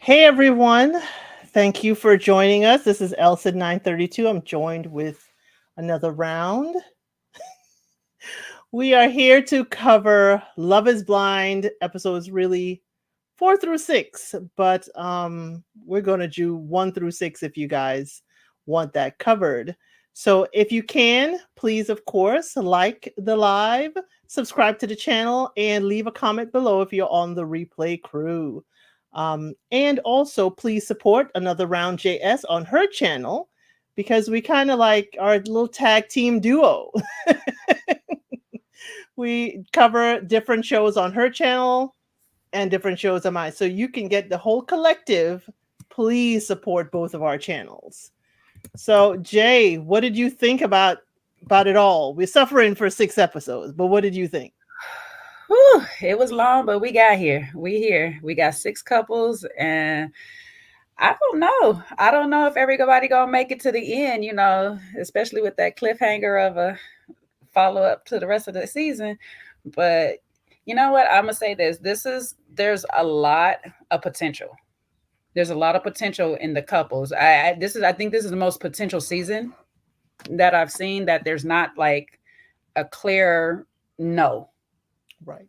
Hey everyone, thank you for joining us. This is Elsa 932. I'm joined with another round. We are here to cover Love is Blind episodes really 4 through 6, but we're going to do 1 through 6 if you guys want that covered. So if you can, please of course like the live, subscribe to the channel and leave a comment below if you're on the replay crew. And also please support Another Round JS on her channel because we kind of like our little tag team duo. We cover different shows on her channel and different shows on mine. So you can get the whole collective. Please support both of our channels. So Jay, what did you think about it all? We're suffering for 6 episodes, but what did you think? Whew, it was long, but we got here. We here. We got 6 couples, and I don't know. I don't know if everybody gonna make it to the end. Especially with that cliffhanger of a follow up to the rest of the season. But you know what? I'm gonna say this. There's a lot of potential. There's a lot of potential in the couples. I think this is the most potential season that I've seen. That there's not like a clear no Right.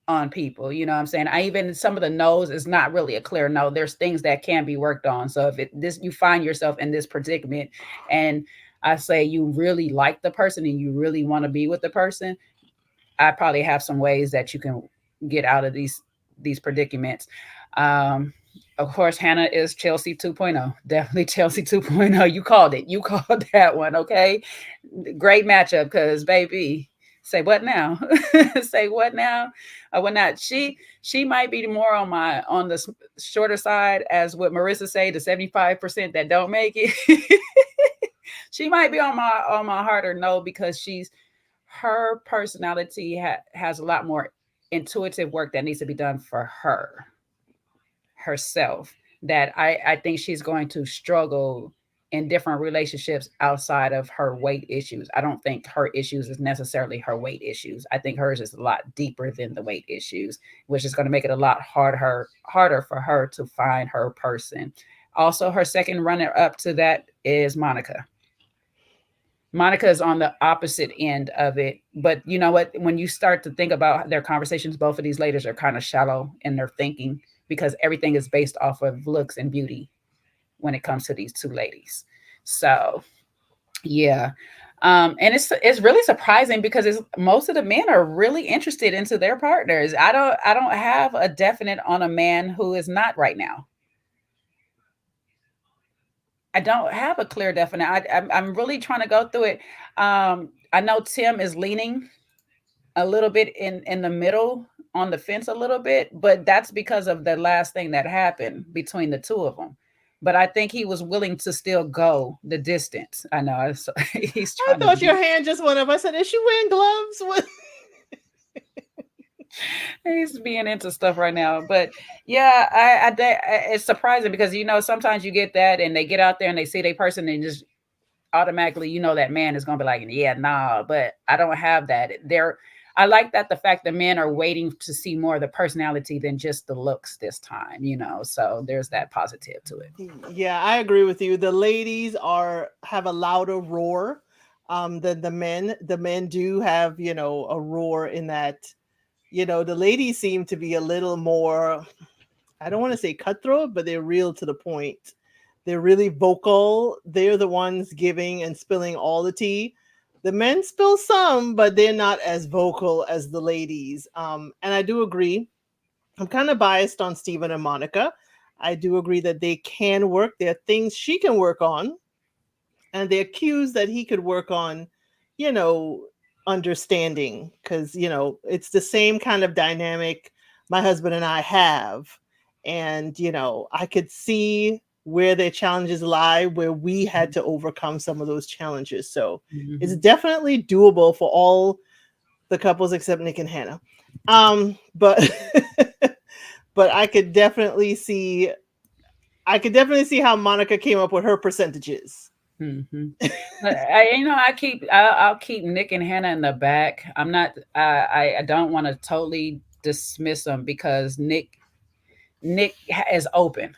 on people. You know what I'm saying? I even some of the no's is not really a clear no. There's things that can be worked on. So if you find yourself in this predicament and I say you really like the person and you really want to be with the person, I probably have some ways that you can get out of these predicaments. Of course, Hannah is Chelsea 2.0. Definitely Chelsea 2.0. You called it. You called that one. Okay. Great matchup because, baby, say what now? Say what now? What not? She might be more on the shorter side, as what Marissa say, the 75% that don't make it. She might be on my harder no because her personality has a lot more intuitive work that needs to be done for herself, that I think she's going to struggle in different relationships outside of her weight issues. I don't think her issues is necessarily her weight issues. I think hers is a lot deeper than the weight issues, which is going to make it a lot harder for her to find her person. Also, her second runner up to that is Monica. Monica is on the opposite end of it. But you know what? When you start to think about their conversations, both of these ladies are kind of shallow in their thinking because everything is based off of looks and beauty when it comes to these two ladies. So yeah. And it's really surprising because most of the men are really interested into their partners. I don't have a definite on a man who is not right now. I don't have a clear definite. I'm really trying to go through it. I know Tim is leaning a little bit in the middle on the fence a little bit, but that's because of the last thing that happened between the two of them. But I think he was willing to still go the distance. I know he's I trying to thought your be. hand just went up. I said, "Is she wearing gloves?" What? He's being into stuff right now. But yeah, it's surprising because sometimes you get that and they get out there and they see their person and just automatically that man is gonna be like, yeah, nah. But I don't have that. I like that the fact that men are waiting to see more of the personality than just the looks this time. So there's that positive to it. Yeah, I agree with you. The ladies have a louder roar than the men. The men do have, a roar in that, the ladies seem to be a little more, I don't want to say cutthroat, but they're real to the point. They're really vocal. They're the ones giving and spilling all the tea. The men spill some, but they're not as vocal as the ladies. And I do agree. I'm kind of biased on Stephen and Monica. I do agree that they can work. There are things she can work on, and there are cues that he could work on, you know, understanding. Because, it's the same kind of dynamic my husband and I have. And, I could see where their challenges lie, where we had to overcome some of those challenges. So it's Mm-hmm. definitely doable for all the couples except Nick and Hannah. But but I could definitely see how Monica came up with her percentages. Mm-hmm. I'll keep Nick and Hannah in the back. I'm not. I don't want to totally dismiss them because Nick is open.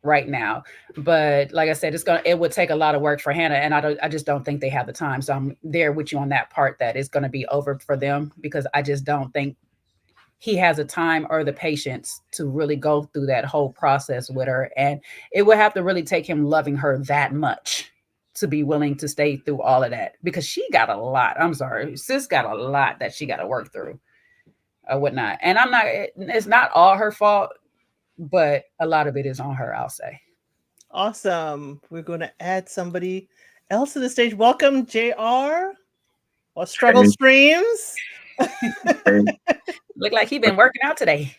right now. But like I said, it would take a lot of work for Hannah, and I just don't think they have the time. So I'm there with you on that part, that it's going to be over for them, because I just don't think he has the time or the patience to really go through that whole process with her. And it would have to really take him loving her that much to be willing to stay through all of that, because she got a lot. I'm sorry, sis got a lot that she got to work through or whatnot. And it's not all her fault, but a lot of it is on her, I'll say. Awesome. We're going to add somebody else to the stage. Welcome, JR or Struggle Hey, Streams. hey. Look like he been working out today.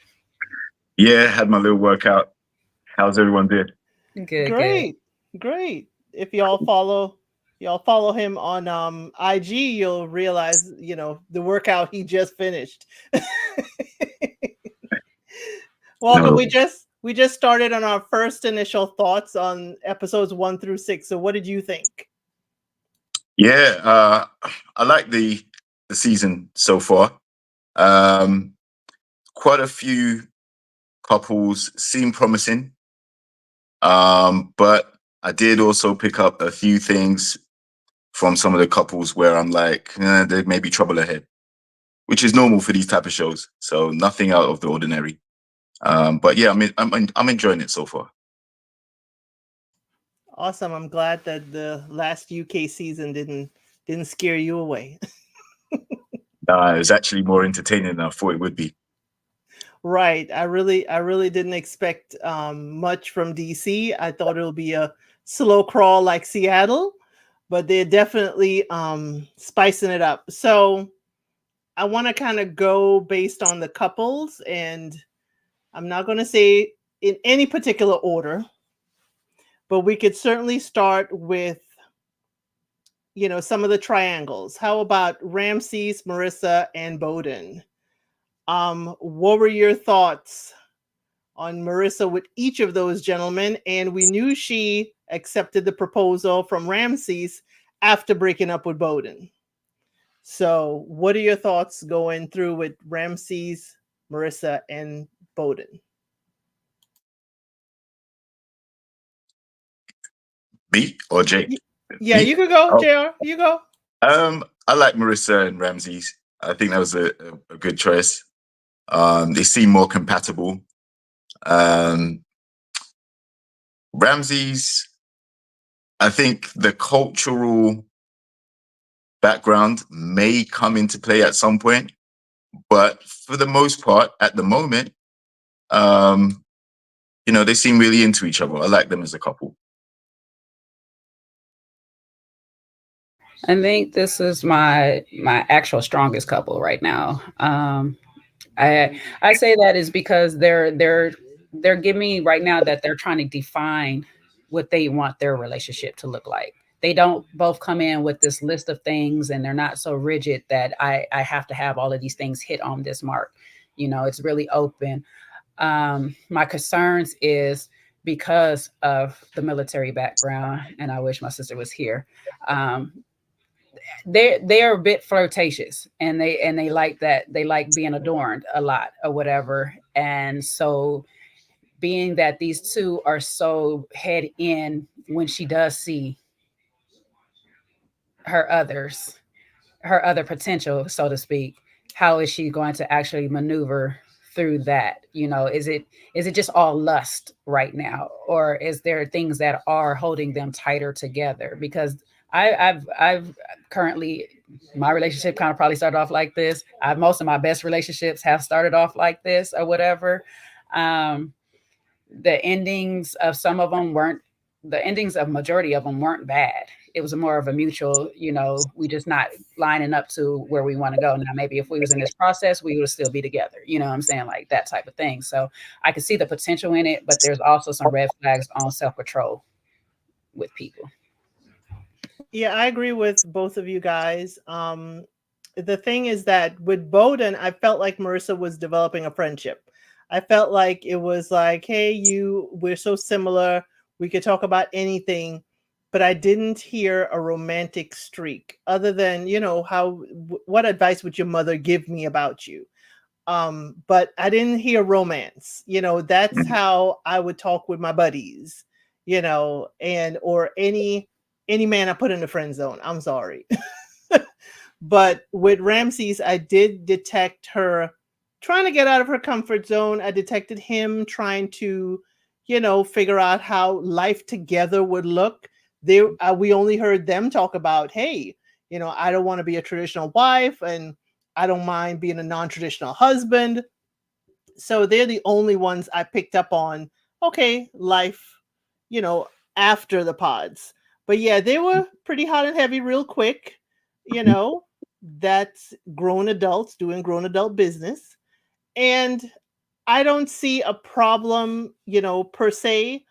Yeah, had my little workout. How's everyone doing? Good, good. Great. Great. If y'all follow him on IG, you'll realize, the workout he just finished. Welcome. No. We just started on our first initial thoughts on episodes 1 through 6. So what did you think? Yeah, I like the season so far. Quite a few couples seem promising, but I did also pick up a few things from some of the couples where I'm like, there may be trouble ahead, which is normal for these type of shows. So nothing out of the ordinary. But yeah, I'm enjoying it so far. Awesome. I'm glad that the last UK season didn't scare you away. It was actually more entertaining than I thought it would be. Right. I really didn't expect much from DC. I thought it'll be a slow crawl like Seattle, but they're definitely spicing it up. So I want to kind of go based on the couples, and I'm not going to say in any particular order, but we could certainly start with some of the triangles. How about Ramses, Marissa, and Bowden? What were your thoughts on Marissa with each of those gentlemen? And we knew she accepted the proposal from Ramses after breaking up with Bowden. So, what are your thoughts going through with Ramses, Marissa, and Bowden? Me or Jake? Yeah, Me? you could go, Oh, JR. You go. I like Marissa and Ramses. I think that was a good choice. They seem more compatible. Um, Ramses, I think the cultural background may come into play at some point, but for the most part, at the moment, um, they seem really into each other. I like them as a couple. I think this is my actual strongest couple right now. I say that is because they're giving me right now that they're trying to define what they want their relationship to look like. They don't both come in with this list of things, and they're not so rigid that I have to have all of these things hit on this mark. It's really open. My concerns is because of the military background, and I wish my sister was here. Um, they are a bit flirtatious, and they like that, they like being adorned a lot or whatever. And so being that these two are so head in, when she does see her others her other potential, so to speak, how is she going to actually maneuver through that? Is it just all lust right now, or is there things that are holding them tighter together? Because I've currently, my relationship kind of probably started off like this. Most of my best relationships have started off like this or whatever. Um, the endings of some of them weren't the endings of majority of them weren't bad. It was more of a mutual, we just not lining up to where we want to go. Now maybe if we was in this process, we would still be together, what I'm saying, like that type of thing. So I can see the potential in it, but there's also some red flags on self-control with people. Yeah, I agree with both of you guys. The thing is that with Bowden, I felt like Marissa was developing a friendship. I felt like it was like, hey, we're so similar. We could talk about anything, but I didn't hear a romantic streak other than, what advice would your mother give me about you? But I didn't hear romance. That's how I would talk with my buddies, and or any man I put in the friend zone. I'm sorry. But with Ramses, I did detect her trying to get out of her comfort zone. I detected him trying to, figure out how life together would look. We only heard them talk about, hey, I don't want to be a traditional wife, and I don't mind being a non-traditional husband. So they're the only ones I picked up on. Okay, life, you know, after the pods. But yeah, they were pretty hot and heavy real quick. You know, that's grown adults doing grown adult business. And I don't see a problem, per se,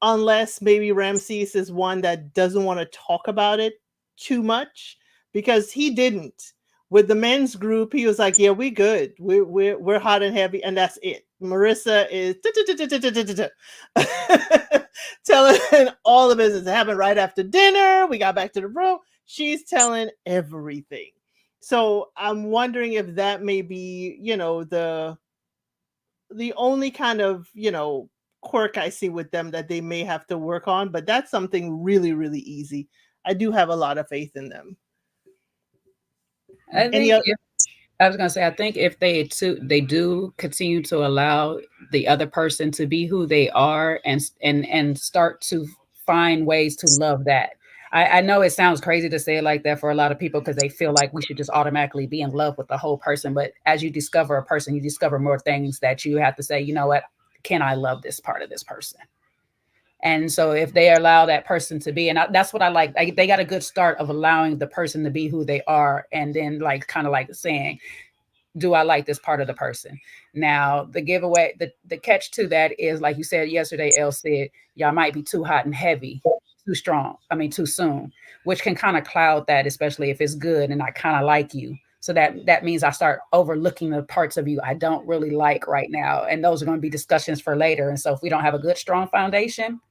unless maybe Ramses is one that doesn't want to talk about it too much, because he didn't. With the men's group, he was like, "Yeah, we good. We're hot and heavy, and that's it." Marissa is telling all the business. It happened right after dinner. We got back to the room. She's telling everything. So I'm wondering if that may be, the only kind of, quirk I see with them that they may have to work on, but that's something really, really easy. I do have a lot of faith in them. I Any think other? if I was gonna say, I think if they do continue to allow the other person to be who they are, and start to find ways to love that. I know it sounds crazy to say it like that for a lot of people because they feel like we should just automatically be in love with the whole person. But as you discover a person, you discover more things that you have to say, you know what, can I love this part of this person? And so if they allow that person to be, and that's what I like, they got a good start of allowing the person to be who they are, and then like kind of like saying, do I like this part of the person? Now, the giveaway, the catch to that is, like you said yesterday, El said, y'all might be too hot and heavy, too strong. I mean, too soon, which can kind of cloud that, especially if it's good and I kind of like you. So that means I start overlooking the parts of you I don't really like right now. And those are going to be discussions for later. And so if we don't have a good, strong foundation,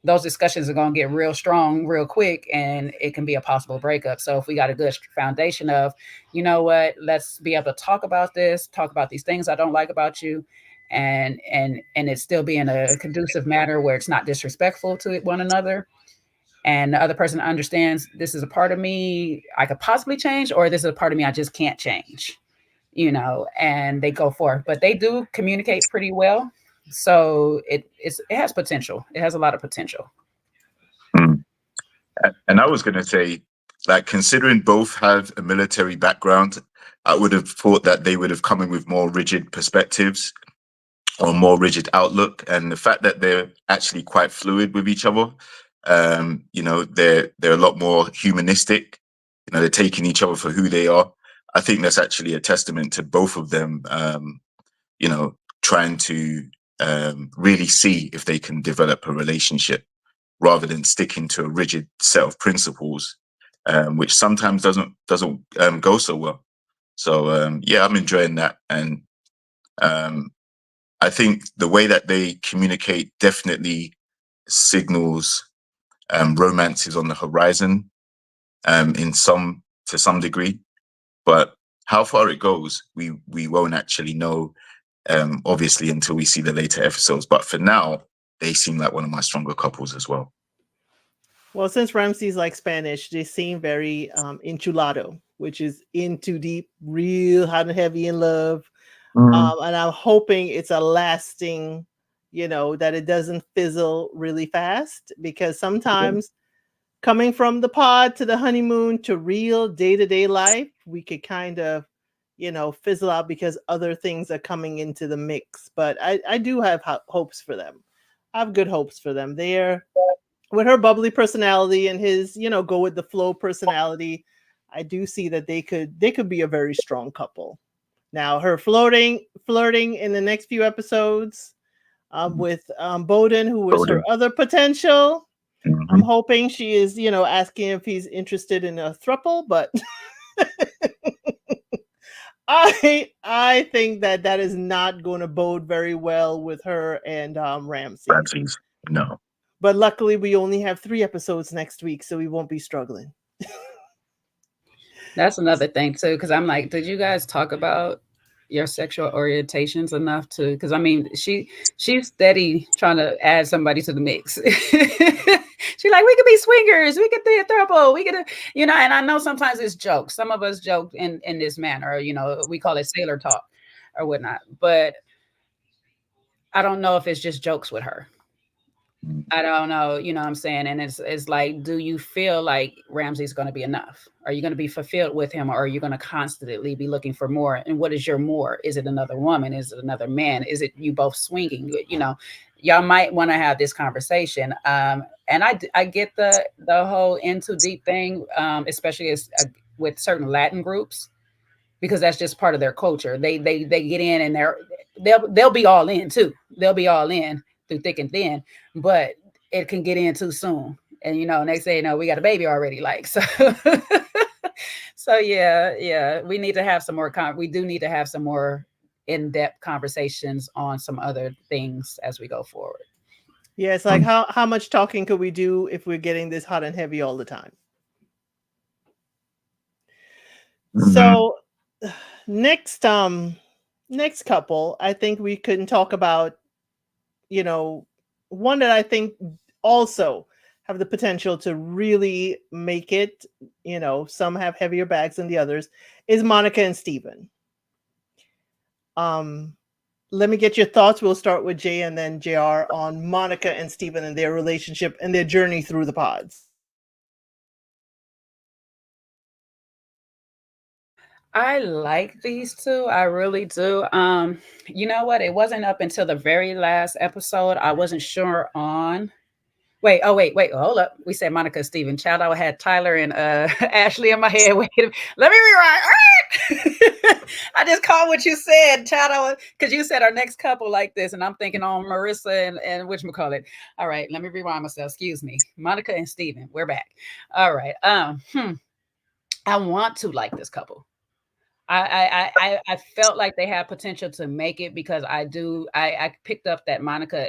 those discussions are going to get real strong real quick, and it can be a possible breakup. So if we got a good foundation of, you know what, let's be able to talk about this, talk about these things I don't like about you, and it still be in a conducive manner where it's not disrespectful to one another, and the other person understands this is a part of me I could possibly change, or this is a part of me I just can't change, and they go forth. But they do communicate pretty well. So it has potential. It has a lot of potential. Mm. And I was going to say, like, considering both have a military background, I would have thought that they would have come in with more rigid perspectives or more rigid outlook. And the fact that they're actually quite fluid with each other, they're a lot more humanistic. They're taking each other for who they are. I think that's actually a testament to both of them. Trying to really see if they can develop a relationship rather than sticking to a rigid set of principles, which sometimes doesn't go so well. So yeah, I'm enjoying that, and I think the way that they communicate definitely signals romance is on the horizon, to some degree. But how far it goes, we won't actually know, obviously, until we see the later episodes. But for now, they seem like one of my stronger couples as well. Well, since Ramses likes Spanish, they seem very enchulado, which is into deep, real hot and heavy in love. And I'm hoping it's a lasting, that it doesn't fizzle really fast, because sometimes coming from the pod to the honeymoon to real day-to-day life, we could kind of, fizzle out because other things are coming into the mix. But I do have hopes for them. I have good hopes for them. They're, with her bubbly personality and his, go with the flow personality, I do see that they could be a very strong couple. Now, her flirting in the next few episodes with Bowden, who was her other potential. I'm hoping she is, asking if he's interested in a throuple, but I think that is not going to bode very well with her and Ramses. No. But luckily, we only have 3 episodes next week, so we won't be struggling. That's another thing too, because I'm like, did you guys talk about your sexual orientations enough to, because I mean she's steady trying to add somebody to the mix. She like, we could be swingers, we could be a throuple, we could, you know. And I know sometimes it's jokes. Some of us joke in this manner, you know, we call it sailor talk or whatnot. But I don't know if it's just jokes with her. I don't know, you know what I'm saying? And it's like, do you feel like Ramsey's going to be enough? Are you going to be fulfilled with him, or are you going to constantly be looking for more? And what is your more? Is it another woman? Is it another man? Is it you both swinging? You know, y'all might want to have this conversation. And I get the whole into deep thing, especially as with certain Latin groups, because that's just part of their culture. They get in and they'll be all in too. They'll be all in through thick and thin, but it can get in too soon. And you know, next day, you know, we got a baby already. Like so. So yeah, we need to have some more. We do need to have some more in-depth conversations on some other things as we go forward. Yeah, it's like how much talking could we do if we're getting this hot and heavy all the time? So next couple, I think we can talk about, you know, one that I think also have the potential to really make it, you know, some have heavier bags than the others, is Monica and Steven. Let me get your thoughts. We'll start with Jay and then JR on Monica and Steven and their relationship and their journey through the pods. I like these two. I really do. You know what? It wasn't up until the very last episode. I wasn't sure on. Wait, wait, hold up. We said Monica Steven. Child, I had Tyler and Ashley in my head. Wait, let me rewind. I just called what you said, child, because you said our next couple like this, and I'm thinking on Marissa and whatchamacallit. All right, let me rewind myself. Excuse me. Monica and Steven. We're back. All right. I want to like this couple. I felt like they had potential to make it because I picked up that Monica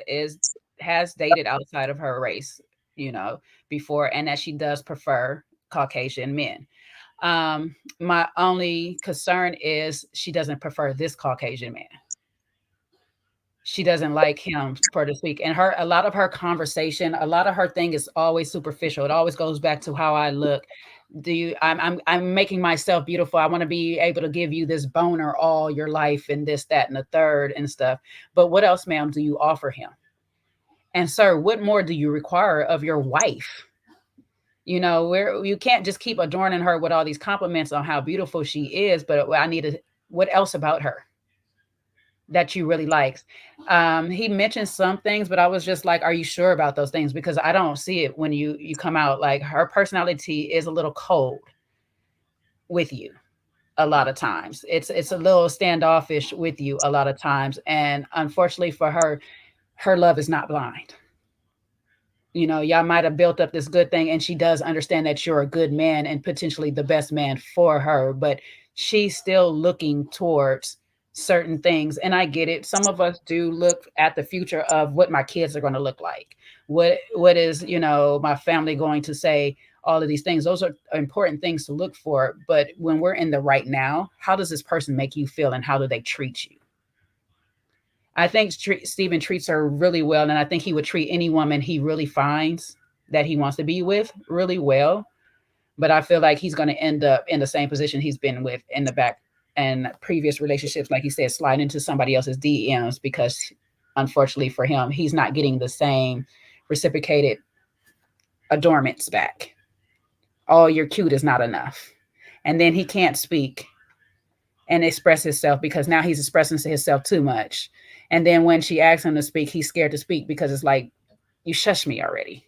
has dated outside of her race, you know, before, and that she does prefer Caucasian men. My only concern is she doesn't prefer this Caucasian man. She doesn't like him, for to speak. And a lot of her conversation, a lot of her thing is always superficial. It always goes back to how I look. I'm making myself beautiful. I want to be able to give you this boner all your life and this, that, and the third and stuff. But what else, ma'am, do you offer him? And sir, what more do you require of your wife? You know, where you can't just keep adorning her with all these compliments on how beautiful she is, but I need to, what else about her that you really likes? He mentioned some things, but I was just like, are you sure about those things? Because I don't see it when you come out. Like, her personality is a little cold with you a lot of times. It's a little standoffish with you a lot of times. And unfortunately for her, her love is not blind. You know, y'all might have built up this good thing, and she does understand that you're a good man and potentially the best man for her, but she's still looking towards certain things. And I get it. Some of us do look at the future of what my kids are going to look like. What is, you know, my family going to say? All of these things, those are important things to look for. But when we're in the right now, how does this person make you feel, and how do they treat you? I think Steven treats her really well, and I think he would treat any woman he really finds that he wants to be with really well. But I feel like he's going to end up in the same position he's been with in the back and previous relationships, like he said, sliding into somebody else's DMs, because unfortunately for him, he's not getting the same reciprocated adornments back. Oh, you're cute is not enough. And then he can't speak and express himself because now he's expressing himself too much. And then when she asks him to speak, he's scared to speak because it's like, you shush me already.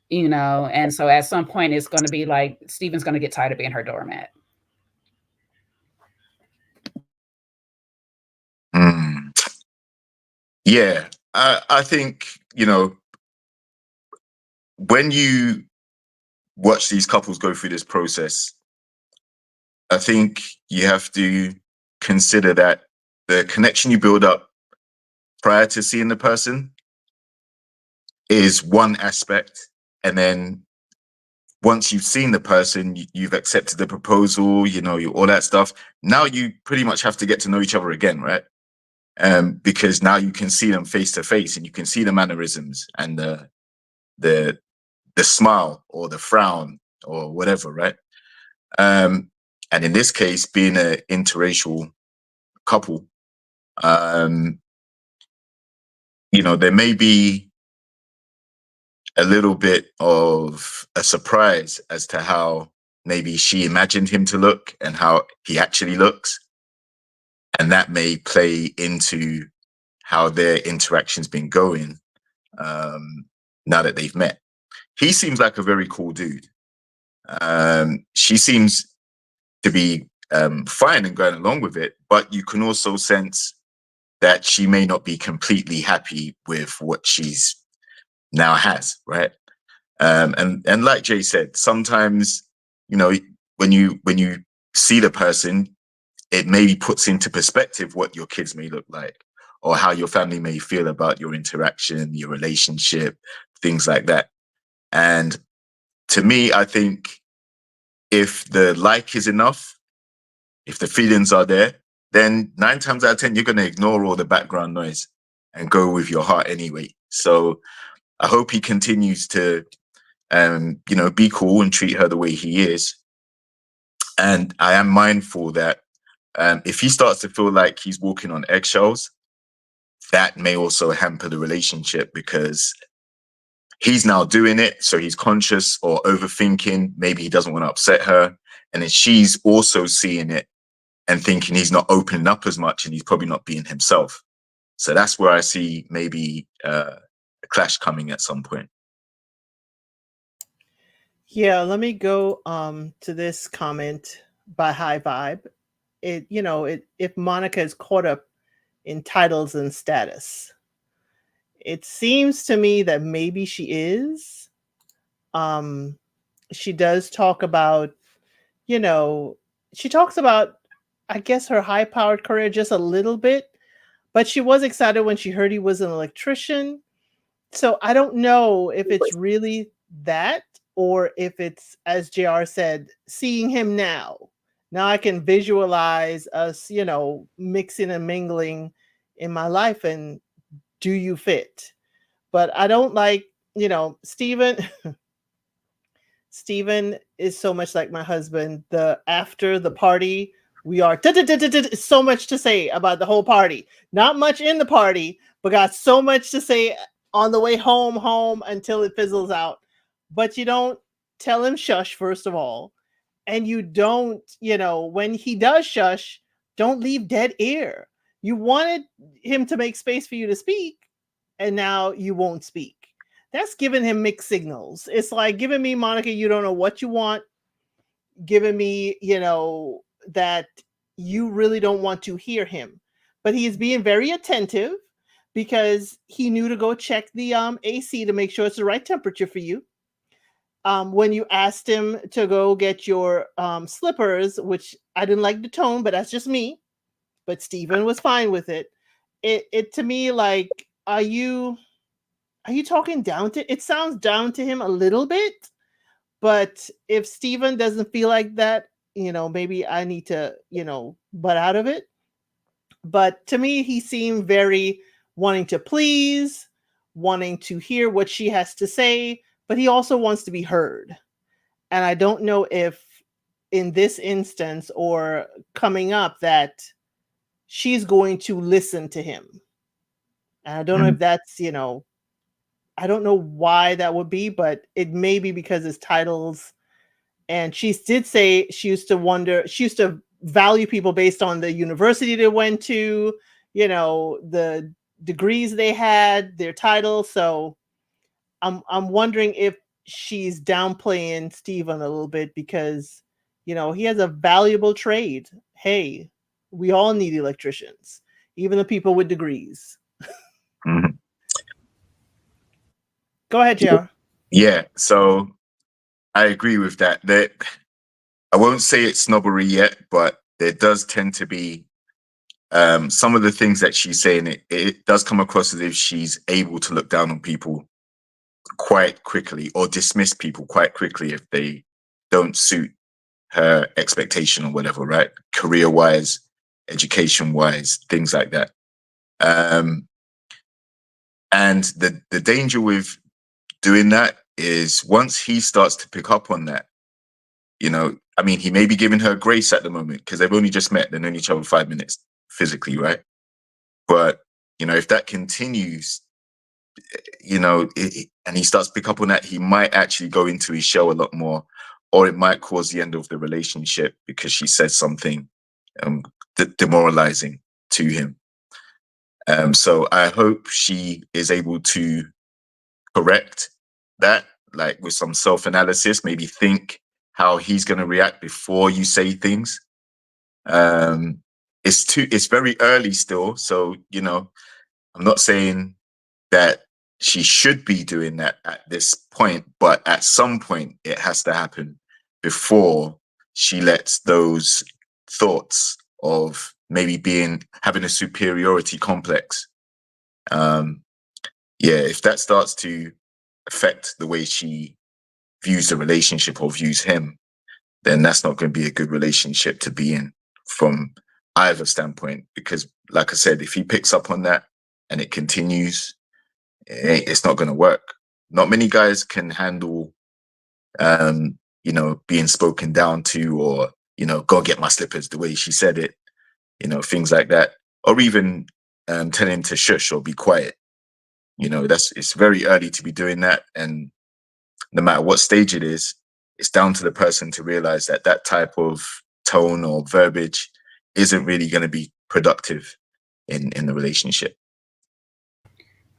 You know, and so at some point it's going to be like Steven's going to get tired of being her doormat. Yeah, I think, you know, when you watch these couples go through this process, I think you have to consider that the connection you build up prior to seeing the person is one aspect, and then once you've seen the person, you've accepted the proposal, you know, all that stuff. Now you pretty much have to get to know each other again, right? Because now you can see them face to face, and you can see the mannerisms and the smile or the frown or whatever, right? And in this case, being an interracial couple, you know, there may be a little bit of a surprise as to how maybe she imagined him to look and how he actually looks. And that may play into how their interaction's been going now that they've met. He seems like a very cool dude. She seems to be fine and going along with it, but you can also sense that she may not be completely happy with what she's now has, right? And like Jay said, sometimes, you know, when you see the person, it maybe puts into perspective what your kids may look like, or how your family may feel about your interaction, your relationship, things like that. And to me, I think if the like is enough, if the feelings are there, then 9 times out of 10, you're going to ignore all the background noise and go with your heart anyway. So I hope he continues to, you know, be cool and treat her the way he is. And I am mindful that if he starts to feel like he's walking on eggshells, that may also hamper the relationship, because he's now doing it. So he's conscious or overthinking. Maybe he doesn't want to upset her. And then she's also seeing it and thinking he's not opening up as much and he's probably not being himself. So that's where I see maybe a clash coming at some point. Yeah, let me go to this comment by High Vibe. If Monica is caught up in titles and status, it seems to me that maybe she is. She does talk about, she talks about, I guess, her high powered career just a little bit, but she was excited when she heard he was an electrician. So I don't know if it's really that, or if it's, as JR said, seeing him now. Now I can visualize us, mixing and mingling in my life, and do you fit? But I don't like, Stephen. Stephen is so much like my husband. After the party, we are so much to say about the whole party. Not much in the party, but got so much to say on the way home until it fizzles out. But you don't tell him shush, first of all. And you don't, when he does shush, don't leave dead air. You wanted him to make space for you to speak, and now you won't speak. That's giving him mixed signals. It's like giving me, Monica, you don't know what you want, giving me, that you really don't want to hear him. But he's being very attentive because he knew to go check the AC to make sure it's the right temperature for you. When you asked him to go get your slippers, which I didn't like the tone, but that's just me. But Stephen was fine with it. It to me, like, are you talking down to? It sounds down to him a little bit, but if Stephen doesn't feel like that, maybe I need to, butt out of it. But to me, he seemed very wanting to please, wanting to hear what she has to say, but he also wants to be heard. And I don't know if in this instance or coming up that she's going to listen to him. And I don't know if that's, I don't know why that would be, but it may be because his titles. And she did say she used to value people based on the university they went to, the degrees they had, their titles. So I'm wondering if she's downplaying Stephen a little bit because, he has a valuable trade. Hey, we all need electricians, even the people with degrees. Mm-hmm. Go ahead, JR. Yeah, so I agree with that. I won't say it's snobbery yet, but there does tend to be some of the things that she's saying. It does come across as if she's able to look down on people quite quickly, or dismiss people quite quickly if they don't suit her expectation or whatever, right? Career wise, education wise, things like that. And the danger with doing that is once he starts to pick up on that, you know, I mean, he may be giving her grace at the moment because they've only just met, they've known each other 5 minutes physically, right? But, you know, if that continues, you know, and he starts to pick up on that, he might actually go into his shell a lot more, or it might cause the end of the relationship because she says something demoralizing to him. So I hope she is able to correct that, like with some self-analysis, maybe think how he's going to react before you say things. It's very early still. So, you know, I'm not saying that she should be doing that at this point, but at some point it has to happen before she lets those thoughts of maybe having a superiority complex. If that starts to affect the way she views the relationship or views him, then that's not going to be a good relationship to be in from either standpoint. Because, like I said, if he picks up on that and it continues, it's not going to work. Not many guys can handle, you know, being spoken down to, or, you know, go get my slippers, the way she said it, you know, things like that, or even telling him to shush or be quiet. You know, it's very early to be doing that. And no matter what stage it is, it's down to the person to realize that that type of tone or verbiage isn't really going to be productive in the relationship.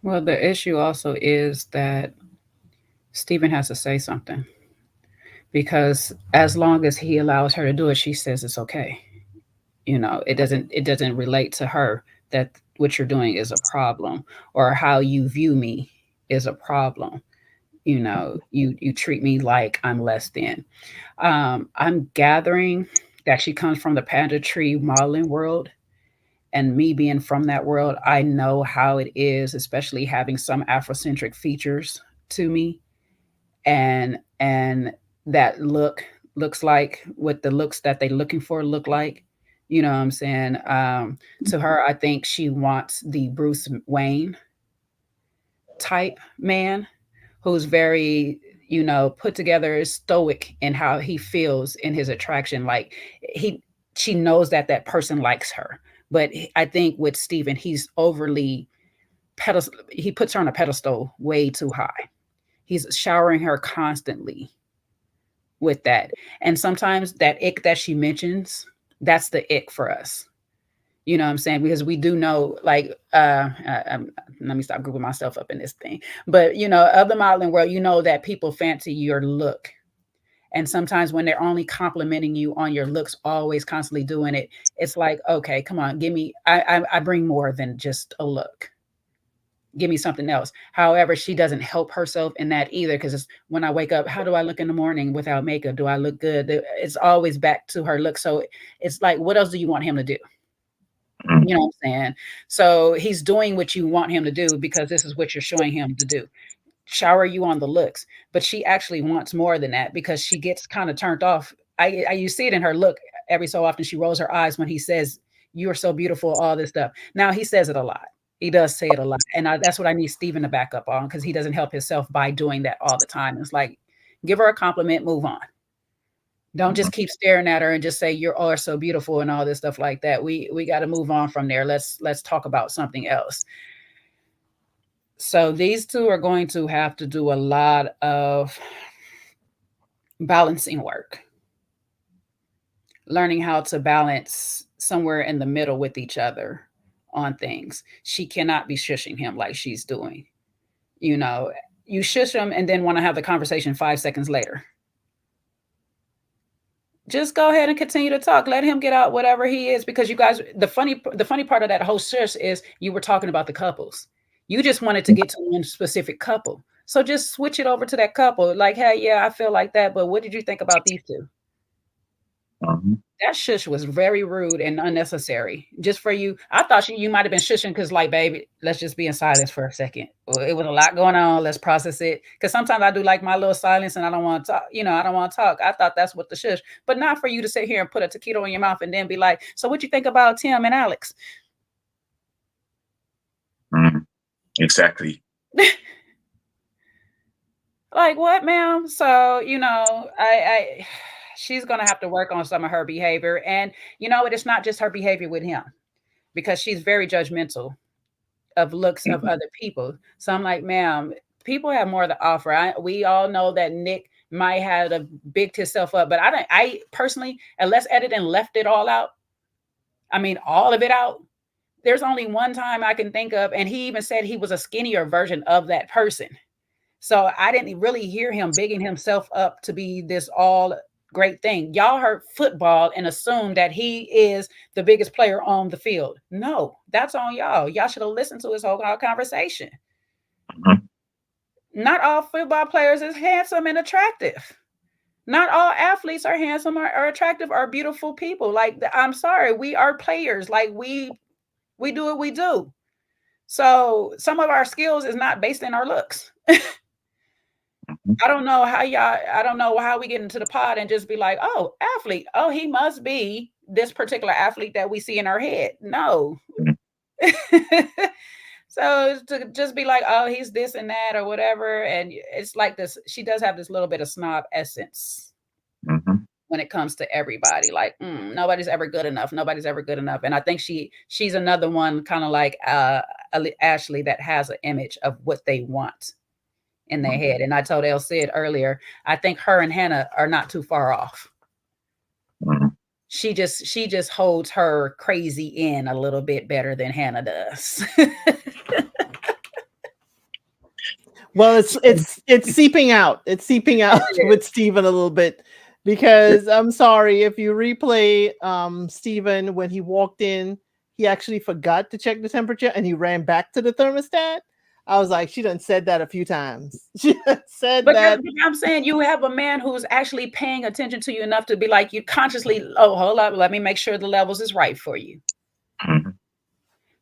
Well, the issue also is that Stephen has to say something, because as long as he allows her to do it, she says it's okay. You know, it doesn't relate to her that what you're doing is a problem, or how you view me is a problem. You know, you treat me like I'm less than. I'm gathering that she comes from the pageantry modeling world, and me being from that world, I know how it is, especially having some Afrocentric features to me, and that looks like what the looks that they looking for look like. You know what I'm saying? To her, I think she wants the Bruce Wayne type man, who's very, you know, put together, stoic in how he feels in his attraction. Like he, she knows that that person likes her, but I think with Steven, he's overly pedestal. He puts her on a pedestal way too high. He's showering her constantly with that. And sometimes that ick that she mentions, that's the ick for us. You know what I'm saying? Because we do know, like, let me stop grouping myself up in this thing. But, you know, of the modeling world, you know that people fancy your look. And sometimes when they're only complimenting you on your looks, always constantly doing it, it's like, okay, come on, give me, I bring more than just a look. Give me something else. However, she doesn't help herself in that either, because when I wake up, how do I look in the morning without makeup? Do I look good? It's always back to her look. So it's like, what else do you want him to do? You know what I'm saying? So he's doing what you want him to do because this is what you're showing him to do. Shower you on the looks. But she actually wants more than that, because she gets kind of turned off. I you see it in her look every so often. She rolls her eyes when he says, "You are so beautiful," all this stuff. Now he says it a lot. He does say it a lot. And that's what I need Steven to back up on, because he doesn't help himself by doing that all the time. It's like, give her a compliment, move on. Don't just keep staring at her and just say you're all so beautiful and all this stuff like that. We got to move on from there. Let's talk about something else. So these two are going to have to do a lot of balancing work, learning how to balance somewhere in the middle with each other on things. She cannot be shushing him like she's doing. You know, you shush him and then want to have the conversation 5 seconds later. Just go ahead and continue to talk. Let him get out whatever he is, because you guys, the funny part of that whole shush is you were talking about the couples. You just wanted to get to one specific couple. So just switch it over to that couple. Like, hey, yeah, I feel like that, but what did you think about these two? Mhm. That shush was very rude and unnecessary. Just for you, I thought you might have been shushing because, like, baby, let's just be in silence for a second. Well, it was a lot going on. Let's process it. Because sometimes I do like my little silence and I don't want to talk. I don't want to talk. I thought that's what the shush, but not for you to sit here and put a taquito in your mouth and then be like, "So what you think about Tim and Alex?" Mhm. Exactly. Like, what, ma'am? So, I she's gonna have to work on some of her behavior. And you know what? It's not just her behavior with him, because she's very judgmental of looks of Mhm. other people. So I'm like, ma'am, people have more to offer. We all know that Nick might have bigged himself up, but I personally, unless editing left it all out, I mean, all of it out, there's only one time I can think of, and he even said he was a skinnier version of that person. So I didn't really hear him bigging himself up to be this all great thing. Y'all heard football and assumed that he is the biggest player on the field. No, that's on y'all. Y'all should have listened to his whole conversation. Mhm. Not all football players is handsome and attractive. Not all athletes are handsome or attractive or beautiful people. Like, I'm sorry, we are players. Like, we do what we do. So some of our skills is not based in our looks. Mhm. I don't know how we get into the pod and just be like, oh, athlete. Oh, he must be this particular athlete that we see in our head. No. Mhm. So to just be like, oh, he's this and that or whatever. And it's like this, she does have this little bit of snob essence Mhm. when it comes to everybody. Like, nobody's ever good enough. Nobody's ever good enough. And I think she's another one kind of like Ashley, that has an image of what they want in their head. And I told El Cid earlier, I think her and Hannah are not too far off. Mhm. She just holds her crazy in a little bit better than Hannah does. Well, it's seeping out. It's seeping out with Steven a little bit, because I'm sorry, if you replay Steven, when he walked in, he actually forgot to check the temperature and he ran back to the thermostat. I was like, she done said that a few times. She done said But that. I'm saying, you have a man who's actually paying attention to you enough to be like, you consciously, oh, hold up, let me make sure the levels is right for you. Mhm.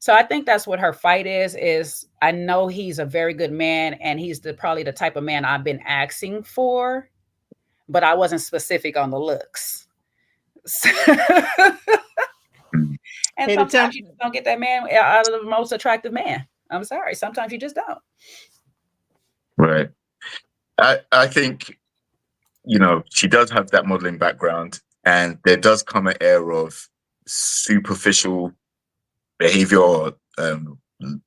So I think that's what her fight is I know he's a very good man, and he's probably the type of man I've been asking for, but I wasn't specific on the looks. Mhm. And Hey, the sometimes temp you just don't get that man out of the most attractive man. I'm sorry. Sometimes you just don't. Right. I think, she does have that modeling background, and there does come an air of superficial behavior or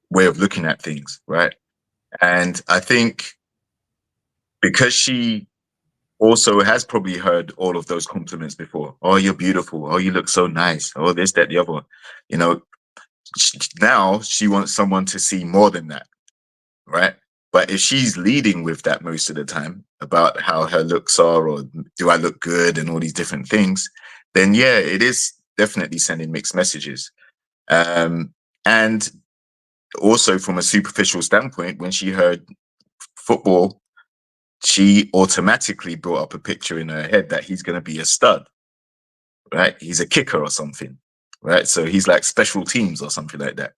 way of looking at things, right? And I think because she also has probably heard all of those compliments before. Oh, you're beautiful. Oh, you look so nice. Oh, this, that, the other. You know, now she wants someone to see more than that, right? But if she's leading with that most of the time about how her looks are, or do I look good, and all these different things, then yeah, it is definitely sending mixed messages. And also from a superficial standpoint, when she heard football, she automatically brought up a picture in her head that he's going to be a stud, right? He's a kicker or something, right? So he's like special teams or something like that.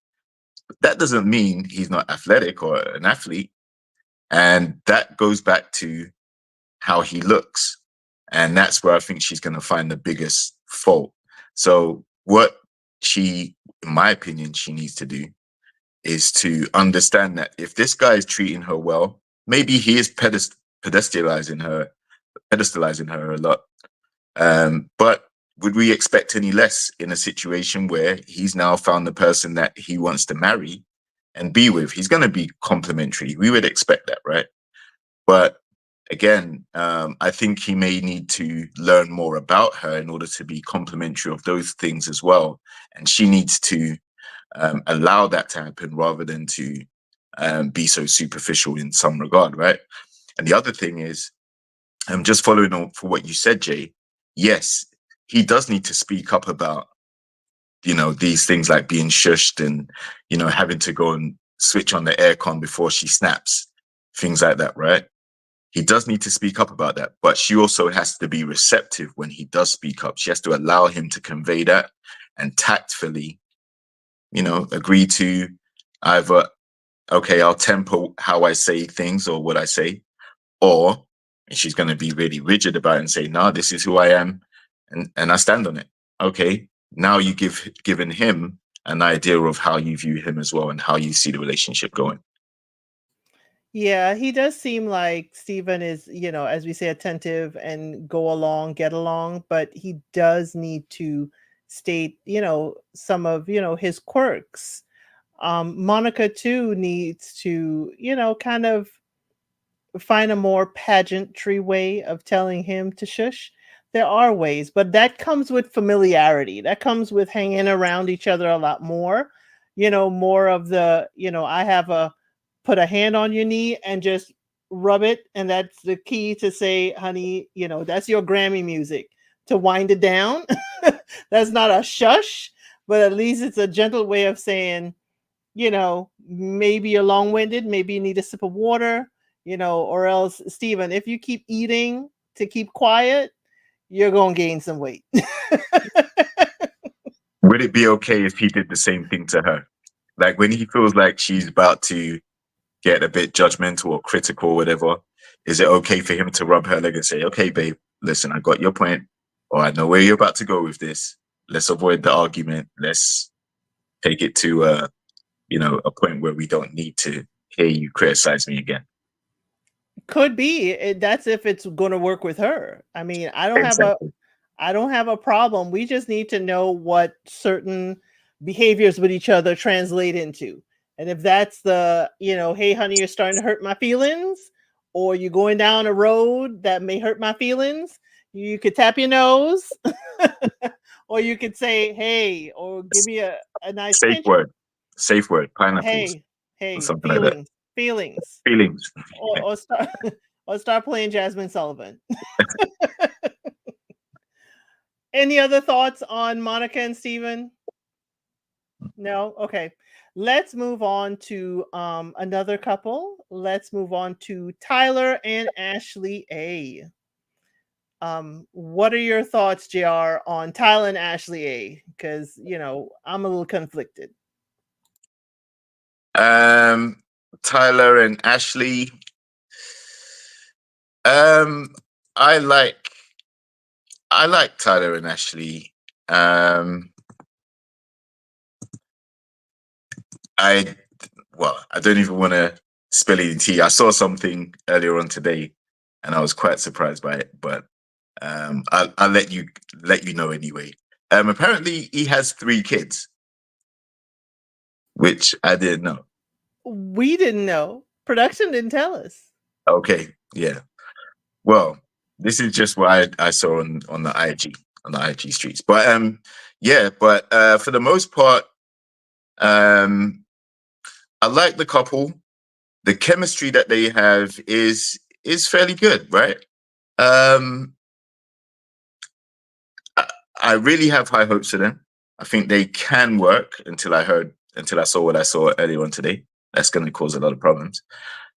But that doesn't mean he's not athletic or an athlete. And that goes back to how he looks. And that's where I think she's going to find the biggest fault. So, what she, in my opinion, she needs to do is to understand that if this guy is treating her well, maybe he is pedestalizing her a lot. But would we expect any less in a situation where he's now found the person that he wants to marry and be with? He's going to be complimentary. We would expect that, right? But again, I think he may need to learn more about her in order to be complimentary of those things as well. And she needs to allow that to happen rather than to be so superficial in some regard, right? And the other thing is, just following on for what you said, Jay, yes, he does need to speak up about, these things like being shushed and, having to go and switch on the aircon before she snaps, things like that, right? he does need to speak up about that, but she also has to be receptive when he does speak up. She has to allow him to convey that and tactfully, agree to either, okay, I'll temper how I say things or what I say, or she's going to be really rigid about it and say, no, this is who I am, and I stand on it. Okay, now you given him an idea of how you view him as well and how you see the relationship going. Yeah, he does seem like Steven is, as we say, attentive and go along, get along, but he does need to state, some of, his quirks. Monica too needs to, kind of find a more pageantry way of telling him to shush. There are ways, but that comes with familiarity. That comes with hanging around each other a lot more. More of the, I have a put a hand on your knee and just rub it. And that's the key to say, honey, that's your Grammy music to wind it down. That's not a shush, but at least it's a gentle way of saying, maybe you're long winded, maybe you need a sip of water, or else, Steven, if you keep eating to keep quiet, you're going to gain some weight. Would it be okay if he did the same thing to her? Like when he feels like she's about to get a bit judgmental or critical or whatever, is it okay for him to rub her leg and say, okay, babe, listen, I got your point, or I know where you're about to go with this. Let's avoid the argument. Let's take it to a point where we don't need to hear you criticize me again. Could be. That's if it's going to work with her. I mean, I don't have a problem. We just need to know what certain behaviors with each other translate into. And if that's the, hey, honey, you're starting to hurt my feelings, or you're going down a road that may hurt my feelings, you could tap your nose, or you could say, hey, or give me a nice safe word, pineapples. Hey, something feelings, like feelings, or start playing Jasmine Sullivan. Any other thoughts on Monica and Steven? No? Okay. Let's move on to another couple. Let's move on to Tyler and Ashley A. What are your thoughts, JR, on Tyler and Ashley A? Because, I'm a little conflicted. Tyler and Ashley. I like Tyler and Ashley. I don't even want to spill any tea. I saw something earlier on today, and I was quite surprised by it. But I'll let you know anyway. Apparently, he has 3 kids, which I didn't know. We didn't know. Production didn't tell us. Okay, yeah. Well, this is just what I saw on the IG streets. But for the most part, I like the couple. The chemistry that they have is fairly good, right? I really have high hopes for them. I think they can work until I saw what I saw earlier on today. That's going to cause a lot of problems.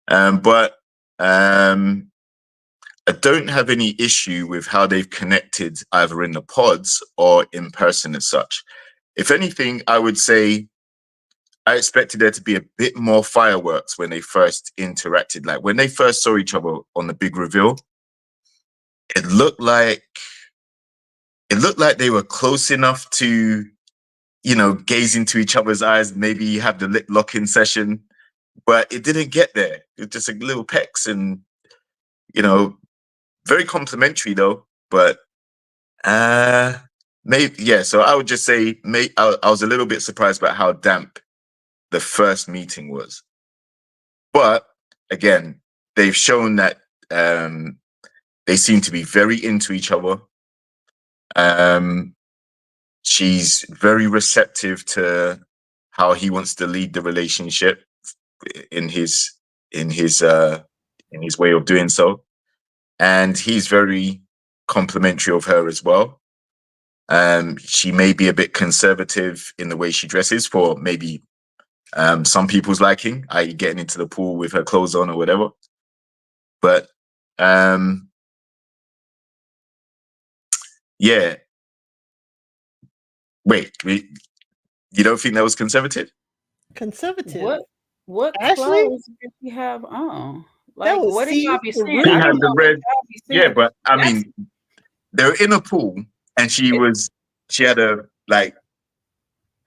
But I don't have any issue with how they've connected either in the pods or in person as such. If anything, I would say I expected there to be a bit more fireworks when they first interacted. Like when they first saw each other on the big reveal, it looked like they were close enough to, gaze into each other's eyes, maybe have the lip locking session, but it didn't get there. It was just a little pecks and, very complimentary though, but maybe, yeah. So I would just say, I was a little bit surprised about how damp the first meeting was. But again, they've shown that they seem to be very into each other. She's very receptive to how he wants to lead the relationship in his way of doing so. And he's very complimentary of her as well. She may be a bit conservative in the way she dresses for maybe some people's liking, i.e. getting into the pool with her clothes on or whatever. But Um, yeah. Wait, you don't think that was conservative? Conservative. What Ashley, clothes did she have on? that Like, was what did y'all see be seeing? She I through. had don't the know what red. y'all be Yeah, seeing. but I That's mean, they were in a pool, and she had a like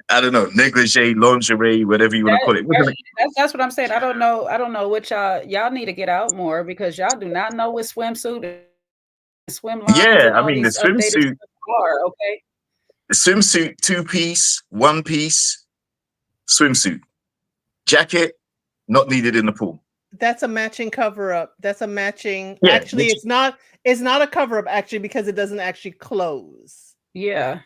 I don't know negligee, lingerie, whatever you want to that, call it. It wasn't that's what I'm saying. I don't know what y'all need to get out more because y'all do not know what swimsuit and swim lines yeah, and I all mean these updated stuff are. Okay. the swimsuit, two piece, one piece swimsuit, jacket, not needed in the pool. That's a matching cover up. That's a matching. Yeah, Actually, it's not. It's not a cover up actually because it doesn't actually close. Yeah.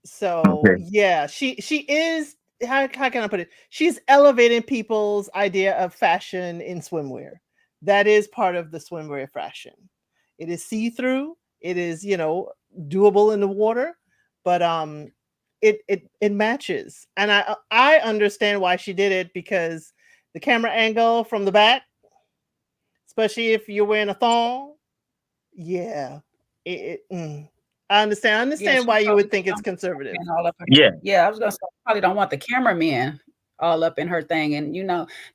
So okay. yeah, she is. How can I put it? She's elevating people's idea of fashion in swimwear. That is part of the swimwear fashion. It is see through. It is doable in the water, but it matches, and I understand why she did it because the camera angle from the back, especially if you're wearing a thong. Yeah, I understand. I Yeah, understand she why you probably would think it's don't want the conservative. cameraman all up in her. Yeah, Yeah, I was gonna say probably don't want the cameraman all up in her thing. And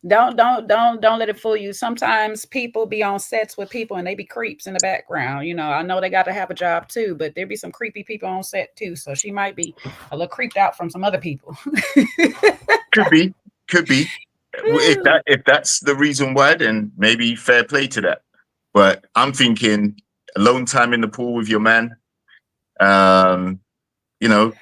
don't let it fool you. Sometimes people be on sets with people and they be creeps in the background. I know they got to have a job too, but there be some creepy people on set too. So she might be a little creeped out from some other people. could be, could be. If that's the reason why, then maybe fair play to that. But I'm thinking alone time in the pool with your man. Um, you know,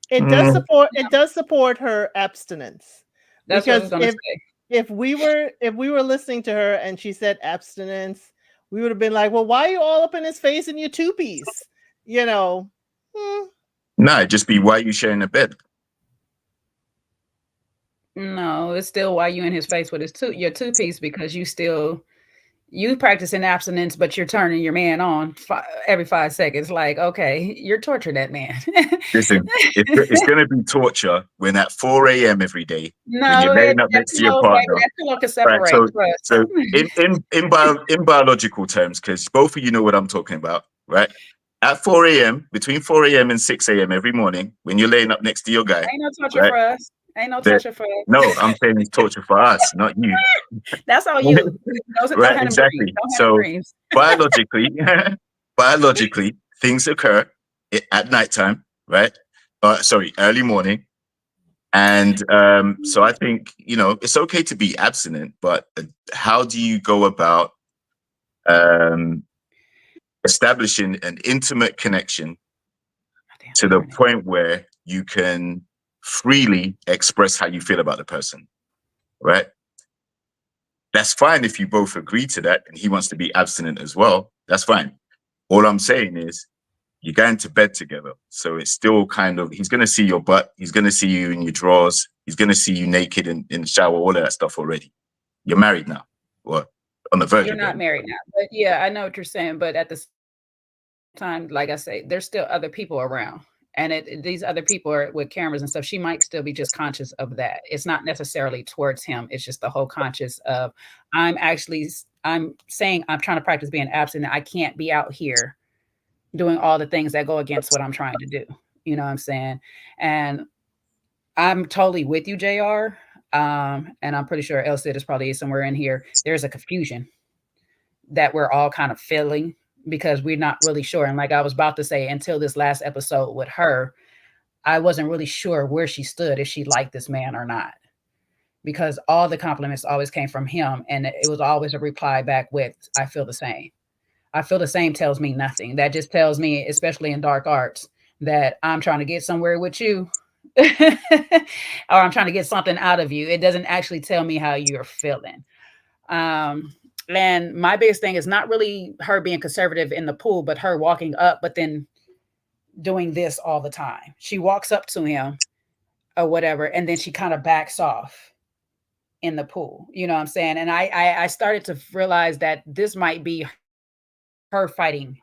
It does mm, support. It does support her abstinence, That's what I was because gonna say. if we were listening to her and she said abstinence, we would have been like, well, why are you all up in his face in your two piece? You know. Hmm. nah, just be why you sharing a bed. No, it's still why you in his face with your two piece because you practicing abstinence, but you're turning your man on every 5 seconds. Like, okay, you're torturing that man. Listen, it's going to be torture when at 4 a.m. every day, when you're No, laying up that next to your pillow, baby, partner. that pillow can Right. separate. So, Trust. so in biological terms, because both of you know what I'm talking about, right? At 4 a.m., between 4 a.m. and 6 a.m. every morning, when you're laying up next to your guy, Ain't no torture right? for us. Ain't no That torture for us. no, I'm saying it's torture for us, not you. That's on you. Don't Right, have them dreams. exactly. Don't have them So dreams. biologically, biologically, things occur at nighttime, right? Sorry, early morning. And so I think, it's okay to be abstinent, but how do you go about um, establishing an intimate connection Damn to the internet. point where you can freely express how you feel about the person, right? That's fine if you both agree to that and he wants to be abstinent as well. That's fine. All I'm saying is you're going to bed together. So it's still kind of, he's going to see your butt. He's going to see you in your drawers. He's going to see you naked in the shower, all of that stuff already. You're married now, or on the verge You're of not getting. married now. But yeah, I know what you're saying. But at the time, like I say, there's still other people around. And these other people are with cameras and stuff. She might still be just conscious of that. It's not necessarily towards him. It's just the whole conscious of I'm saying I'm trying to practice being absent. I can't be out here doing all the things that go against what I'm trying to do. You know what I'm saying? And I'm totally with you, JR. And I'm pretty sure Elsid is probably somewhere in here. There's a confusion that we're all kind of feeling because we're not really sure. And like I was about to say, until this last episode with her, I wasn't really sure where she stood, if she liked this man or not, because all the compliments always came from him. And it was always a reply back with, I feel the same. I feel the same tells me nothing. That just tells me, especially in dark arts, that I'm trying to get somewhere with you. Or I'm trying to get something out of you. It doesn't actually tell me how you're feeling. Um, and my biggest thing is not really her being conservative in the pool, but her walking up, but then doing this all the time. She walks up to him or whatever, and then she kind of backs off in the pool. You know what I'm saying? And I started to realize that this might be her fighting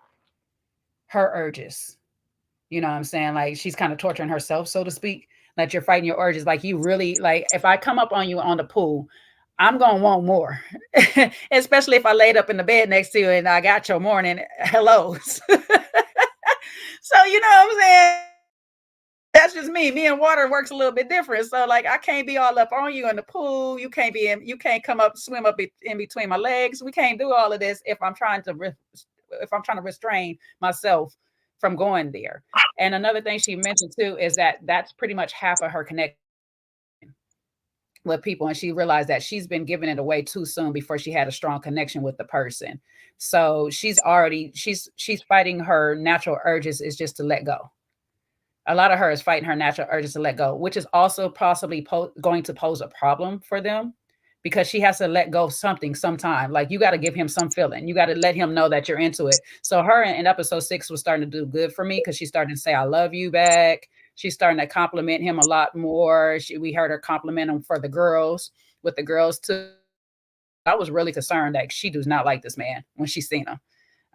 her urges. You know what I'm saying? Like she's kind of torturing herself, so to speak. Like you're fighting your urges. Like you really like if I come up on you on the pool, I'm gonna want more, especially if I laid up in the bed next to you and I got your morning hellos. So you know what I'm saying? That's just me. Me and water works a little bit different. So like I can't be all up on you in the pool. You can't be in. You can't come up, swim up in between my legs. We can't do all of this if I'm trying to restrain myself from going there. And another thing she mentioned too is that that's pretty much half of her connection with people, and she realized that she's been giving it away too soon before she had a strong connection with the person. So she's fighting her natural urges is just to let go. A lot of her is fighting her natural urges to let go, which is also possibly going to pose a problem for them because she has to let go of something sometime. Like you got to give him some feeling. You got to let him know that you're into it. So her in episode 6 was starting to do good for me because she started to say, I love you back. She's starting to compliment him a lot more. We heard her compliment him for the girls, with the girls too. I was really concerned that she does not like this man when she seen him.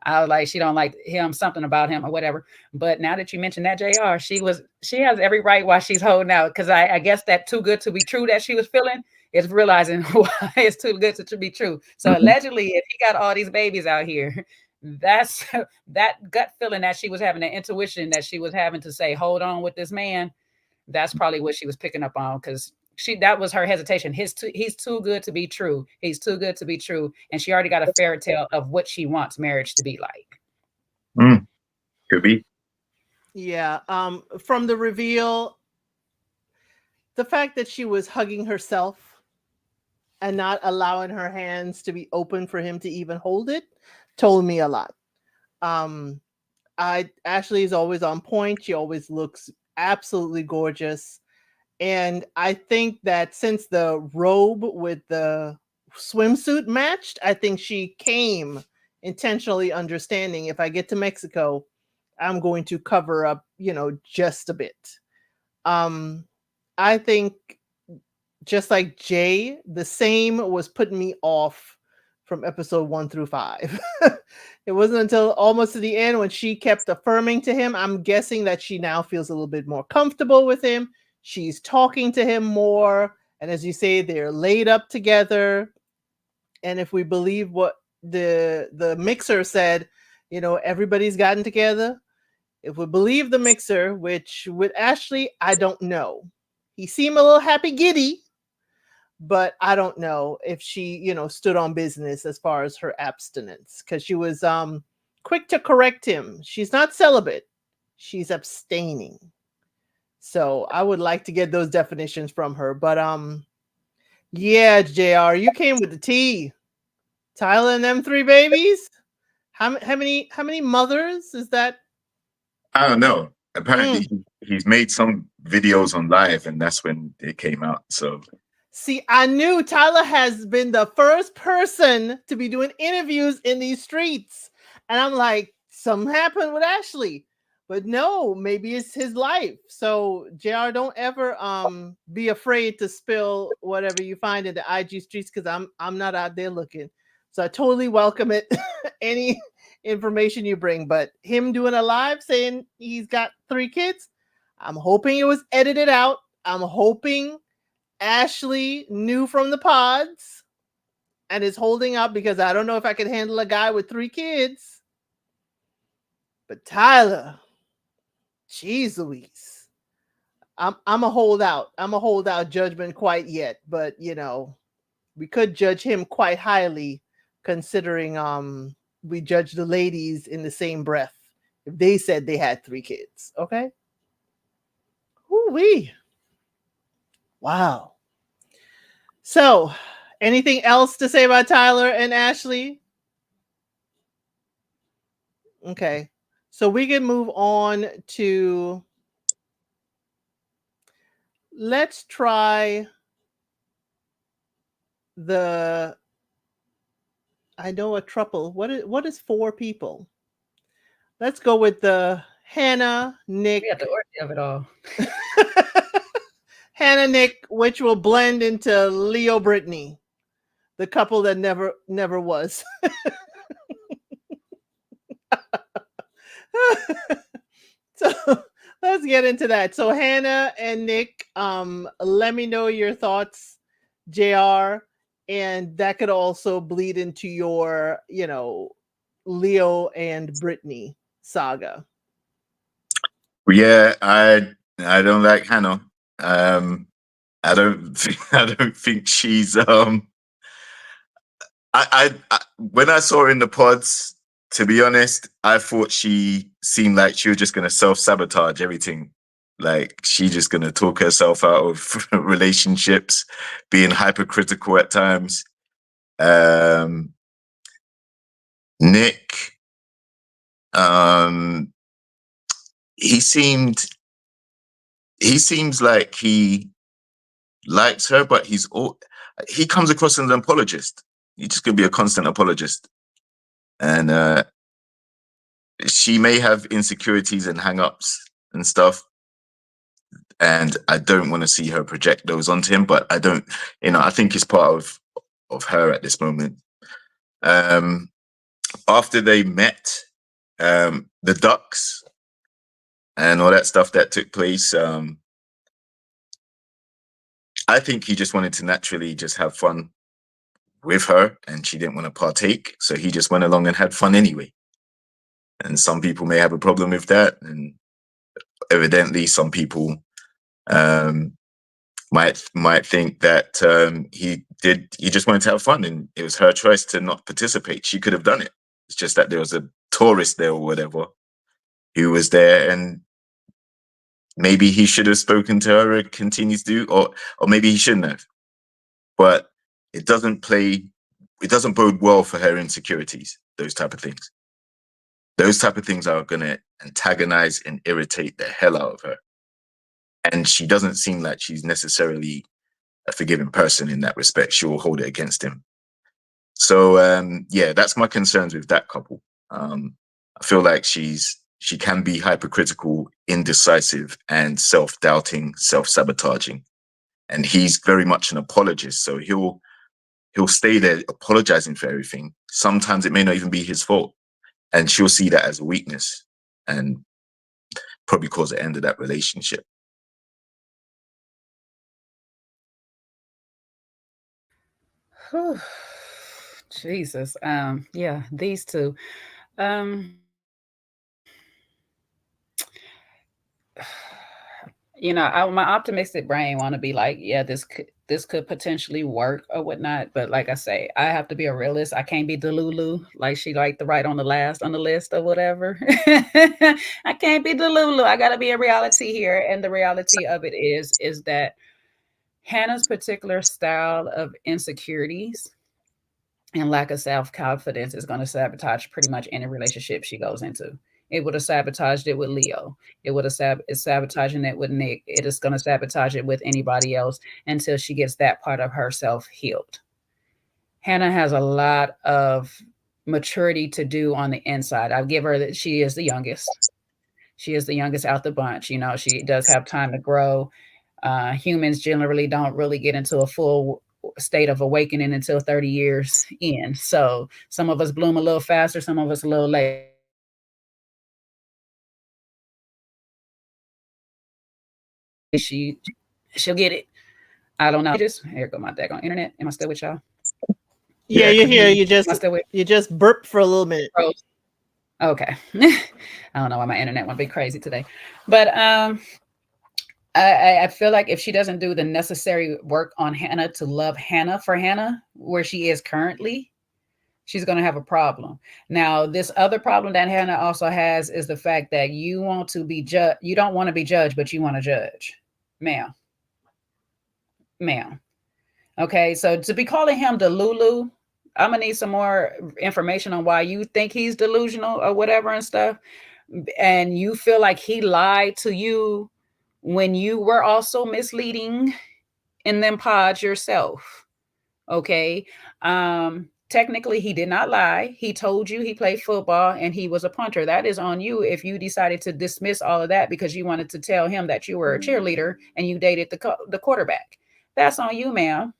I was like, she don't like him, something about him or whatever. But now that you mentioned that, JR, she has every right why she's holding out. Because I guess that too good to be true that she was feeling is realizing why it's too good to be true. So allegedly, if he got all these babies out here, that's that gut feeling that she was having, that intuition that she was having to say, hold on with this man. That's probably what she was picking up on, because that was her hesitation. He's too good to be true. He's too good to be true. And she already got a fairy tale of what she wants marriage to be like. Could be. Yeah. From the reveal, the fact that she was hugging herself and not allowing her hands to be open for him to even hold it told me a lot. Ashley is always on point. She always looks absolutely gorgeous. And I think that since the robe with the swimsuit matched, I think she came intentionally understanding, if I get to Mexico, I'm going to cover up, just a bit. I think just like Jay, the same was putting me off from episode 1 through 5. It wasn't until almost to the end when she kept affirming to him. I'm guessing that she now feels a little bit more comfortable with him. She's talking to him more. And as you say, they're laid up together. And if we believe what the mixer said, everybody's gotten together. If we believe the mixer, which with Ashley, I don't know. He seemed a little happy giddy, but I don't know if she, stood on business as far as her abstinence, because she was quick to correct him. She's not celibate. She's abstaining. So I would like to get those definitions from her. But yeah, JR, you came with the tea. Tyler and them 3 babies. How many mothers is that? I don't know. Apparently, he's made some videos on live, and that's when it came out. So, see, I knew Tyler has been the first person to be doing interviews in these streets, and I'm like, something happened with Ashley. But no, maybe it's his life. So JR, don't ever be afraid to spill whatever you find in the IG streets, because I'm not out there looking. So I totally welcome it. Any information you bring, but him doing a live saying he's got 3 kids, I'm hoping it was edited out. I'm hoping Ashley knew from the pods and is holding up, because I don't know if I can handle a guy with 3 kids. But Tyler, jeez Louise. I'm a holdout. I'm a holdout judgment quite yet, but we could judge him quite highly, considering we judge the ladies in the same breath if they said they had 3 kids. Okay. Woo-wee. Wow. So, anything else to say about Tyler and Ashley? Okay. So we can move on to, let's try I know a trouble. What is 4 people? Let's go with the Hannah, Nick. We got the orgy of it all. Hannah, Nick, which will blend into Leo, Brittany, the couple that never was. So let's get into that. So Hannah and Nick, let me know your thoughts, JR. and that could also bleed into your, Leo and Brittany saga. Yeah, I don't like Hannah. Um, I don't think she's I when I saw her in the pods, to be honest, I thought she seemed like she was just gonna self-sabotage everything. Like she just gonna talk herself out of relationships, being hypercritical at times. Um Nick, um, he seemed he seems like he likes her, but he comes across as an apologist. He's just gonna be a constant apologist. And she may have insecurities and hang-ups and stuff, and I don't want to see her project those onto him, but I don't, I think it's part of her at this moment. After they met, the Ducks and all that stuff that took place, I think he just wanted to naturally just have fun with her, and she didn't want to partake, so he just went along and had fun anyway. And some people may have a problem with that, and evidently some people um, might think that he just wanted to have fun, and it was her choice to not participate. She could have done it. It's just that there was a tourist there or whatever who was there, and maybe he should have spoken to her and continues to do, or maybe he shouldn't have. But it doesn't bode well for her insecurities, those type of things. Those type of things are going to antagonize and irritate the hell out of her. And she doesn't seem like she's necessarily a forgiving person in that respect. She will hold it against him. So, yeah, that's my concerns with that couple. I feel like she can be hypercritical, indecisive, and self-doubting, self-sabotaging. And he's very much an apologist. So he'll stay there apologizing for everything. Sometimes it may not even be his fault. And she'll see that as a weakness and probably cause the end of that relationship. Whew. Jesus. Yeah, these two. Um, my optimistic brain want to be like, yeah, this could potentially work or whatnot. But like I say, I have to be a realist. I can't be Delulu like she liked to write on the last on the list or whatever. I can't be Delulu. I got to be a reality here, and the reality of it is that Hannah's particular style of insecurities and lack of self confidence is going to sabotage pretty much any relationship she goes into. It would have sabotaged it with Leo. It would have it's sabotaging it with Nick. It is going to sabotage it with anybody else until she gets that part of herself healed. Hannah has a lot of maturity to do on the inside. I'll give her that she is the youngest. She is the youngest out the bunch. She does have time to grow. Humans generally don't really get into a full state of awakening until 30 years in. So some of us bloom a little faster, some of us a little later. She'll get it. I don't know. Just here go my daggone internet. Am I still with y'all? Yeah, Yeah, you're here. continue. You Am I still with? just burped for a little minute. Okay. I don't know why my internet won't be crazy today, but I feel like if she doesn't do the necessary work on Hannah to love Hannah for Hannah where she is currently, she's going to have a problem. Now, this other problem that Hannah also has is the fact that you want to be judged. You don't want to be judged, but you want to judge, ma'am. Ma'am. Okay, so to be calling him Delulu, I'm gonna need some more information on why you think he's delusional or whatever and stuff. And you feel like he lied to you when you were also misleading in them pods yourself. Okay. Technically he did not lie. He told you he played football and he was a punter. That is on you if you decided to dismiss all of that because you wanted to tell him that you were a cheerleader and you dated the quarterback. That's on you, ma'am.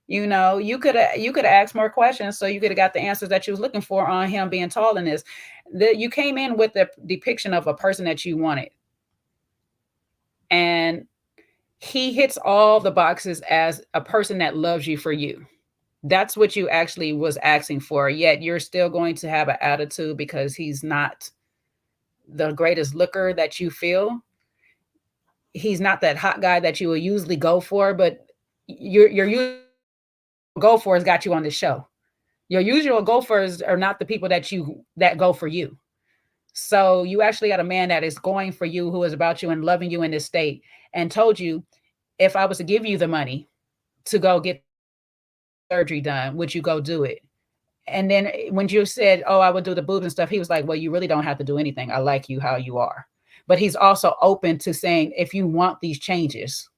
You could have asked more questions so you could have got the answers that you was looking for on him being tall in this. You came in with the depiction of a person that you wanted, and he hits all the boxes as a person that loves you for you. That's what you actually was asking for. Yet you're still going to have an attitude because he's not the greatest looker that you feel. He's not that hot guy that you will usually go for, but your usual go for has got you on the show. Your usual gophers are not the people that go for you. So you actually got a man that is going for you, who is about you and loving you in this state, and told you, if I was to give you the money to go get surgery done, would you go do it? And then when you said, oh, I would do the boobs and stuff, he was like, well, you really don't have to do anything. I like you how you are. But he's also open to saying, if you want these changes,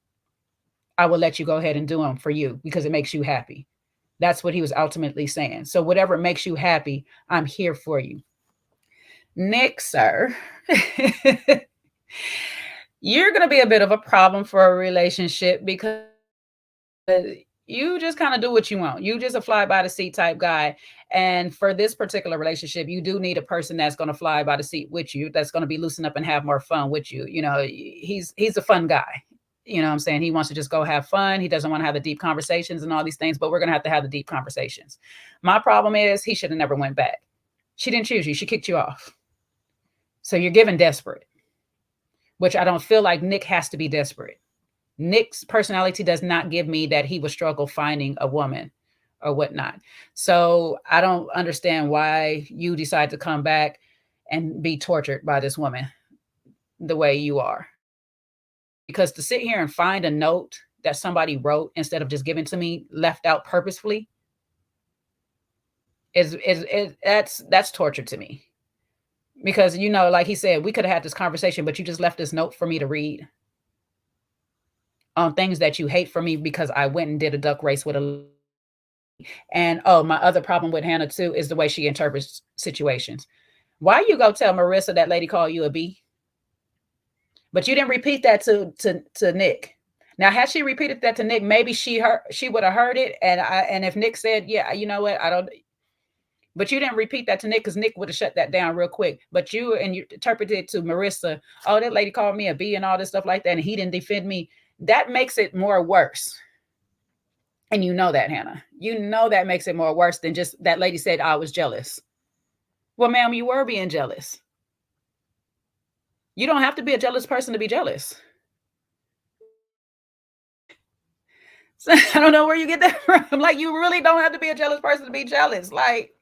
I will let you go ahead and do them for you because it makes you happy. That's what he was ultimately saying. So whatever makes you happy, I'm here for you. Nick, sir, you're going to be a bit of a problem for a relationship because you just kind of do what you want. You just a fly by the seat type guy. And for this particular relationship, you do need a person that's going to fly by the seat with you, that's going to be loosen up and have more fun with you. You know, he's a fun guy. You know what I'm saying? He wants to just go have fun. He doesn't want to have the deep conversations and all these things, but we're going to have the deep conversations. My problem is he should have never went back. She didn't choose you. She kicked you off. So you're giving desperate, which I don't feel like Nick has to be desperate. Nick's personality does not give me that he would struggle finding a woman or whatnot. So I don't understand why you decide to come back and be tortured by this woman the way you are. Because to sit here and find a note that somebody wrote instead of just giving to me, left out purposefully, that's torture to me. Because, you know, like he said, we could have had this conversation, but you just left this note for me to read on things that you hate for me because I went and did a duck race with a. And oh, my other problem with Hannah too is the way she interprets situations. Why you go tell Marissa that lady called you a B? But you didn't repeat that to Nick. Now, had she repeated that to Nick, maybe she would have heard it. And if Nick said, yeah, you know what, I don't. But you didn't repeat that to Nick because Nick would have shut that down real quick. But you interpreted it to Marissa, oh, that lady called me a B and all this stuff like that, and he didn't defend me. That makes it more worse. And you know that, Hannah. You know that makes it more worse than just that lady said I was jealous. Well, ma'am, you were being jealous. You don't have to be a jealous person to be jealous. So I don't know where you get that from. Like, you really don't have to be a jealous person to be jealous. Like,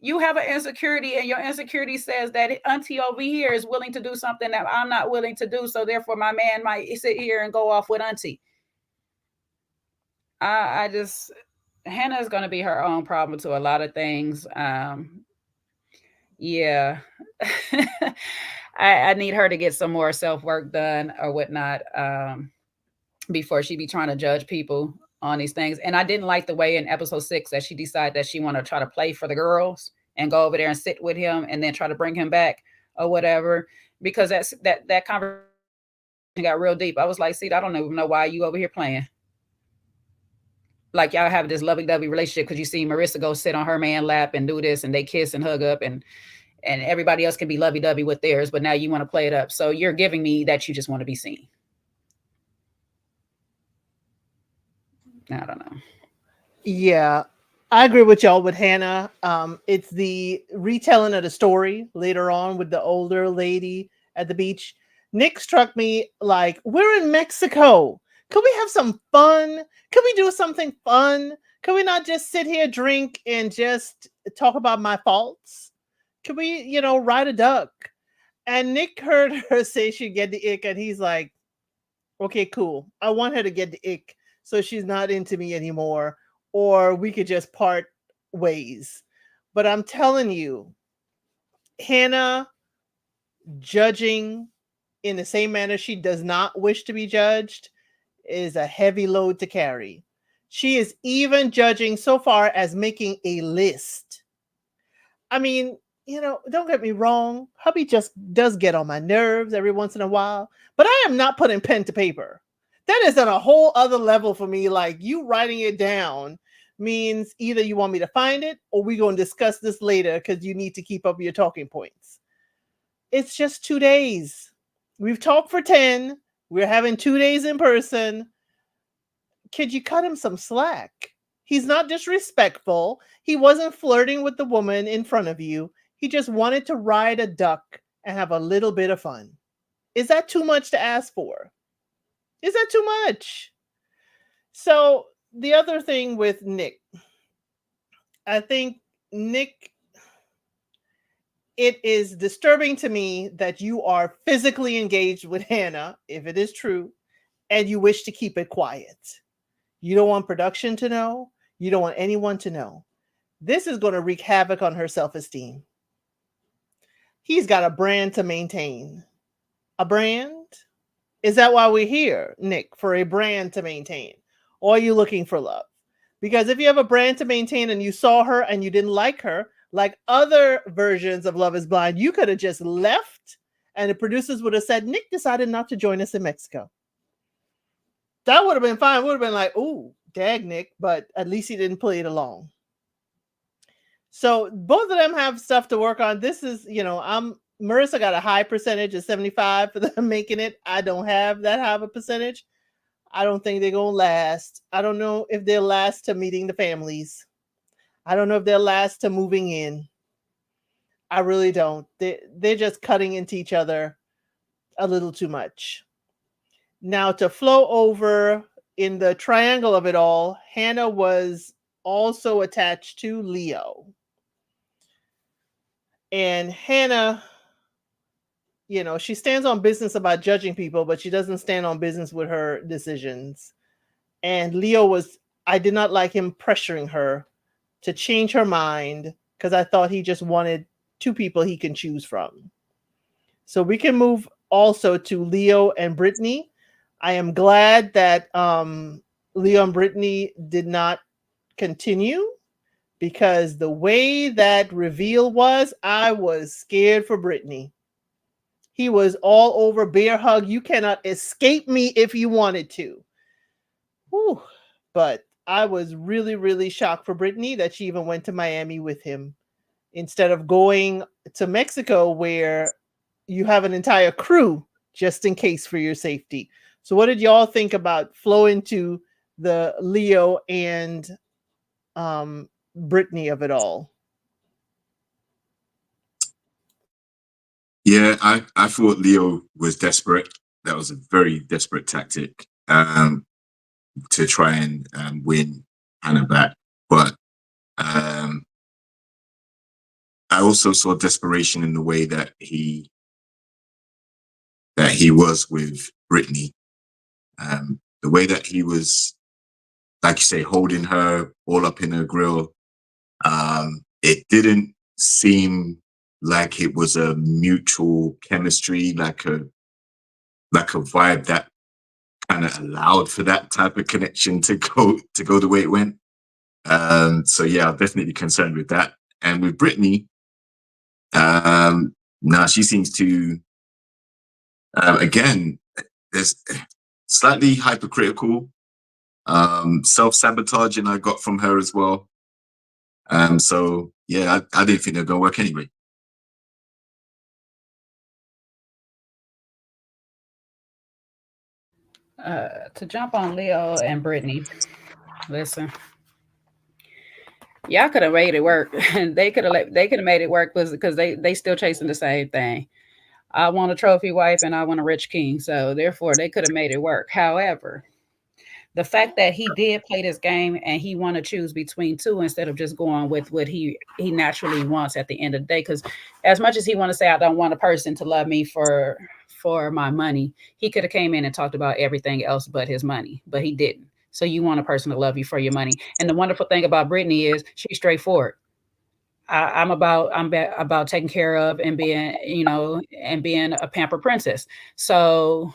you have an insecurity, and your insecurity says that auntie over here is willing to do something that I'm not willing to do. So therefore, my man might sit here and go off with auntie. I just, Hannah is going to be her own problem to a lot of things. Yeah. I need her to get some more self-work done or whatnot before she be trying to judge people on these things. And I didn't like the way in episode 6 that she decided that she want to try to play for the girls and go over there and sit with him and then try to bring him back or whatever, because that conversation got real deep. I was like, see, I don't even know why you over here playing. Like, y'all have this lovey-dovey relationship because you see Marissa go sit on her man lap and do this, and they kiss and hug up, and everybody else can be lovey-dovey with theirs, but now you want to play it up. So you're giving me that you just want to be seen. I don't know. Yeah, I agree with y'all with Hannah. It's the retelling of the story later on with the older lady at the beach. Nick struck me like, we're in Mexico. Could we have some fun? Could we do something fun? Could we not just sit here, drink, and just talk about my faults? Could we, ride a duck? And Nick heard her say she'd get the ick, and he's like, okay, cool. I want her to get the ick so she's not into me anymore, or we could just part ways. But I'm telling you, Hannah judging in the same manner she does not wish to be judged is a heavy load to carry. She is even judging so far as making a list. I mean, don't get me wrong. Hubby just does get on my nerves every once in a while, but I am not putting pen to paper. That is on a whole other level for me. Like, you writing it down means either you want me to find it or we're going to discuss this later because you need to keep up your talking points. It's just 2 days. We've talked for 10. We're having 2 days in person. Could you cut him some slack? He's not disrespectful. He wasn't flirting with the woman in front of you. He just wanted to ride a duck and have a little bit of fun. Is that too much to ask for? Is that too much? So, the other thing with Nick, I think Nick, it is disturbing to me that you are physically engaged with Hannah, if it is true, and you wish to keep it quiet. You don't want production to know. You don't want anyone to know. This is going to wreak havoc on her self-esteem. He's got a brand to maintain. A brand? Is that why we're here, Nick, for a brand to maintain? Or are you looking for love? Because if you have a brand to maintain and you saw her and you didn't like her, like other versions of Love is Blind, you could have just left and the producers would have said, Nick decided not to join us in Mexico. That would have been fine. Would have been like, ooh, dag Nick, but at least he didn't play it along. So both of them have stuff to work on. This is, Marissa got a high percentage of 75 for them making it. I don't have that high of a percentage. I don't think they're going to last. I don't know if they'll last to meeting the families. I don't know if they'll last to moving in. I really don't. They're just cutting into each other a little too much. Now, to flow over in the triangle of it all, Hannah was also attached to Leo. And Hannah, she stands on business about judging people, but she doesn't stand on business with her decisions. And Leo I did not like him pressuring her to change her mind because I thought he just wanted two people he can choose from. So we can move also to Leo and Brittany. I am glad that Leo and Brittany did not continue because the way that reveal was, I was scared for Brittany. He was all over, bear hug. You cannot escape me if you wanted to. Whew. But I was really, really shocked for Brittany that she even went to Miami with him instead of going to Mexico where you have an entire crew just in case for your safety. So what did y'all think about flow into the Leo and Brittany of it all? Yeah, I thought Leo was desperate. That was a very desperate tactic to try and win Hannah back. But I also saw desperation in the way that he was with Brittany. The way that he was, like you say, holding her all up in her grill. It didn't seem like it was a mutual chemistry, like a vibe that kind of allowed for that type of connection to go the way it went. So yeah, I'm definitely concerned with that. And with Brittany, now she seems to again, there's slightly hypercritical, self-sabotaging I got from her as well. So yeah, I didn't think they're gonna work anyway. To jump on Leo and Brittany, listen, y'all could have made it work. They could have made it work because they still chasing the same thing. I want a trophy wife and I want a rich king. So therefore, they could have made it work. However, the fact that he did play this game and he want to choose between two instead of just going with what he naturally wants at the end of the day. Because as much as he want to say I don't want a person to love me for my money, he could have came in and talked about everything else but his money, but he didn't. So you want a person to love you for your money. And the wonderful thing about Brittany is she's straightforward. I'm about taking care of and being, and being a pamper princess. So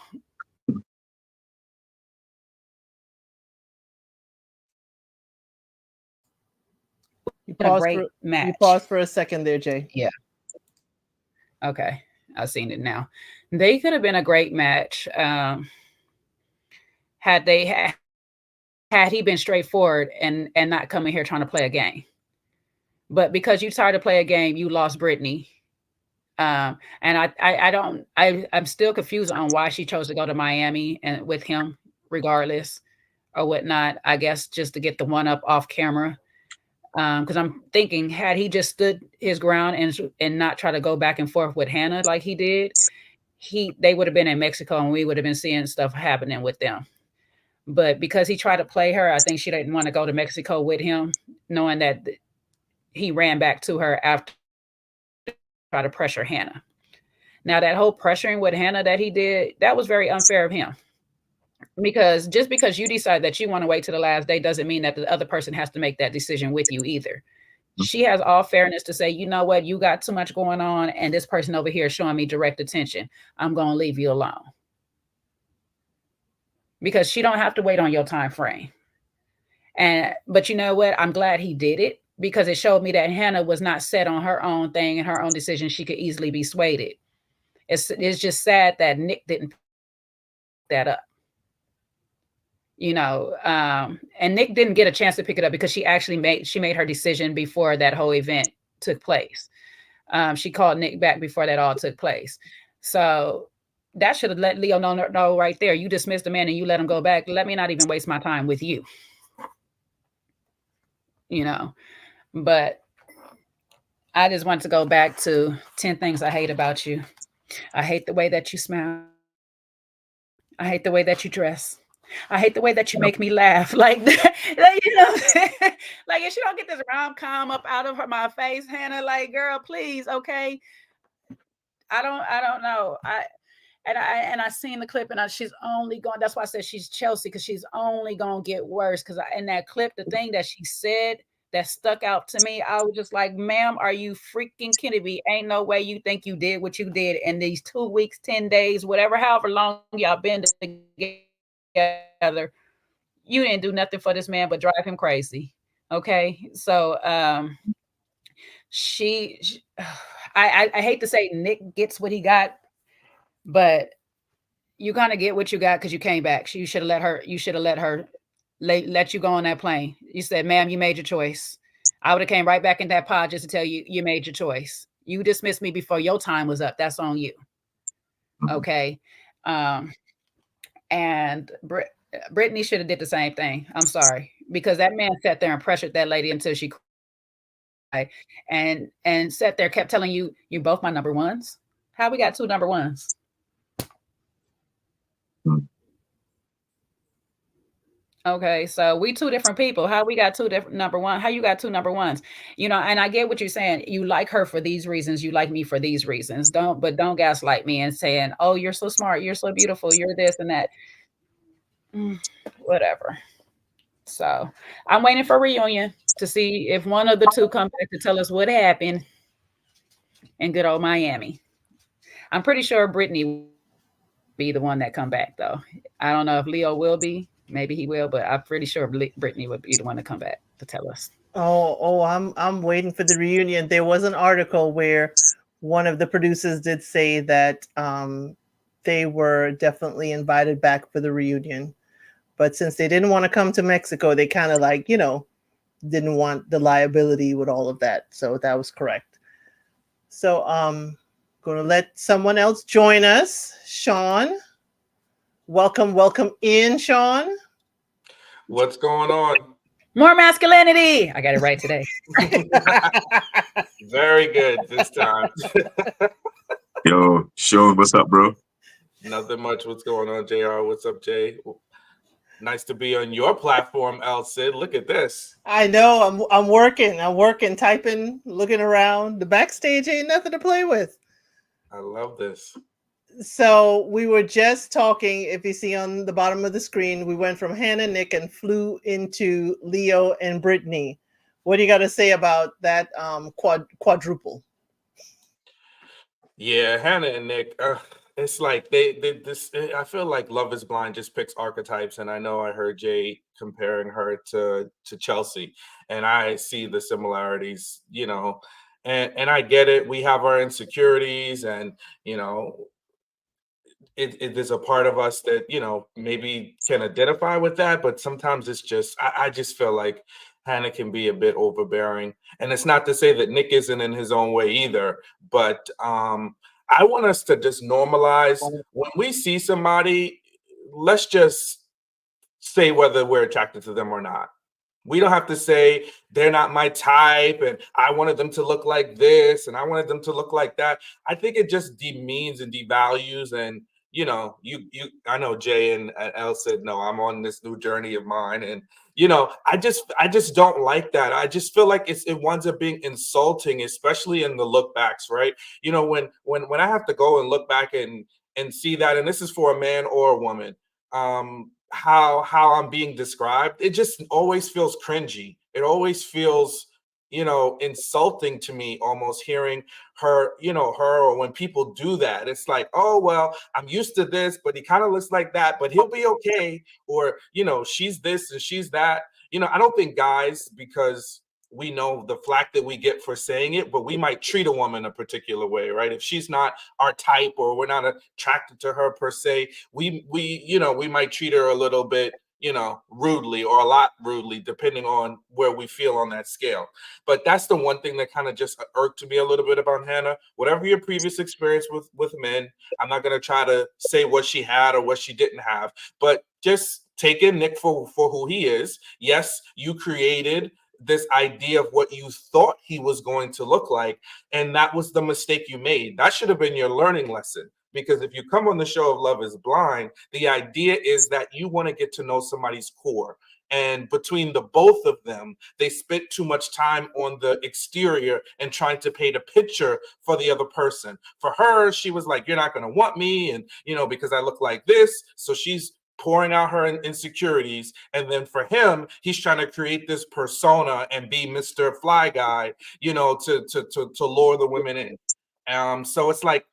You a paused great for match. you paused for a second there, Jay. Yeah. Okay. I've seen it now. They could have been a great match had had he been straightforward and not coming here trying to play a game. But because you tried to play a game, you lost Brittany. And I'm still confused on why she chose to go to Miami and with him, regardless or whatnot. I guess just to get the one up off camera. Because I'm thinking, had he just stood his ground and not try to go back and forth with Hannah like he did, they would have been in Mexico and we would have been seeing stuff happening with them. But because he tried to play her, I think she didn't want to go to Mexico with him, knowing that he ran back to her after try to pressure Hannah. Now that whole pressuring with Hannah that he did, that was very unfair of him. Because just because you decide that you want to wait to the last day doesn't mean that the other person has to make that decision with you either. She has all fairness to say, you know what, you got too much going on, and this person over here is showing me direct attention. I'm going to leave you alone. Because she don't have to wait on your time frame. But you know what? I'm glad he did it because it showed me that Hannah was not set on her own thing and her own decision. She could easily be swayed. It's just sad that Nick didn't pick that up. And Nick didn't get a chance to pick it up because she made her decision before that whole event took place. She called Nick back before that all took place. So that should have let Leo know right there. You dismissed the man and you let him go back. Let me not even waste my time with you. But I just want to go back to 10 things I hate about you. I hate the way that you smile. I hate the way that you dress. I hate the way that you make me laugh. Like that, like if she don't get this rom-com up out of my face, Hannah, like, girl, please, okay. I don't know. I seen the clip and she's only going. That's why I said she's Chelsea, because she's only gonna get worse. Because in that clip, the thing that she said that stuck out to me, I was just like, ma'am, are you freaking kidding me? Ain't no way you think you did what you did in these 2 weeks, 10 days, whatever, however long y'all been together. You didn't do nothing for this man but drive him crazy. Okay. So I hate to say Nick gets what he got, but you're gonna get what you got because you came back. You should have let her let you go on that plane. You said, ma'am, you made your choice. I would have came right back in that pod just to tell you you made your choice. You dismissed me before your time was up. That's on you. Okay. And Brittany should have did the same thing. I'm sorry, because that man sat there and pressured that lady until she cried, and sat there, kept telling you, "You're both my number ones." How we got 2 number ones? Okay, so we 2 different people. How we got 2 different number one? How you got 2 number ones? And I get what you're saying. You like her for these reasons. You like me for these reasons. Don't gaslight me and saying, "Oh, you're so smart. You're so beautiful. You're this and that." Whatever. So I'm waiting for a reunion to see if one of the 2 come back to tell us what happened in good old Miami. I'm pretty sure Brittany will be the one that come back, though. I don't know if Leo will be. Maybe he will, but I'm pretty sure Brittany would be the one to come back to tell us. I'm waiting for the reunion. There was an article where one of the producers did say that they were definitely invited back for the reunion. But since they didn't want to come to Mexico, they kind of didn't want the liability with all of that. So that was correct. So going to let someone else join us. Sean, welcome in, Sean. What's going on? More masculinity. I got it right today. Very good this time. Yo, Sean, what's up, bro? Nothing much. What's going on, JR? What's up, Jay? Nice to be on your platform, El Cid. Look at this. I know. I'm working, typing, looking around. The backstage ain't nothing to play with. I love this. So we were just talking, if you see on the bottom of the screen, we went from Hannah, Nick, and flew into Leo and Brittany. What do you got to say about that quadruple? Yeah, Hannah and Nick, it's like this. I feel like Love is Blind just picks archetypes, and I know I heard Jay comparing her to Chelsea, and I see the similarities, and I get it. We have our insecurities, and it is a part of us that maybe can identify with that, but sometimes it's just I just feel like Hannah can be a bit overbearing. And it's not to say that Nick isn't in his own way either, but I want us to just normalize when we see somebody, let's just say whether we're attracted to them or not. We don't have to say they're not my type and I wanted them to look like this and I wanted them to look like that. I think it just demeans and devalues. And you know, I know Jay and Elle said, no, I'm on this new journey of mine. And you know, I just don't like that. I just feel like it winds up being insulting, especially in the look backs, right? You know, when I have to go and look back and see that, and this is for a man or a woman, how I'm being described, it just always feels cringy. It always feels, you know, insulting to me, almost hearing her, you know, her, or when people do that. It's like, oh, well, I'm used to this, but he kind of looks like that, but he'll be okay. Or, you know, she's this and she's that. You know, I don't think guys, because we know the flack that we get for saying it, but we might treat a woman a particular way, right? If she's not our type or we're not attracted to her per se, we you know, we might treat her a little bit, you know, rudely or a lot rudely, depending on where we feel on that scale. But that's the one thing that kind of just irked me a little bit about Hannah. Whatever your previous experience with men, I'm not going to try to say what she had or what she didn't have, but just take in Nick for who he is. Yes, you created this idea of what you thought he was going to look like, and that was the mistake you made. That should have been your learning lesson. Because if you come on the show of Love is Blind, the idea is that you want to get to know somebody's core. And between the both of them, they spent too much time on the exterior and trying to paint a picture for the other person. For her, she was like, you're not going to want me, and you know, because I look like this. So she's pouring out her insecurities. And then for him, he's trying to create this persona and be Mr. Fly Guy, you know, to lure the women in. So it's like,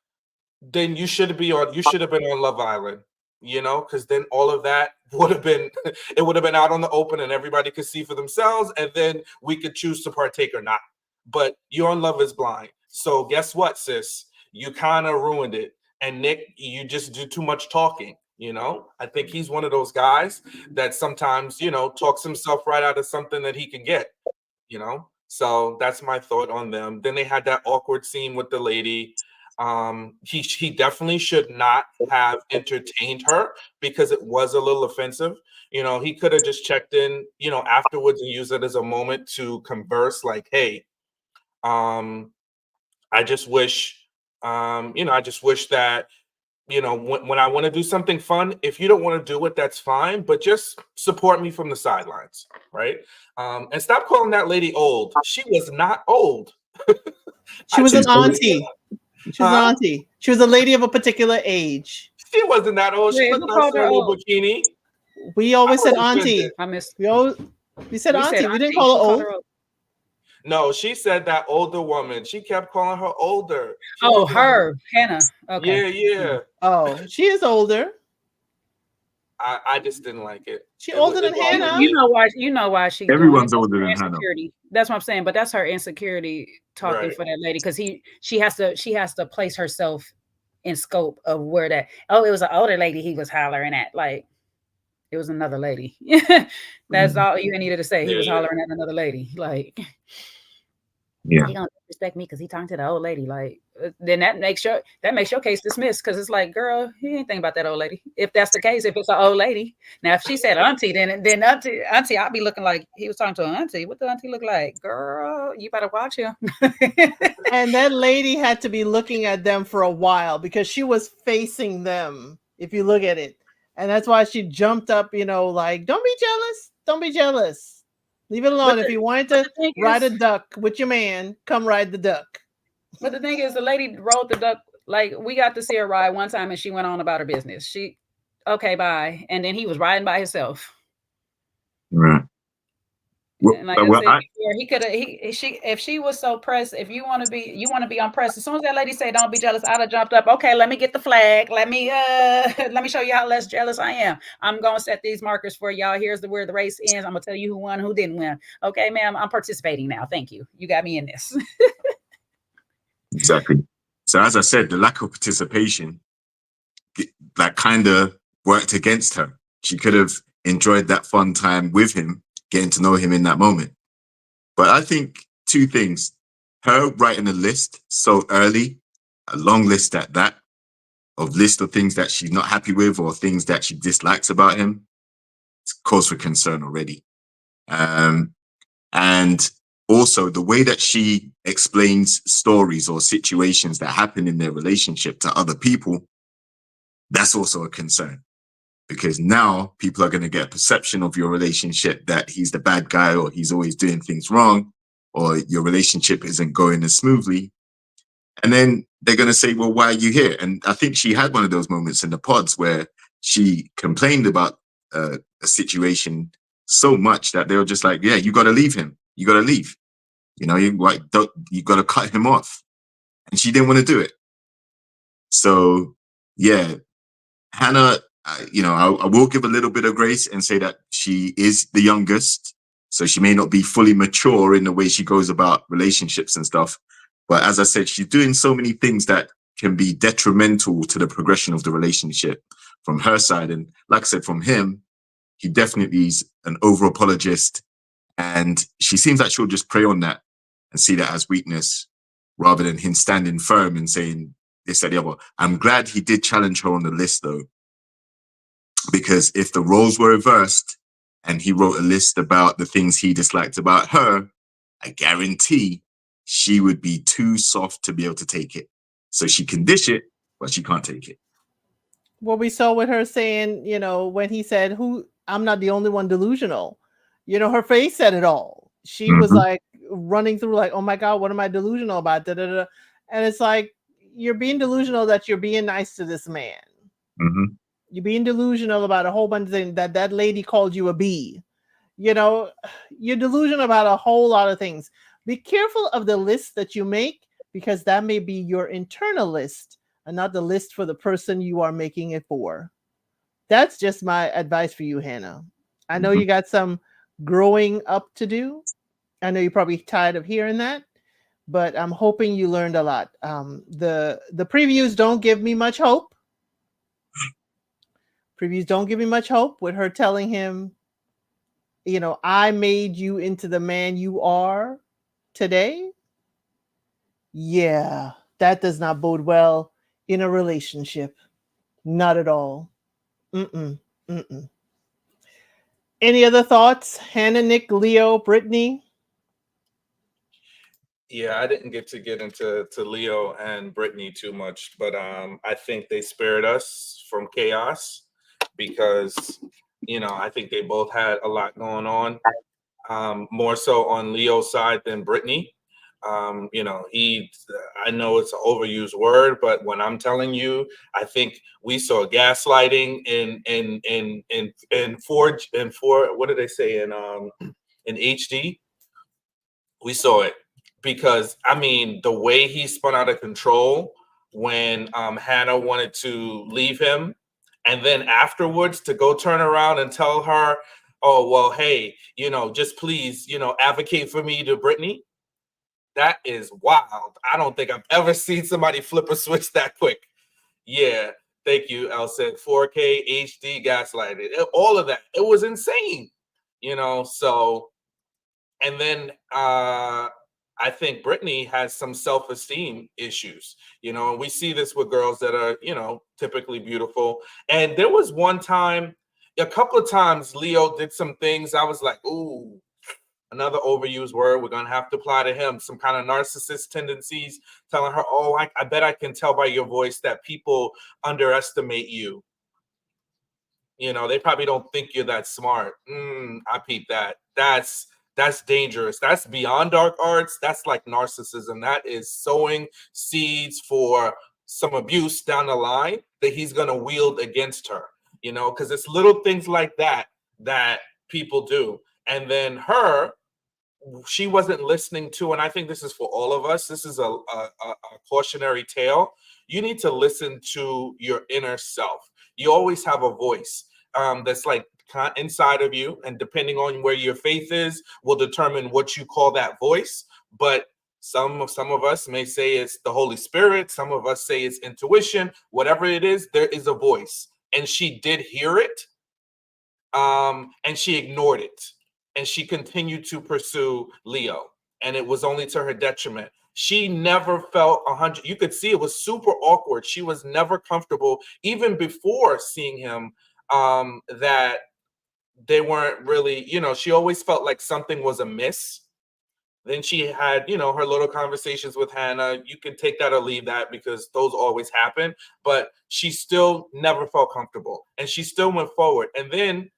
then you should have been on Love Island, you know, because then all of that would have been it would have been out on the open and everybody could see for themselves, and then we could choose to partake or not. But you're on Love is Blind. So guess what, sis? You kind of ruined it. And Nick, you just do too much talking. You know, I think he's one of those guys that sometimes, you know, talks himself right out of something that he can get, you know. So that's my thought on them. Then they had that awkward scene with the lady. He definitely should not have entertained her because it was a little offensive. You know, he could have just checked in, you know, afterwards and used it as a moment to converse, like, hey, I just wish, you know, I just wish that, you know, when I want to do something fun, if you don't want to do it, that's fine, but just support me from the sidelines, right? And stop calling that lady old. She was not old. She was an auntie. She was an auntie. She was a lady of a particular age. She wasn't that old. She was in a little bikini. We always said auntie. We said auntie. We didn't call her old. No, she said that older woman. She kept calling her older. Hannah. Okay. Yeah. Oh, she is older. I just didn't like it. She older than Hannah. You know why she. Everyone's older than Hannah. That's what I'm saying. But that's her insecurity talking for that lady, because she has to place herself in scope of where that. Oh, it was an older lady he was hollering at. Like, it was another lady. That's all you needed to say. He was hollering at another lady. Like, yeah, he don't respect me because he talking to the old lady. Like, then that makes your case dismissed, because it's like, girl, he ain't think about that old lady. If that's the case, if it's an old lady. Now, if she said auntie, then auntie, I'll be looking like he was talking to an auntie. What the auntie look like? Girl, you better watch him. And that lady had to be looking at them for a while because she was facing them, if you look at it. And that's why she jumped up, you know, like, don't be jealous. Don't be jealous. Leave it alone. If you wanted to ride a duck with your man, come ride the duck. But the thing is, the lady rode the duck. Like, we got to see her ride one time and she went on about her business. Okay, bye. And then he was riding by himself. Right. Well, and like I said before, he could have. If she was so pressed, if you want to be on press. As soon as that lady said, "Don't be jealous," I'd have jumped up. Okay, let me get the flag. Let me show you how less jealous I am. I'm gonna set these markers for y'all. Here's where the race ends. I'm gonna tell you who won, who didn't win. Okay, ma'am, I'm participating now. Thank you. You got me in this. Exactly. So as I said, the lack of participation, that kind of worked against her. She could have enjoyed that fun time with him, getting to know him in that moment. But I think two things. Her writing a list so early, a long list at that, of list of things that she's not happy with or things that she dislikes about him, it's cause for concern already. And also the way that she explains stories or situations that happen in their relationship to other people, that's also a concern. Because now people are going to get a perception of your relationship that he's the bad guy or he's always doing things wrong or your relationship isn't going as smoothly. And then they're going to say, well, why are you here? And I think she had one of those moments in the pods where she complained about a situation so much that they were just like, yeah, you got to leave him. You got to leave. You know, you got to cut him off. And she didn't want to do it. So, yeah, Hannah, I will give a little bit of grace and say that she is the youngest. So she may not be fully mature in the way she goes about relationships and stuff. But as I said, she's doing so many things that can be detrimental to the progression of the relationship from her side. And like I said, from him, he definitely is an over-apologist. And she seems like she'll just prey on that and see that as weakness rather than him standing firm and saying this, that, the other. I'm glad he did challenge her on the list, though, because if the roles were reversed and he wrote a list about the things he disliked about her, I guarantee she would be too soft to be able to take it. So she can dish it, but she can't take it. What we saw with her saying, when he said, I'm not the only one delusional, her face said it all. She was like running through like, oh my God, what am I delusional about? Da, da, da. And it's like, you're being delusional that you're being nice to this man. You're being delusional about a whole bunch of things, that lady called you a bee. You're delusional about a whole lot of things. Be careful of the list that you make, because that may be your internal list and not the list for the person you are making it for. That's just my advice for you, Hannah. I know you got some growing up to do. I know you're probably tired of hearing that, but I'm hoping you learned a lot. The previews don't give me much hope. Previews don't give me much hope with her telling him, I made you into the man you are today. Yeah, that does not bode well in a relationship. Not at all. Any other thoughts? Hannah, Nick, Leo, Brittany? Yeah, I didn't get into Leo and Brittany too much, but I think they spared us from chaos because, I think they both had a lot going on, more so on Leo's side than Brittany. I know it's an overused word, but when I'm telling you, I think we saw gaslighting in what did they say in HD? We saw it because the way he spun out of control when Hannah wanted to leave him, and then afterwards to go turn around and tell her, oh, well, hey, just please, advocate for me to Brittany. That is wild. I don't think I've ever seen somebody flip a switch that quick. Yeah, thank you, El said 4K HD gaslighted. All of that. It was insane, so. And then I think Brittany has some self-esteem issues, and we see this with girls that are, typically beautiful. And there was a couple of times Leo did some things I was like, ooh, another overused word we're going to have to apply to him, some kind of narcissist tendencies, telling her, oh, I bet I can tell by your voice that people underestimate you. They probably don't think you're that smart. I peep that. That's dangerous. That's beyond dark arts. That's like narcissism. That is sowing seeds for some abuse down the line that he's going to wield against her, because it's little things like that people do. And then she wasn't listening to, and I think this is for all of us. This is a cautionary tale. You need to listen to your inner self. You always have a voice that's like inside of you, and depending on where your faith is will determine what you call that voice. But some of us may say it's the Holy Spirit. Some of us say it's intuition. Whatever it is, there is a voice, and she did hear it, and she ignored it. and she continued to pursue Leo, and it was only to her detriment. She never felt 100. You could see it was super awkward. She was never comfortable, even before seeing him. That they weren't really, she always felt like something was amiss. Then she had, her little conversations with Hannah. You can take that or leave that because those always happen. But she still never felt comfortable, and she still went forward. And then,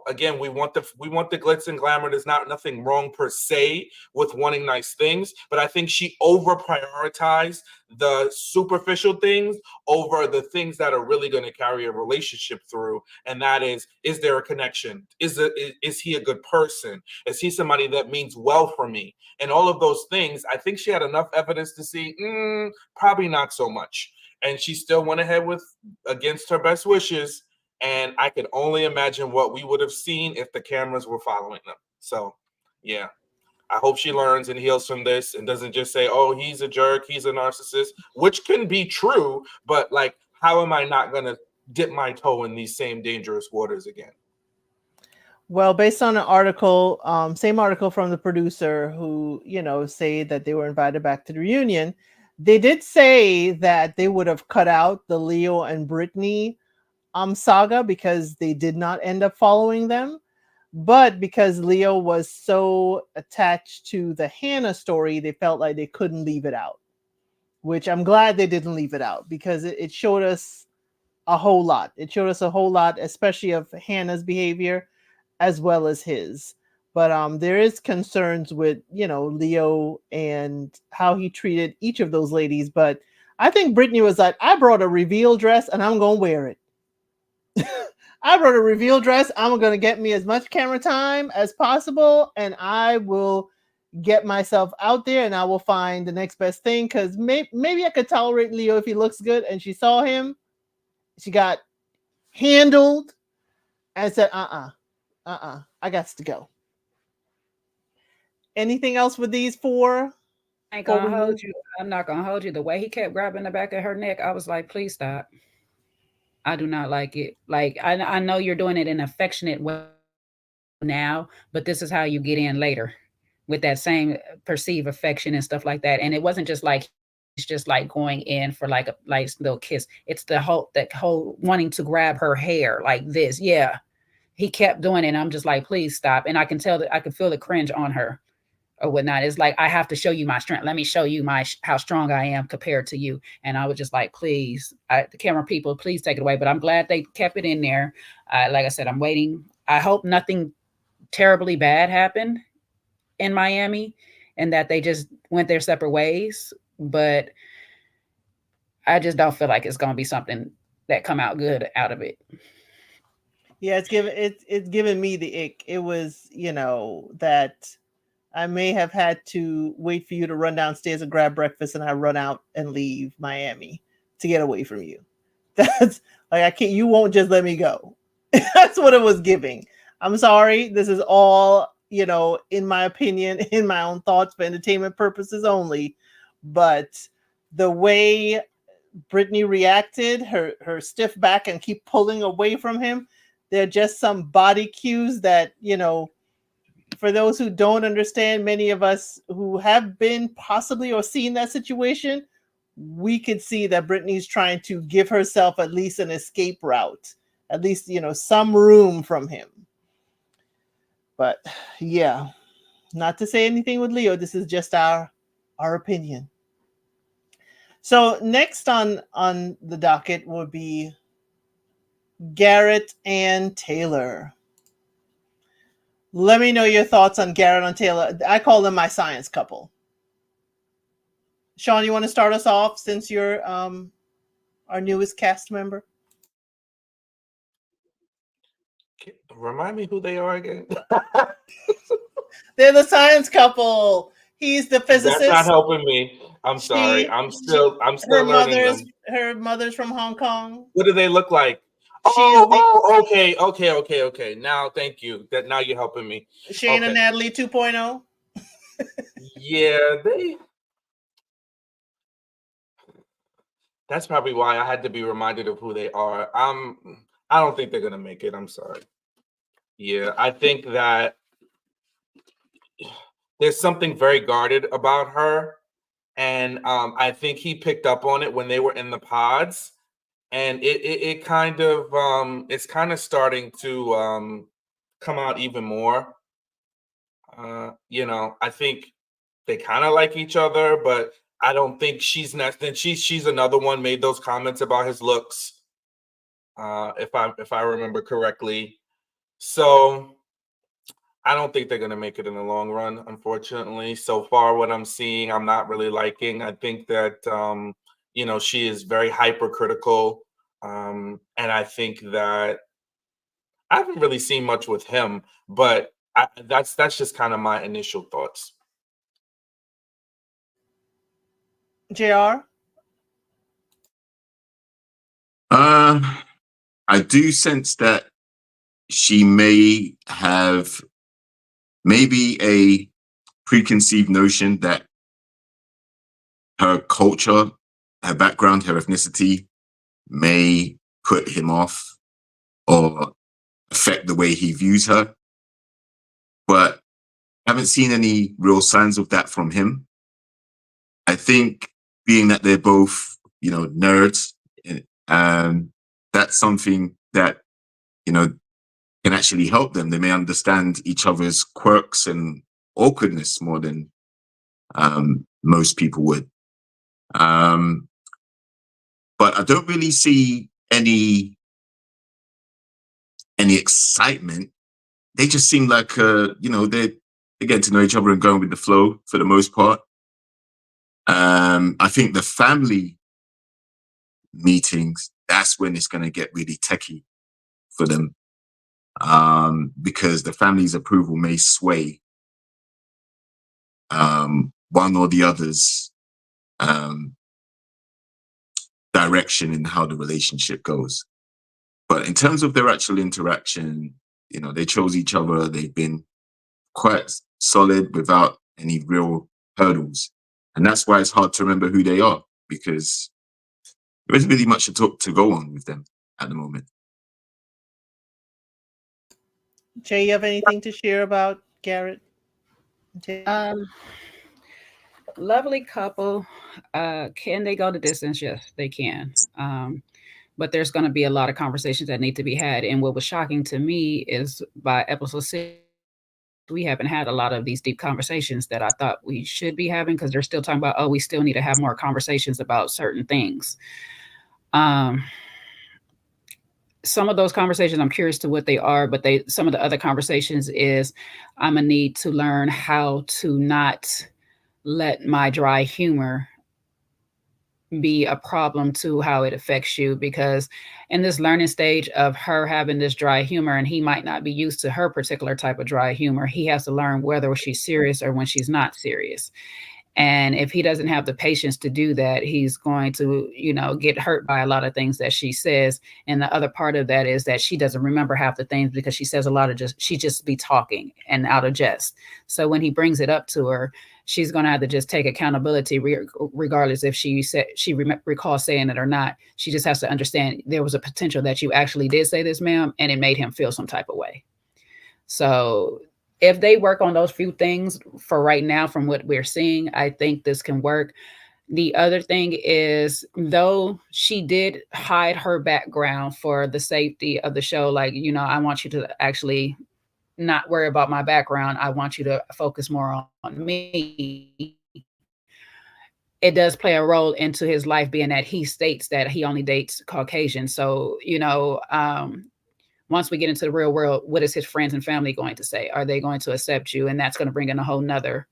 again, we want the glitz and glamour. There's nothing wrong per se with wanting nice things, but I think she over prioritized the superficial things over the things that are really going to carry a relationship through. And that is there a connection? Is he a good person? Is he somebody that means well for me? And all of those things, I think she had enough evidence to see, probably not so much. And she still went ahead with against her best wishes. And I can only imagine what we would have seen if the cameras were following them. So, yeah. I hope she learns and heals from this and doesn't just say, oh, he's a jerk, he's a narcissist, which can be true. But, like, how am I not going to dip my toe in these same dangerous waters again? Well, based on an article, same article from the producer who, say that they were invited back to the reunion, they did say that they would have cut out the Leo and Brittany saga because they did not end up following them. But because Leo was so attached to the Hannah story, they felt like they couldn't leave it out, which I'm glad they didn't leave it out because it showed us a whole lot. It showed us a whole lot, especially of Hannah's behavior as well as his. But there is concerns with, Leo and how he treated each of those ladies. But I think Brittany was like, I brought a reveal dress and I'm going to wear it. I brought a reveal dress. I'm going to get me as much camera time as possible, and I will get myself out there, and I will find the next best thing, because maybe I could tolerate Leo if he looks good. And she saw him. She got handled and said, I got to go. Anything else with these four? I ain't gonna hold you. I'm not gonna hold you. The way he kept grabbing the back of her neck, I was like, please stop. I do not like it. Like, I know you're doing it in an affectionate way now, but this is how you get in later with that same perceived affection and stuff like that. And it wasn't just like it's just like going in for like a little kiss. It's that whole wanting to grab her hair like this. Yeah. He kept doing it. And I'm just like, please stop. And I can tell that I can feel the cringe on her or whatnot. It's like, I have to show you my strength. Let me show you how strong I am compared to you. And I was just like, please, the camera people, please take it away. But I'm glad they kept it in there. Like I said, I'm waiting. I hope nothing terribly bad happened in Miami and that they just went their separate ways. But I just don't feel like it's going to be something that come out good out of it. Yeah, it's given me the ick. It was, that I may have had to wait for you to run downstairs and grab breakfast, and I run out and leave Miami to get away from you. That's like, I can't. You won't just let me go. That's what it was giving. I'm sorry. This is all, in my opinion, in my own thoughts, for entertainment purposes only. But the way Brittany reacted, her stiff back and keep pulling away from him, they're just some body cues that, for those who don't understand, many of us who have been possibly or seen that situation, we could see that Brittany's trying to give herself at least an escape route, at least, some room from him. But yeah, not to say anything with Leo. This is just our opinion. So next on the docket would be Garrett and Taylor. Let me know your thoughts on Garrett and Taylor. I call them my science couple. Sean, you want to start us off since you're our newest cast member? Remind me who they are again. They're the science couple. He's the physicist. That's not helping me. I'm sorry. I'm still learning them. Her mother's from Hong Kong. What do they look like? Okay. Now, thank you. Now you're helping me. Shane and Natalie 2.0. Yeah, that's probably why I had to be reminded of who they are. I don't think they're gonna make it. I'm sorry. Yeah, I think that there's something very guarded about her, and I think he picked up on it when they were in the pods, and it kind of it's kind of starting to come out even more. I think they kind of like each other, but I don't think she's next. Then she's another one made those comments about his looks, if I remember correctly. So I don't think they're gonna make it in the long run, unfortunately. So far, what I'm seeing, I'm not really liking. I think that she is very hypercritical, and I think that I haven't really seen much with him, but that's just kind of my initial thoughts. JR? I do sense that she may have maybe a preconceived notion that her culture, her background, her ethnicity may put him off or affect the way he views her. But I haven't seen any real signs of that from him. I think being that they're both, nerds, that's something that, can actually help them. They may understand each other's quirks and awkwardness more than most people would. But I don't really see any excitement. They just seem like they're getting to know each other and going with the flow for the most part. I think the family meetings, that's when it's going to get really techie for them, because the family's approval may sway one or the other's direction in how the relationship goes. But in terms of their actual interaction, they chose each other. They've been quite solid without any real hurdles. And that's why it's hard to remember who they are, because there isn't really much to go on with them at the moment. Jay, you have anything to share about Garrett? Lovely couple. Can they go the distance? Yes, they can. But there's going to be a lot of conversations that need to be had. And what was shocking to me is by episode 6, we haven't had a lot of these deep conversations that I thought we should be having, because they're still talking about, oh, we still need to have more conversations about certain things. Some of those conversations, I'm curious to what they are, but some of the other conversations is I'm gonna need to learn how to not let my dry humor be a problem to how it affects you, because in this learning stage of her having this dry humor, and he might not be used to her particular type of dry humor, he has to learn whether she's serious or when she's not serious. And if he doesn't have the patience to do that, he's going to, get hurt by a lot of things that she says. And the other part of that is that she doesn't remember half the things, because she says a lot of she just be talking and out of jest. So when he brings it up to her, she's going to have to just take accountability, regardless if she recalls saying it or not. She just has to understand there was a potential that you actually did say this, ma'am, and it made him feel some type of way. So if they work on those few things for right now, from what we're seeing, I think this can work. The other thing is, though she did hide her background for the safety of the show, like, I want you to actually not worry about my background. I want you to focus more on me. It does play a role into his life, being that he states that he only dates Caucasian. So, once we get into the real world, what is his friends and family going to say? Are they going to accept you? And that's going to bring in a whole nother,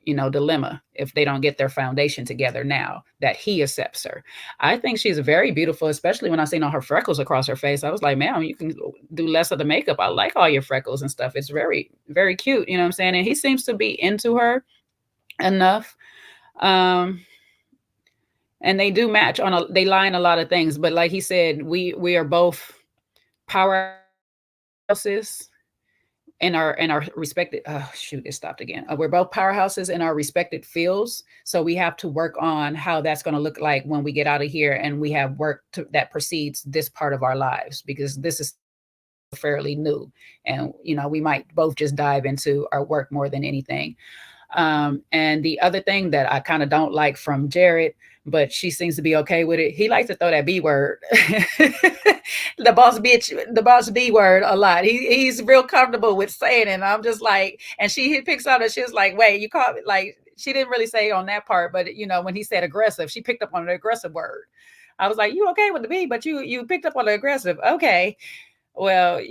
dilemma if they don't get their foundation together now that he accepts her. I think she's very beautiful, especially when I seen all her freckles across her face. I was like, man, you can do less of the makeup. I like all your freckles and stuff. It's very, very cute. You know what I'm saying? And he seems to be into her enough. And they do match they lie in a lot of things, but like he said, we are both powerhouses in our respected it stopped again. We're both powerhouses in our respected fields, so we have to work on how that's going to look like when we get out of here and we have work that precedes this part of our lives, because this is fairly new, and we might both just dive into our work more than anything. And the other thing that I kind of don't like from Jared, but she seems to be okay with it, he likes to throw that B word, the boss B word a lot. He's real comfortable with saying it. And I'm just like, and he picks up and she was like, wait, you called it, like, she didn't really say on that part, but when he said aggressive, she picked up on the aggressive word. I was like, you okay with the B, but you picked up on the aggressive. Okay. Well,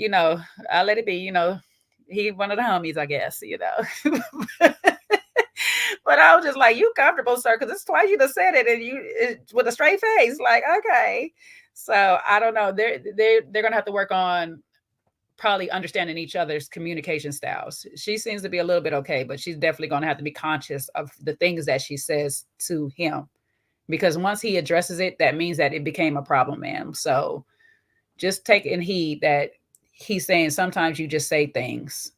I'll let it be, he one of the homies, I guess, But I was just like, you comfortable, sir? Because it's twice you just said it with a straight face. Like, okay. So I don't know. They're gonna have to work on probably understanding each other's communication styles. She seems to be a little bit okay, but she's definitely gonna have to be conscious of the things that she says to him. Because once he addresses it, that means that it became a problem, ma'am. So just take in heed that he's saying sometimes you just say things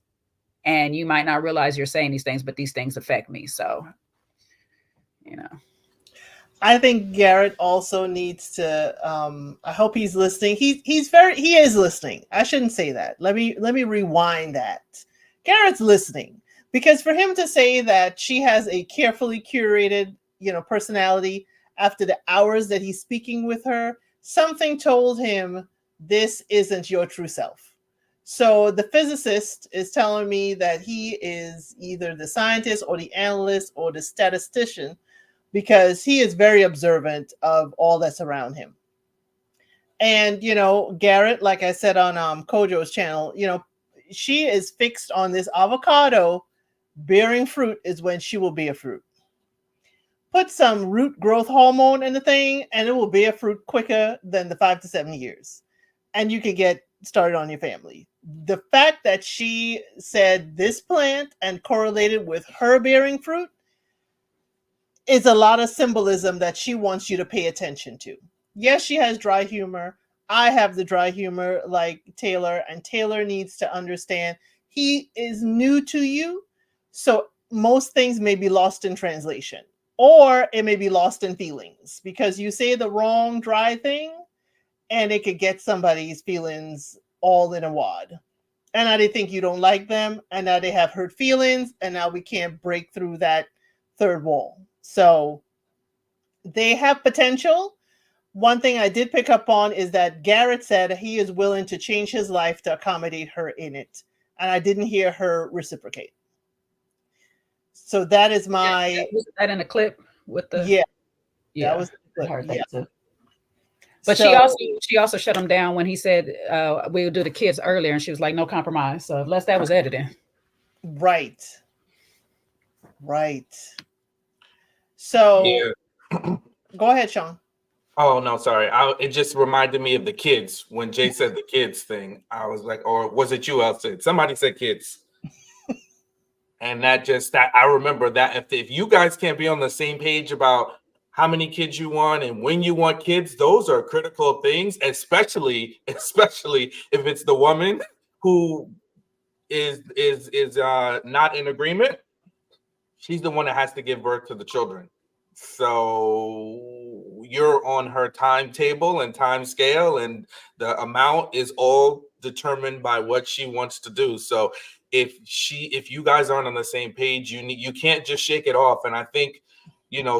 and you might not realize you're saying these things, but these things affect me. So, I think Garrett also needs to. I hope he's listening. He is listening. I shouldn't say that. Let me rewind that. Garrett's listening, because for him to say that she has a carefully curated, personality after the hours that he's speaking with her, something told him this isn't your true self. So the physicist is telling me that he is either the scientist or the analyst or the statistician, because he is very observant of all that's around him. And, Garrett, like I said on Kojo's channel, she is fixed on this avocado bearing fruit is when she will bear fruit. Put some root growth hormone in the thing and it will bear fruit quicker than the 5 to 7 years. And you can get started on your family. The fact that she said this plant and correlated with her bearing fruit is a lot of symbolism that she wants you to pay attention to. Yes, she has dry humor. I have the dry humor like Taylor, and Taylor needs to understand he is new to you. So most things may be lost in translation, or it may be lost in feelings, because you say the wrong dry thing and it could get somebody's feelings all in a wad. And now they think you don't like them, and now they have hurt feelings, and now we can't break through that third wall. So they have potential. One thing I did pick up on is that Garrett said he is willing to change his life to accommodate her in it. And I didn't hear her reciprocate. So that is my... Was that in a clip with the... Yeah. Yeah, that was the clip. Yeah. Too. But she also shut him down when he said we'll do the kids earlier, and she was like, no compromise. So unless that was editing. Right. So yeah. Go ahead, Sean. Oh, no, sorry. It just reminded me of the kids. When Jay said the kids thing, I was like, or was it you else said? Somebody said kids. And that I remember that if you guys can't be on the same page about how many kids you want and when you want kids, those are critical things, especially if it's the woman who is not in agreement. She's the one that has to give birth to the children. So you're on her timetable and time scale, and the amount is all determined by what she wants to do. So if you guys aren't on the same page, you can't just shake it off. And I think,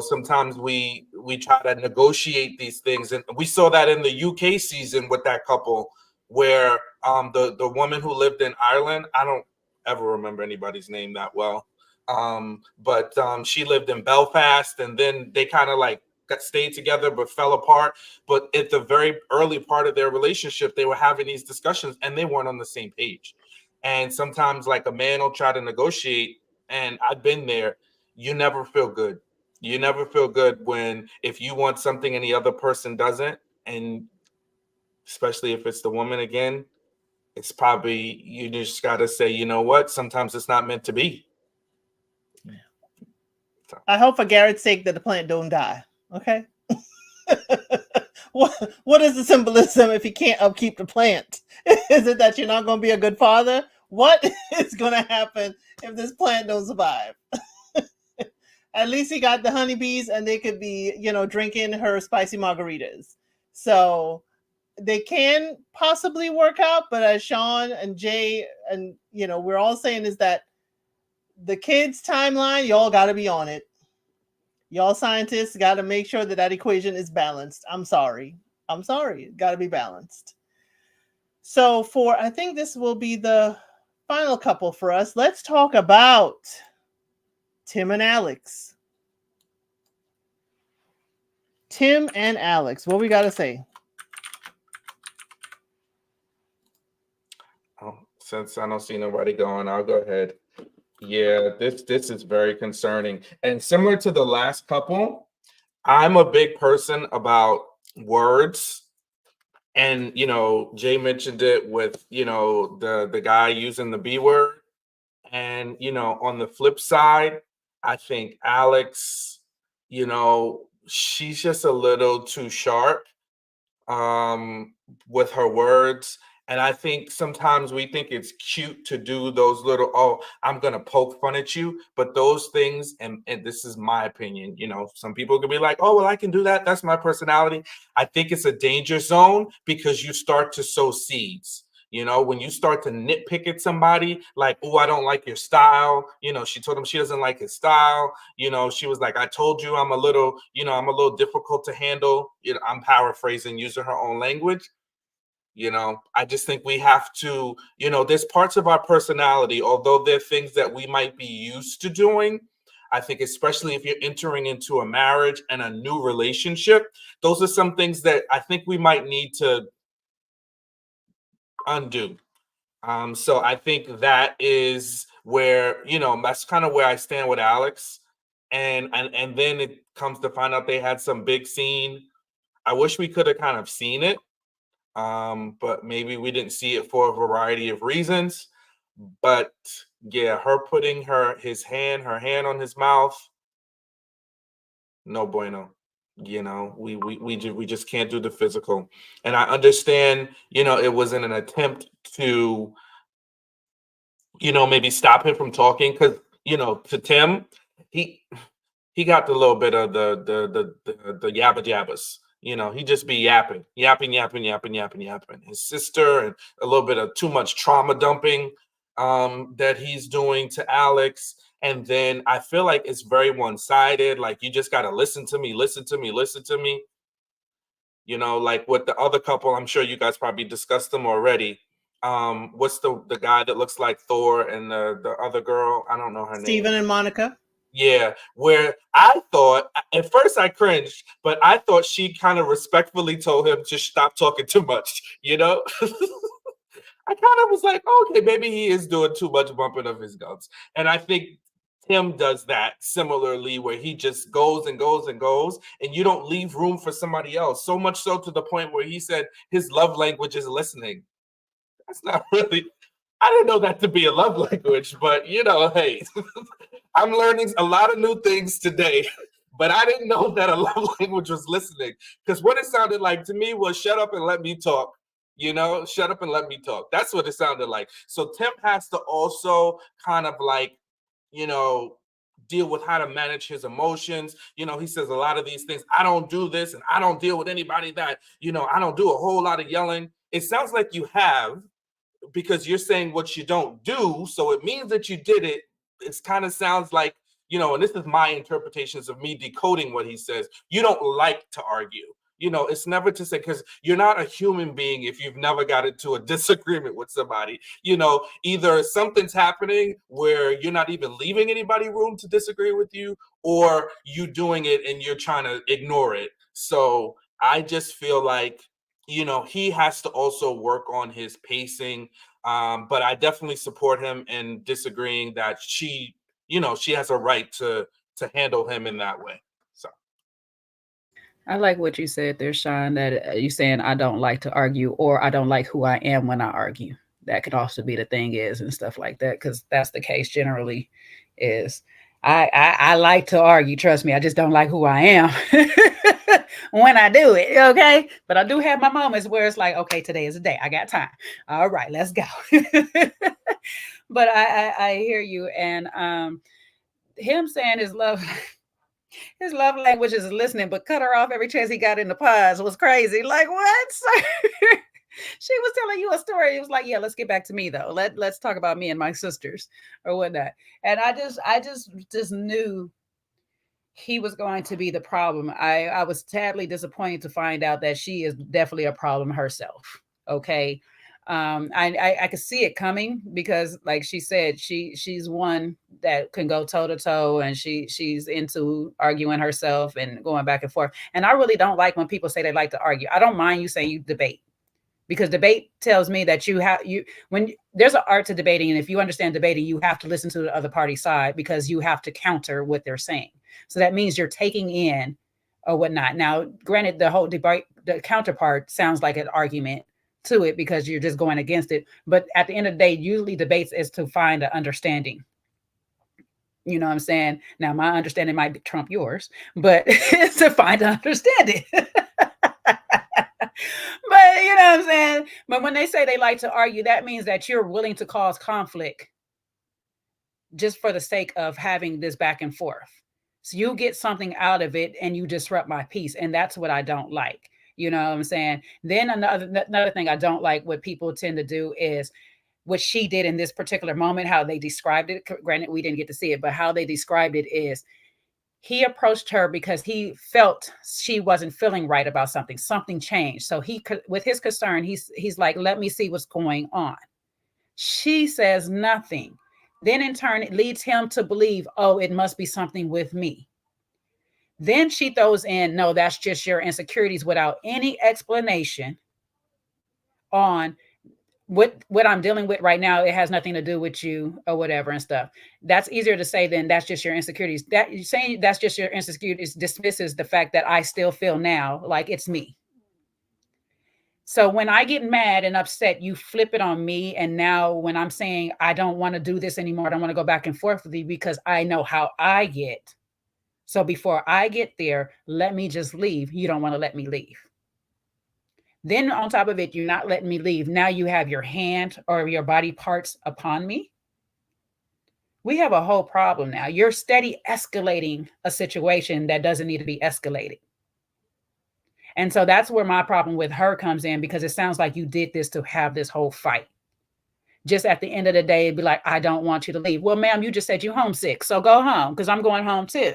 sometimes we try to negotiate these things, and we saw that in the UK season with that couple where the woman who lived in Ireland, I don't ever remember anybody's name that well. But she lived in Belfast, and then they kind of like stayed together but fell apart. But at the very early part of their relationship, they were having these discussions and they weren't on the same page. And sometimes like a man will try to negotiate, and I've been there. You never feel good. You never feel good if you want something and the other person doesn't. And especially if it's the woman again, it's probably, you just got to say, you know what? Sometimes it's not meant to be. I hope for Garrett's sake that the plant don't die. Okay. What is the symbolism if you can't upkeep the plant? Is it that you're not going to be a good father? What is going to happen if this plant don't survive? At least he got the honeybees, and they could be, drinking her spicy margaritas. So they can possibly work out, but as Sean and Jay and we're all saying is that the kids' timeline, y'all got to be on it. Y'all scientists got to make sure that that equation is balanced. I'm sorry. It got to be balanced. So I think this will be the final couple for us. Let's talk about Tim and Alex. Tim and Alex, what we got to say? Since I don't see nobody going, I'll go ahead. Yeah, this is very concerning. And similar to the last couple, I'm a big person about words. And Jay mentioned it with the guy using the B word. And on the flip side, I think Alex, she's just a little too sharp with her words. And I think sometimes we think it's cute to do those little, oh, I'm gonna poke fun at you. But those things, and this is my opinion, some people could be like, oh, well, I can do that. That's my personality. I think it's a danger zone because you start to sow seeds. When you start to nitpick at somebody, like, oh, I don't like your style. She told him she doesn't like his style. She was like, I told you I'm a little difficult to handle. I'm paraphrasing, using her own language. I just think we have to, there's parts of our personality, although they're things that we might be used to doing. I think especially if you're entering into a marriage and a new relationship, those are some things that I think we might need to undo. So I think that is where, that's kind of where I stand with Alex. And then it comes to find out they had some big scene. I wish we could have kind of seen it. But maybe we didn't see it for a variety of reasons. But yeah, her putting her hand on his mouth, no bueno. We just can't do the physical. And I understand, it was in an attempt to, maybe stop him from talking because, to Tim, he got the little bit of the yabba jabbas. He just be yapping. His sister, and a little bit of too much trauma dumping that he's doing to Alex. And then I feel like it's very one-sided. Like, you just got to listen to me. Like with the other couple, I'm sure you guys probably discussed them already. What's the guy that looks like Thor and the other girl? I don't know her name. Steven and Monica. Yeah, where I thought at first I cringed, but I thought she kind of respectfully told him to stop talking too much. I kind of was like, okay, maybe he is doing too much bumping of his guns. And I think Tim does that similarly, where he just goes and goes and goes, and you don't leave room for somebody else. So much so to the point where he said his love language is listening. That's not really, I didn't know that to be a love language, but hey, I'm learning a lot of new things today, but I didn't know that a love language was listening. Because what it sounded like to me was shut up and let me talk. Shut up and let me talk. That's what it sounded like. So Tim has to also kind of like, deal with how to manage his emotions. He says a lot of these things. I don't do this, and I don't deal with anybody that, I don't do a whole lot of yelling. It sounds like you have, because you're saying what you don't do. So it means that you did it. It kind of sounds like, and this is my interpretations of me decoding what he says. You don't like to argue. It's never to say, because you're not a human being if you've never got into a disagreement with somebody. Either something's happening where you're not even leaving anybody room to disagree with you, or you doing it and you're trying to ignore it. So I just feel like, he has to also work on his pacing. But I definitely support him in disagreeing that she has a right to handle him in that way. So I like what you said there, Sean, that you saying I don't like to argue, or I don't like who I am when I argue. That could also be the thing is, and stuff like that, because that's the case generally is. I like to argue, trust me, I just don't like who I am when I do it, okay? But I do have my moments where it's like, okay, today is the day, I got time. All right, let's go. But I hear you, and him saying his love His love language is listening, but cut her off every chance he got in the pause was crazy. Like, what? She was telling you a story. It was like, yeah, let's get back to me though. Let's talk about me and my sisters or whatnot. And I just knew he was going to be the problem. I was sadly disappointed to find out that she is definitely a problem herself. Okay. I could see it coming because, like she said, she's one that can go toe to toe, and she's into arguing herself and going back and forth. And I really don't like when people say they like to argue. I don't mind you saying you debate, because debate tells me that there's an art to debating, and if you understand debating, you have to listen to the other party's side because you have to counter what they're saying. So that means you're taking in or whatnot. Now, granted, the whole debate, the counterpart sounds like an argument to it because you're just going against it. But at the end of the day, usually debates is to find an understanding. You know what I'm saying? Now, my understanding might trump yours, but it's to find an understanding. But you know what I'm saying? But when they say they like to argue, that means that you're willing to cause conflict just for the sake of having this back and forth. So you get something out of it and you disrupt my peace. And that's what I don't like. You know what I'm saying? Then another thing I don't like what people tend to do is what she did in this particular moment, how they described it. Granted, we didn't get to see it, but how they described it is he approached her because he felt she wasn't feeling right about something. Something changed. So he, with his concern, he's like, let me see what's going on. She says nothing. Then in turn, it leads him to believe, oh, it must be something with me. Then she throws in, no, that's just your insecurities, without any explanation on what I'm dealing with right now. It has nothing to do with you or whatever and stuff. That's easier to say than that's just your insecurities. That you're saying that's just your insecurities dismisses the fact that I still feel now like it's me. So when I get mad and upset, you flip it on me. And now when I'm saying I don't want to do this anymore, I don't want to go back and forth with you because I know how I get. So before I get there, let me just leave. You don't want to let me leave. Then on top of it, you're not letting me leave. Now you have your hand or your body parts upon me. We have a whole problem now. You're steady escalating a situation that doesn't need to be escalated. And so that's where my problem with her comes in, because it sounds like you did this to have this whole fight. Just at the end of the day, it'd be like, I don't want you to leave. Well, ma'am, you just said you're homesick. So go home, because I'm going home too.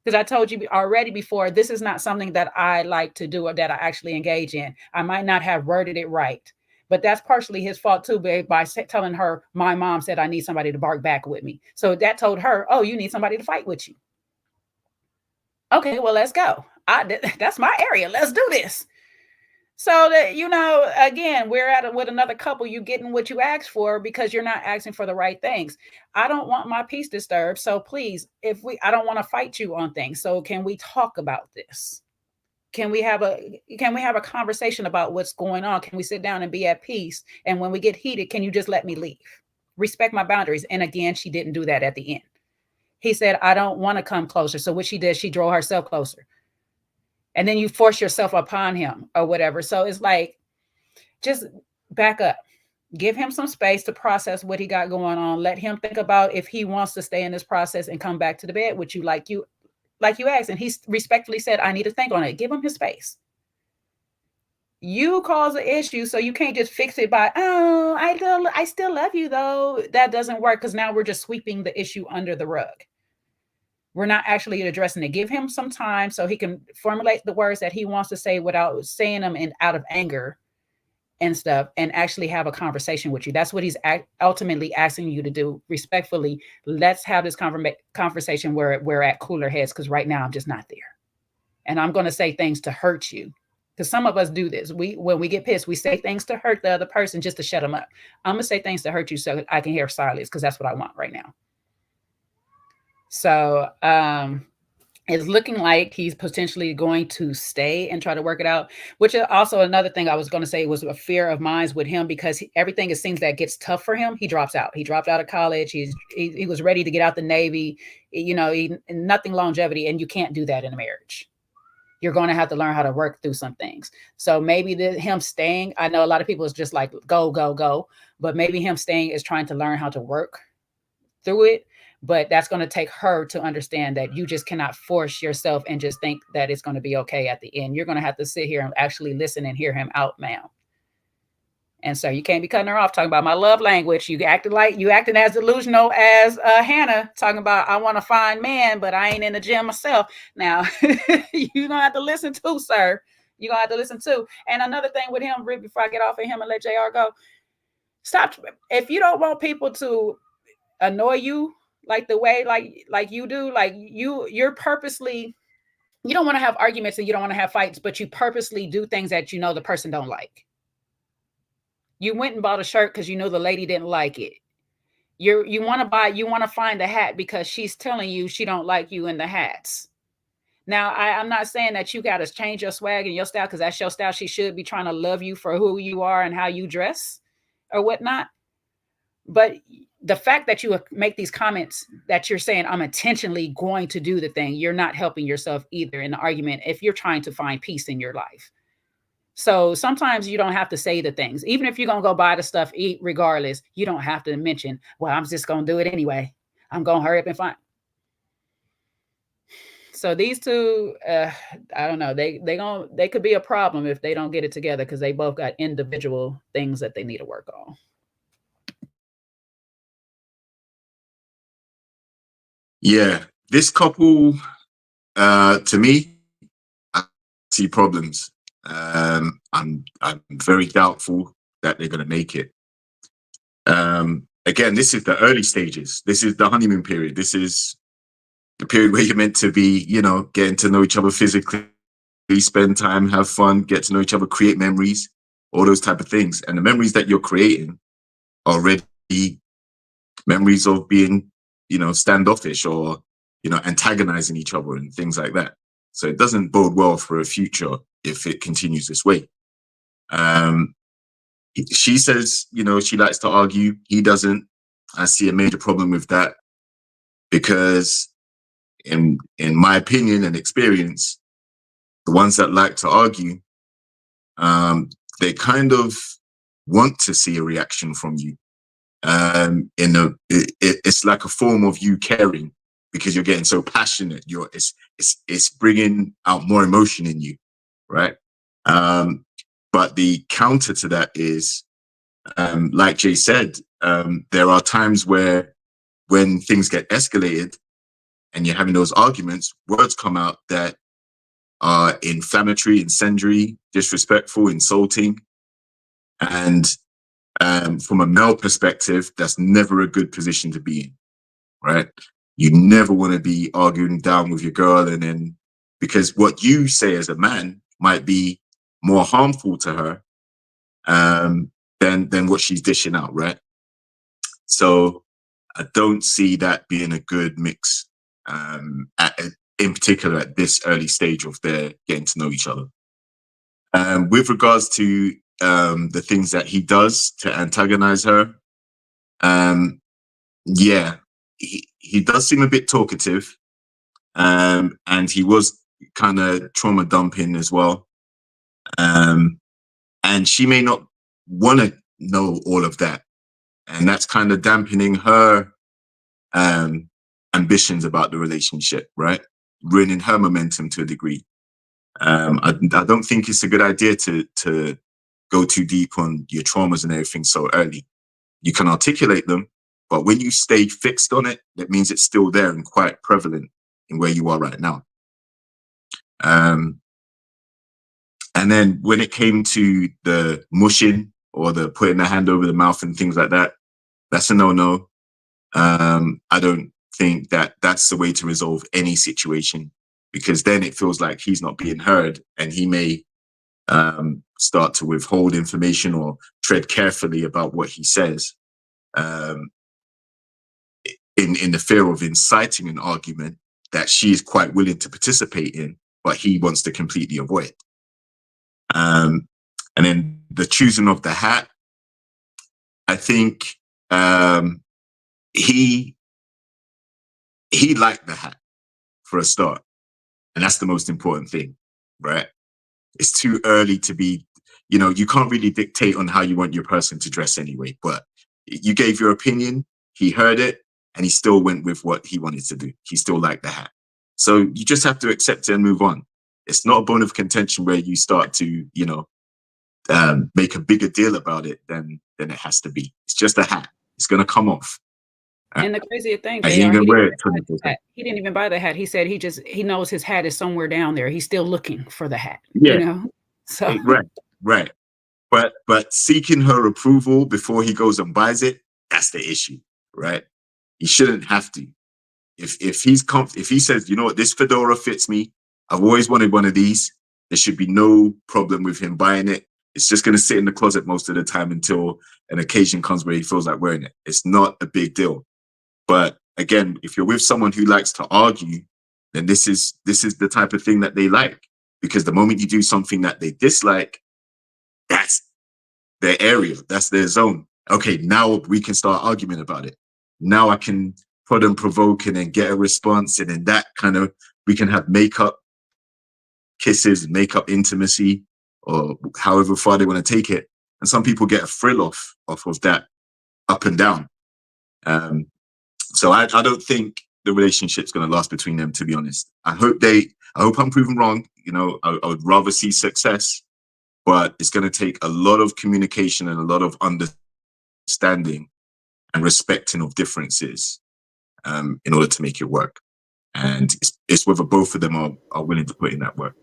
Because I told you already before, this is not something that I like to do or that I actually engage in. I might not have worded it right, but that's partially his fault too, by telling her, my mom said I need somebody to bark back with me. So that told her, oh, you need somebody to fight with you. Okay, well, let's go. That's my area. Let's do this. So that, you know, again, we're at it with another couple. You getting what you asked for because you're not asking for the right things. I don't want my peace disturbed. So please, I don't want to fight you on things. So can we talk about this? Can we have a conversation about what's going on? Can we sit down and be at peace? And when we get heated, can you just let me leave? Respect my boundaries. And again, she didn't do that at the end. He said, I don't want to come closer. So what she did, she drew herself closer. And then you force yourself upon him or whatever. So it's like, just back up, give him some space to process what he got going on. Let him think about if he wants to stay in this process and come back to the bed with you, like you asked. And he respectfully said, I need to think on it. Give him his space. You cause an issue, so you can't just fix it by, oh, I still love you though. That doesn't work, because now we're just sweeping the issue under the rug. We're not actually addressing it. Give him some time so he can formulate the words that he wants to say without saying them out of anger and stuff, and actually have a conversation with you. That's what he's ultimately asking you to do. Respectfully, let's have this conversation where we're at cooler heads, because right now I'm just not there. And I'm going to say things to hurt you, because some of us do this. When we get pissed, we say things to hurt the other person just to shut them up. I'm going to say things to hurt you so I can hear silence, because that's what I want right now. So it's looking like he's potentially going to stay and try to work it out, which is also another thing I was going to say was a fear of mine with him, because everything, it seems that gets tough for him. He drops out. He dropped out of college. He was ready to get out the Navy, you know, nothing longevity. And you can't do that in a marriage. You're going to have to learn how to work through some things. So maybe him staying, I know a lot of people is just like, go, go, go. But maybe him staying is trying to learn how to work through it. But that's going to take her to understand that you just cannot force yourself and just think that it's going to be okay at the end. You're going to have to sit here and actually listen and hear him out, ma'am. And so you can't be cutting her off talking about my love language. You acting as delusional as Hannah talking about I want to find man, but I ain't in the gym myself. Now you're gonna have to listen too, sir. You're gonna have to listen too. And another thing with him, Rick, before I get off of him and let JR go, stop. If you don't want people to annoy you like the way like you do, like you're purposely, you don't want to have arguments and you don't want to have fights, but you purposely do things that you know the person don't like. You went and bought a shirt because you know the lady didn't like it. You want to find a hat because she's telling you she don't like you in the hats. Now, I'm not saying that you got to change your swag and your style because that's your style. She should be trying to love you for who you are and how you dress or whatnot. But the fact that you make these comments that you're saying, I'm intentionally going to do the thing, you're not helping yourself either in the argument if you're trying to find peace in your life. So sometimes you don't have to say the things. Even if you're going to go buy the stuff, eat regardless, you don't have to mention, well, I'm just going to do it anyway. I'm going to hurry up and find. So these two, I don't know, they could be a problem if they don't get it together because they both got individual things that they need to work on. Yeah, this couple, to me, I see problems. I'm very doubtful that they're going to make it. Again, this is the early stages. This is the honeymoon period. This is the period where you're meant to be, getting to know each other physically, spend time, have fun, get to know each other, create memories, all those type of things. And the memories that you're creating are already memories of being, standoffish or, antagonizing each other and things like that. So it doesn't bode well for a future if it continues this way. She says, she likes to argue. He doesn't. I see a major problem with that because in my opinion and experience, the ones that like to argue, they kind of want to see a reaction from you. It's like a form of you caring because you're getting so passionate. It's bringing out more emotion in you, right? But the counter to that is, like Jay said, there are times where when things get escalated and you're having those arguments, words come out that are inflammatory, incendiary, disrespectful, insulting. And from a male perspective, that's never a good position to be in, right? You never want to be arguing down with your girl, and then because what you say as a man might be more harmful to her than what she's dishing out, right? So I don't see that being a good mix, in particular at this early stage of their getting to know each other. With regards to the things that he does to antagonize her, yeah, he does seem a bit talkative, and he was kind of trauma dumping as well. And she may not want to know all of that, and that's kind of dampening her ambitions about the relationship, right? Ruining her momentum to a degree. I don't think it's a good idea to go too deep on your traumas and everything so early. You can articulate them, but when you stay fixed on it, that means it's still there and quite prevalent in where you are right now. And then when it came to the mushing or the putting the hand over the mouth and things like that, that's a no-no. I don't think that that's the way to resolve any situation, because then it feels like he's not being heard and he may start to withhold information or tread carefully about what he says in the fear of inciting an argument that she is quite willing to participate in, but he wants to completely avoid. And then the choosing of the hat, I think he liked the hat for a start. And that's the most important thing, right? It's too early to be, you can't really dictate on how you want your person to dress anyway, but you gave your opinion, he heard it, and he still went with what he wanted to do. He still liked the hat. So you just have to accept it and move on. It's not a bone of contention where you start to, make a bigger deal about it than it has to be. It's just a hat. It's going to come off. And the craziest thing, He ain't JR, gonna wear it 24/7. he didn't even buy the hat. He said he knows his hat is somewhere down there. He's still looking for the hat. Yeah. So Right. But seeking her approval before he goes and buys it, that's the issue, right? He shouldn't have to. If he says, you know what, this fedora fits me, I've always wanted one of these, there should be no problem with him buying it. It's just going to sit in the closet most of the time until an occasion comes where he feels like wearing it. It's not a big deal. But again, if you're with someone who likes to argue, then this is the type of thing that they like. Because the moment you do something that they dislike, that's their area, that's their zone. Okay, now we can start arguing about it. Now I can put and provoke and then get a response, and then that kind of, we can have makeup kisses, makeup intimacy, or however far they want to take it. And some people get a thrill off of that up and down. So I don't think the relationship's going to last between them, to be honest. I hope I'm proven wrong. I would rather see success, but it's going to take a lot of communication and a lot of understanding and respecting of differences in order to make it work. And it's whether both of them are willing to put in that work.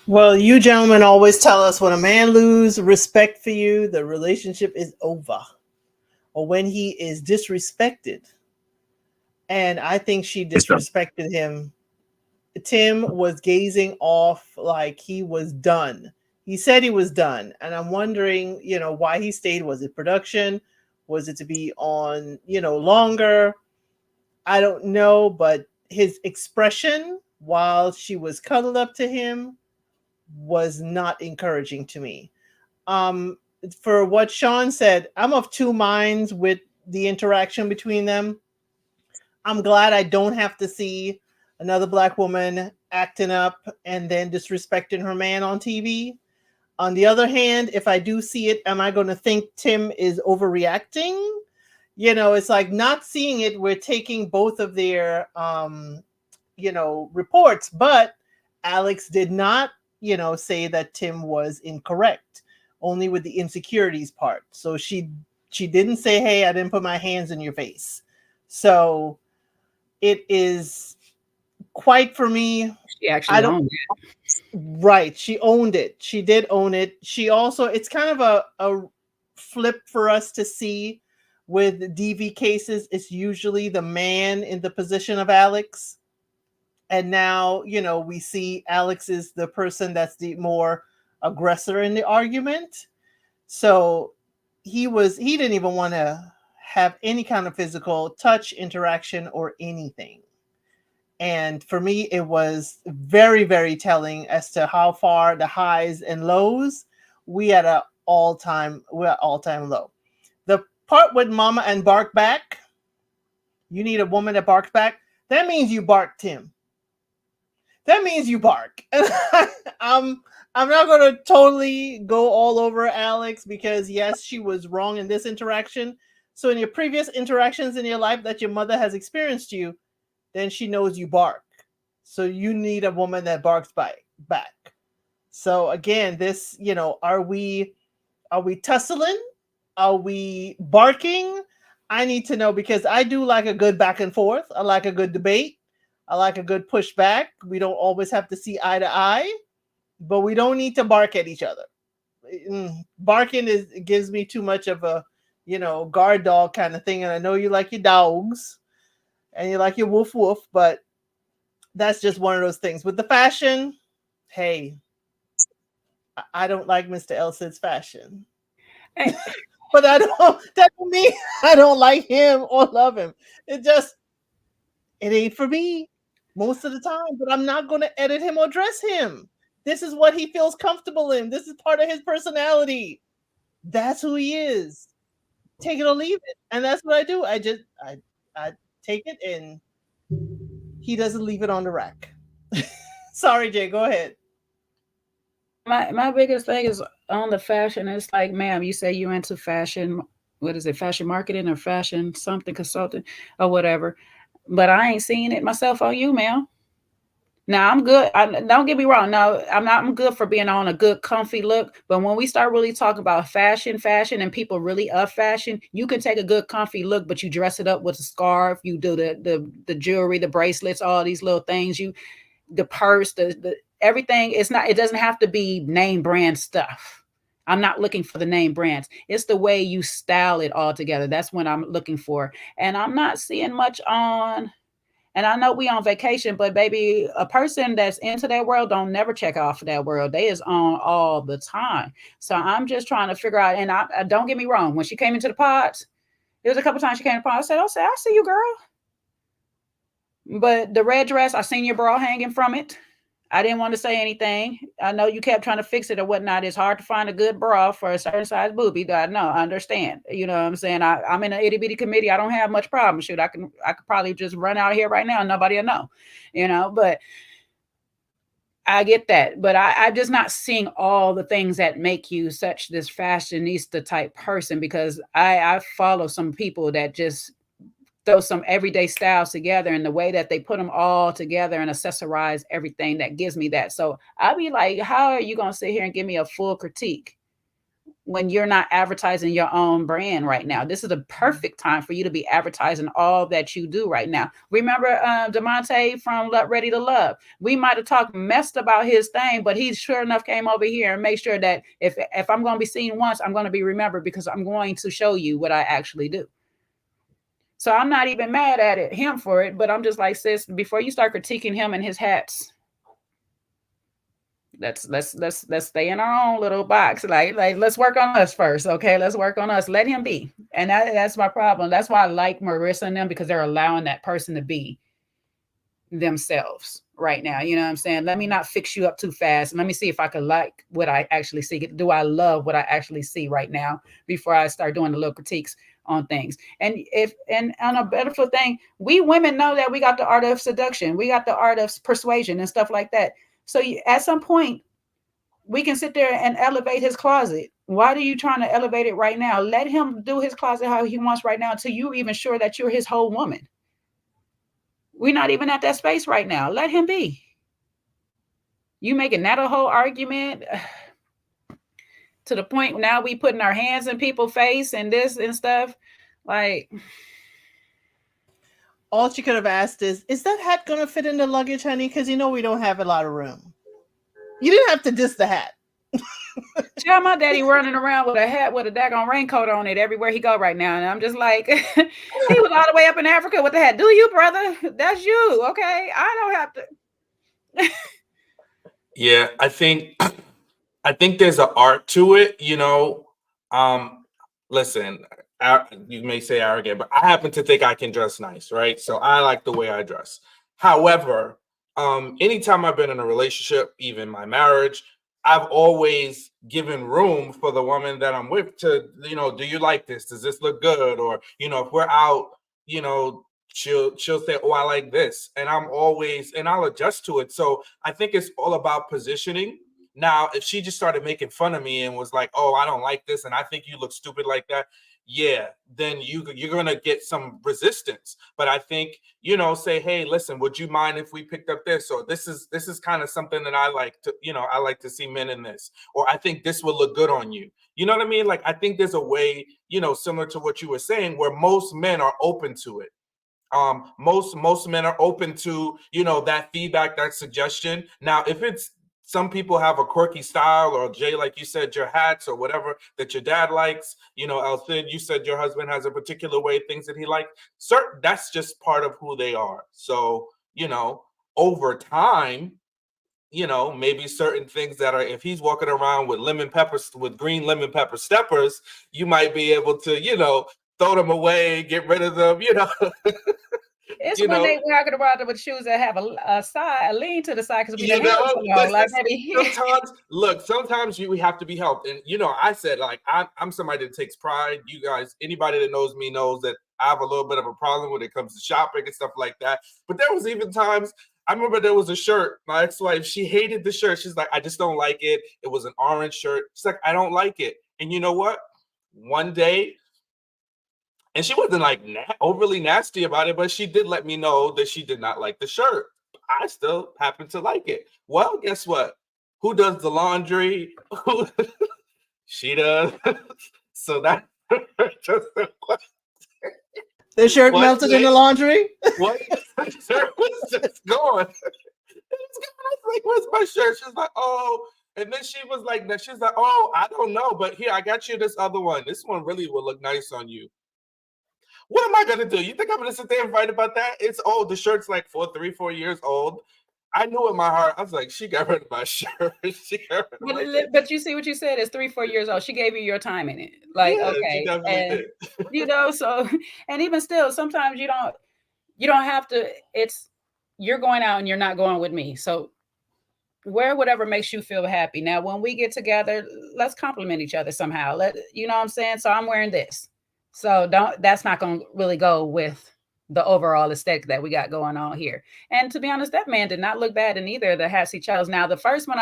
Well, you gentlemen always tell us when a man loses respect for you, the relationship is over. Or when he is disrespected. And I think she disrespected him. Tim was gazing off like he was done. He said he was done. And I'm wondering, why he stayed. Was it production? Was it to be on, longer? I don't know. But his expression while she was cuddled up to him was not encouraging to me. For what Sean said, I'm of two minds with the interaction between them. I'm glad I don't have to see another Black woman acting up and then disrespecting her man on TV. On the other hand, if I do see it, am I going to think Tim is overreacting? It's like not seeing it. We're taking both of their, reports, but Alex did not, say that Tim was incorrect. Only with the insecurities part. So she didn't say, hey, I didn't put my hands in your face. So it is quite for me. She actually owned it. Right. She owned it. She did own it. She also, it's kind of a flip for us to see with DV cases. It's usually the man in the position of Alex. And now, we see Alex is the person that's the more aggressor in the argument. So he didn't even want to have any kind of physical touch, interaction, or anything. And for me, it was very, very telling as to how far the highs and lows. We're at all-time low. The part with Mama and bark back, you need a woman that barks back. That means you barked him. That means you bark. I'm not going to totally go all over Alex because, yes, she was wrong in this interaction. So in your previous interactions in your life that your mother has experienced you, then she knows you bark. So you need a woman that barks back. So again, this, are we tussling? Are we barking? I need to know because I do like a good back and forth. I like a good debate. I like a good pushback. We don't always have to see eye to eye, but we don't need to bark at each other. Barking gives me too much of a, guard dog kind of thing. And I know you like your dogs and you like your woof woof, but that's just one of those things. With the fashion, hey, I don't like Mr. Elsid's fashion. But that don't mean I don't like him or love him. It ain't for me most of the time, but I'm not going to edit him or dress him. This is what he feels comfortable in. This is part of his personality. That's who he is. Take it or leave it. And that's what I do. I take it and he doesn't leave it on the rack. Sorry, Jay, go ahead. My biggest thing is on the fashion. It's like, ma'am, you say you're into fashion. what is it, fashion marketing or fashion something consultant or whatever. But I ain't seeing it myself on you, ma'am. Now I'm good. Don't get me wrong. No, I'm not. I'm good for being on a good, comfy look. But when we start really talking about fashion, and people really of fashion, you can take a good, comfy look, but you dress it up with a scarf. You do the jewelry, the bracelets, all these little things. The purse, the everything. It's not. It doesn't have to be name brand stuff. I'm not looking for the name brands. It's the way you style it all together. That's what I'm looking for. And I'm not seeing much on. And I know we on vacation, but baby, a person that's into that world don't never check off of that world. They is on all the time. So I'm just trying to figure out. And I don't get me wrong. When she came into the pods, it was a couple times she came to the pod. I said, I see you, girl. But the red dress, I seen your bra hanging from it. I didn't want to say anything. I know you kept trying to fix it or whatnot. It's hard to find a good bra for a certain size boobie. I know, I understand. You know what I'm saying? I'm in an itty bitty committee. I don't have much problem. Shoot, I could probably just run out here right now and nobody will know. You know, but I get that. But I'm just not seeing all the things that make you such this fashionista type person, because I follow some people that just throw some everyday styles together, and the way that they put them all together and accessorize everything, that gives me that. So I'll be like, how are you going to sit here and give me a full critique when you're not advertising your own brand right now? This is the perfect time for you to be advertising all that you do right now. Remember Demonte from Ready to Love? We might have talked messed about his thing, but he sure enough came over here and made sure that if I'm going to be seen once, I'm going to be remembered, because I'm going to show you what I actually do. So I'm not even mad at him for it, but I'm just like, sis, before you start critiquing him and his hats, let's stay in our own little box. Like let's work on us first, okay? Let's work on us. Let him be, and that's my problem. That's why I like Marissa and them, because they're allowing that person to be themselves right now. You know what I'm saying? Let me not fix you up too fast. Let me see if I could like what I actually see. Do I love what I actually see right now before I start doing the little critiques on things? And on a beautiful thing, we women know that we got the art of seduction. We got the art of persuasion and stuff like that. So at some point, we can sit there and elevate his closet. Why are you trying to elevate it right now? Let him do his closet how he wants right now, until you're even sure that you're his whole woman. We're not even at that space right now. Let him be. You making that a whole argument to the point now we putting our hands in people's face and this and stuff. Like, all she could have asked is that hat going to fit in the luggage, honey? Because we don't have a lot of room. You didn't have to diss the hat. Child, my daddy running around with a hat with a daggone raincoat on it everywhere he go right now. And I'm just like, he was all the way up in Africa with the hat. Do you, brother? That's you. Okay. I don't have to. Yeah, I think there's an art to it, listen, you may say arrogant, but I happen to think I can dress nice, right? So I like the way I dress. However, anytime I've been in a relationship, even my marriage, I've always given room for the woman that I'm with to, do you like this? Does this look good? Or, if we're out, she'll say, oh, I like this. And I'll adjust to it. So I think it's all about positioning. Now, if she just started making fun of me and was like, oh, I don't like this, and I think you look stupid like that, yeah, then you're going to get some resistance. But I think, say, hey, listen, would you mind if we picked up this? Or this is kind of something that I like to, I like to see men in this. Or I think this will look good on you. You know what I mean? Like, I think there's a way, similar to what you were saying, where most men are open to it. Most men are open to, that feedback, that suggestion. Now, if it's, some people have a quirky style, or Jay, like you said, your hats or whatever that your dad likes, Elfid, you said your husband has a particular way, things that he likes. That's just part of who they are. So, over time, maybe certain things that are, if he's walking around with green lemon pepper steppers, you might be able to, throw them away, get rid of them, It's when they walking around with shoes that have a lean to the side, because sometimes we have to be helped. And I said, like, I'm somebody that takes pride. You guys, anybody that knows me knows that I have a little bit of a problem when it comes to shopping and stuff like that. But there was even times, I remember there was a shirt, my ex-wife, she hated the shirt. She's like, I just don't like it. It was an orange shirt. She's like, I don't like it. And you know what? One day, And she wasn't like overly nasty about it, but she did let me know that she did not like the shirt. I still happen to like it. Well, guess what? Who does the laundry? She does. So that just The shirt one melted in day, the laundry. one shirt was just gone. It's gone. I was like, "Where's my shirt?" She's like, "Oh." And then she was like, "She's like, oh, I don't know, but here, I got you this other one. This one really will look nice on you." What am I gonna do? You think I'm gonna sit there and fight about that? It's old. The shirt's like 4 years old. I knew in my heart, I was like, she got rid of my shirt. She got rid of my shirt. But you see what you said, it's 3-4 years old. She gave you your time in it. Like, Yeah, she okay. definitely And did. you know, so and even still, sometimes you don't have to, you're going out and you're not going with me. So wear whatever makes you feel happy. Now, when we get together, let's compliment each other somehow. You know what I'm saying? So I'm wearing this. So that's not going to really go with the overall aesthetic that we got going on here. And to be honest, that man did not look bad in either of the hats he chose. Now, the first one,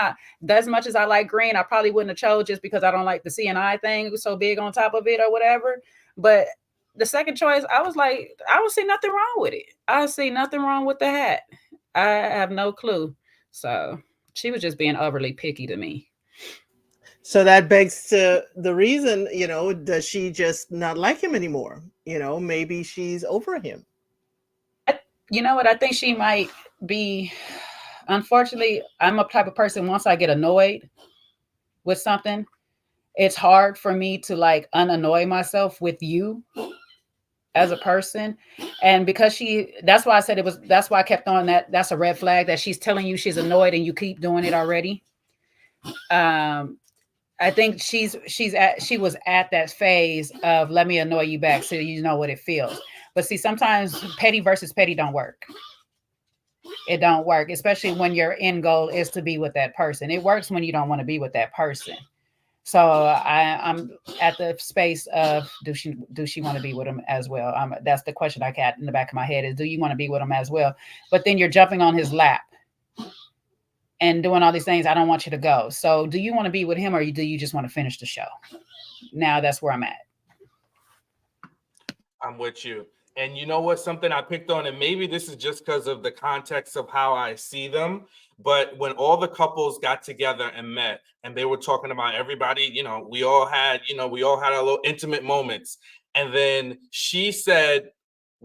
as much as I like green, I probably wouldn't have chose just because I don't like the CNI thing so big on top of it or whatever. But the second choice, I was like, I don't see nothing wrong with it. I see nothing wrong with the hat. I have no clue. So she was just being overly picky to me. So that begs to the reason, does she just not like him anymore? Maybe she's over him. You know what? I think she might be. Unfortunately, I'm a type of person, once I get annoyed with something, it's hard for me to like unannoy myself with you as a person. And because that's why I said that's why I kept on that's a red flag, that she's telling you she's annoyed and you keep doing it already. I think she was at that phase of let me annoy you back so you know what it feels. But see, sometimes petty versus petty don't work. It don't work, especially when your end goal is to be with that person. It works when you don't want to be with that person. So I'm at the space of do she want to be with him as well? That's the question I got in the back of my head is, do you want to be with him as well? But then you're jumping on his lap and doing all these things. I don't want you to go. So do you want to be with him, or do you just want to finish the show? Now that's where I'm at. I'm with you. And you know what? Something I picked on, and maybe this is just because of the context of how I see them, but when all the couples got together and met and they were talking about everybody, we all had our little intimate moments. And then she said,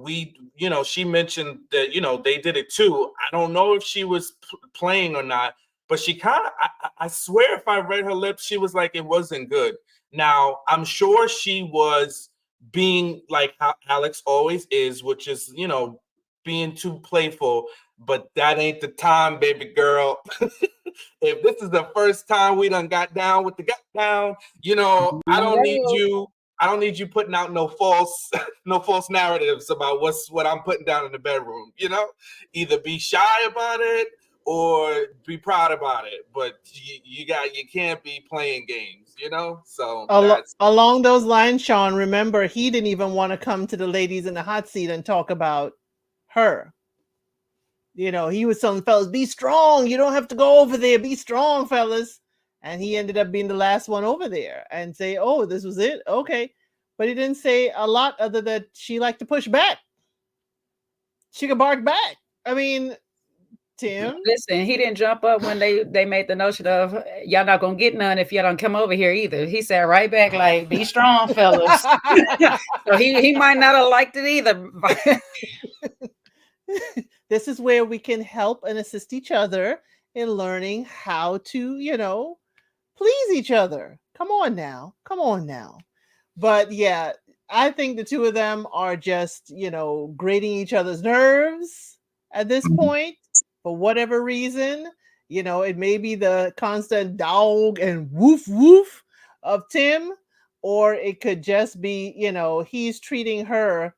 she mentioned that, they did it too. I don't know if she was playing or not, but she kind of, I swear if I read her lips, she was like, it wasn't good. Now, I'm sure she was being like how Alex always is, which is, being too playful, but that ain't the time, baby girl. If this is the first time we done got down with the gut down, I don't need you putting out no false narratives about what I'm putting down in the bedroom. Either be shy about it or be proud about it, but you can't be playing games. So along those lines, Sean, remember he didn't even want to come to the ladies in the hot seat and talk about her. He was telling fellas, be strong. You don't have to go over there. Be strong, fellas. And he ended up being the last one over there and say, oh, this was it. Okay. But he didn't say a lot other than she liked to push back. She could bark back. I mean, Tim. Listen, he didn't jump up when they made the notion of y'all not gonna get none if y'all don't come over here either. He said right back like, be strong, fellas. So he might not have liked it either. This is where we can help and assist each other in learning how to, please each other. Come on now. But yeah, I think the two of them are just, grating each other's nerves at this point for whatever reason. It may be the constant dog and woof woof of Tim, or it could just be, he's treating her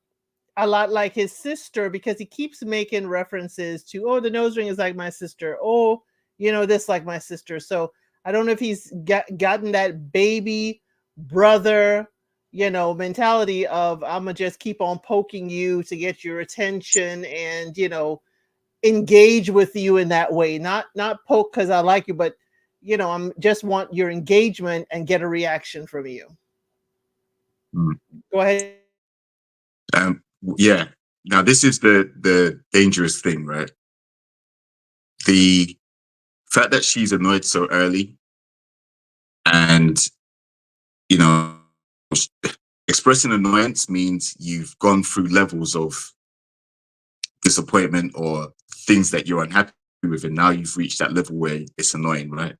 a lot like his sister because he keeps making references to, oh, the nose ring is like my sister. Oh, this like my sister. So I don't know if he's gotten that baby brother, mentality of I'm gonna just keep on poking you to get your attention and, engage with you in that way. Not poke because I like you, but, I'm just want your engagement and get a reaction from you. Go ahead. Yeah. Now this is the dangerous thing, right? The fact that she's annoyed so early, and you know, expressing annoyance means you've gone through levels of disappointment or things that you're unhappy with, and now you've reached that level where it's annoying, right?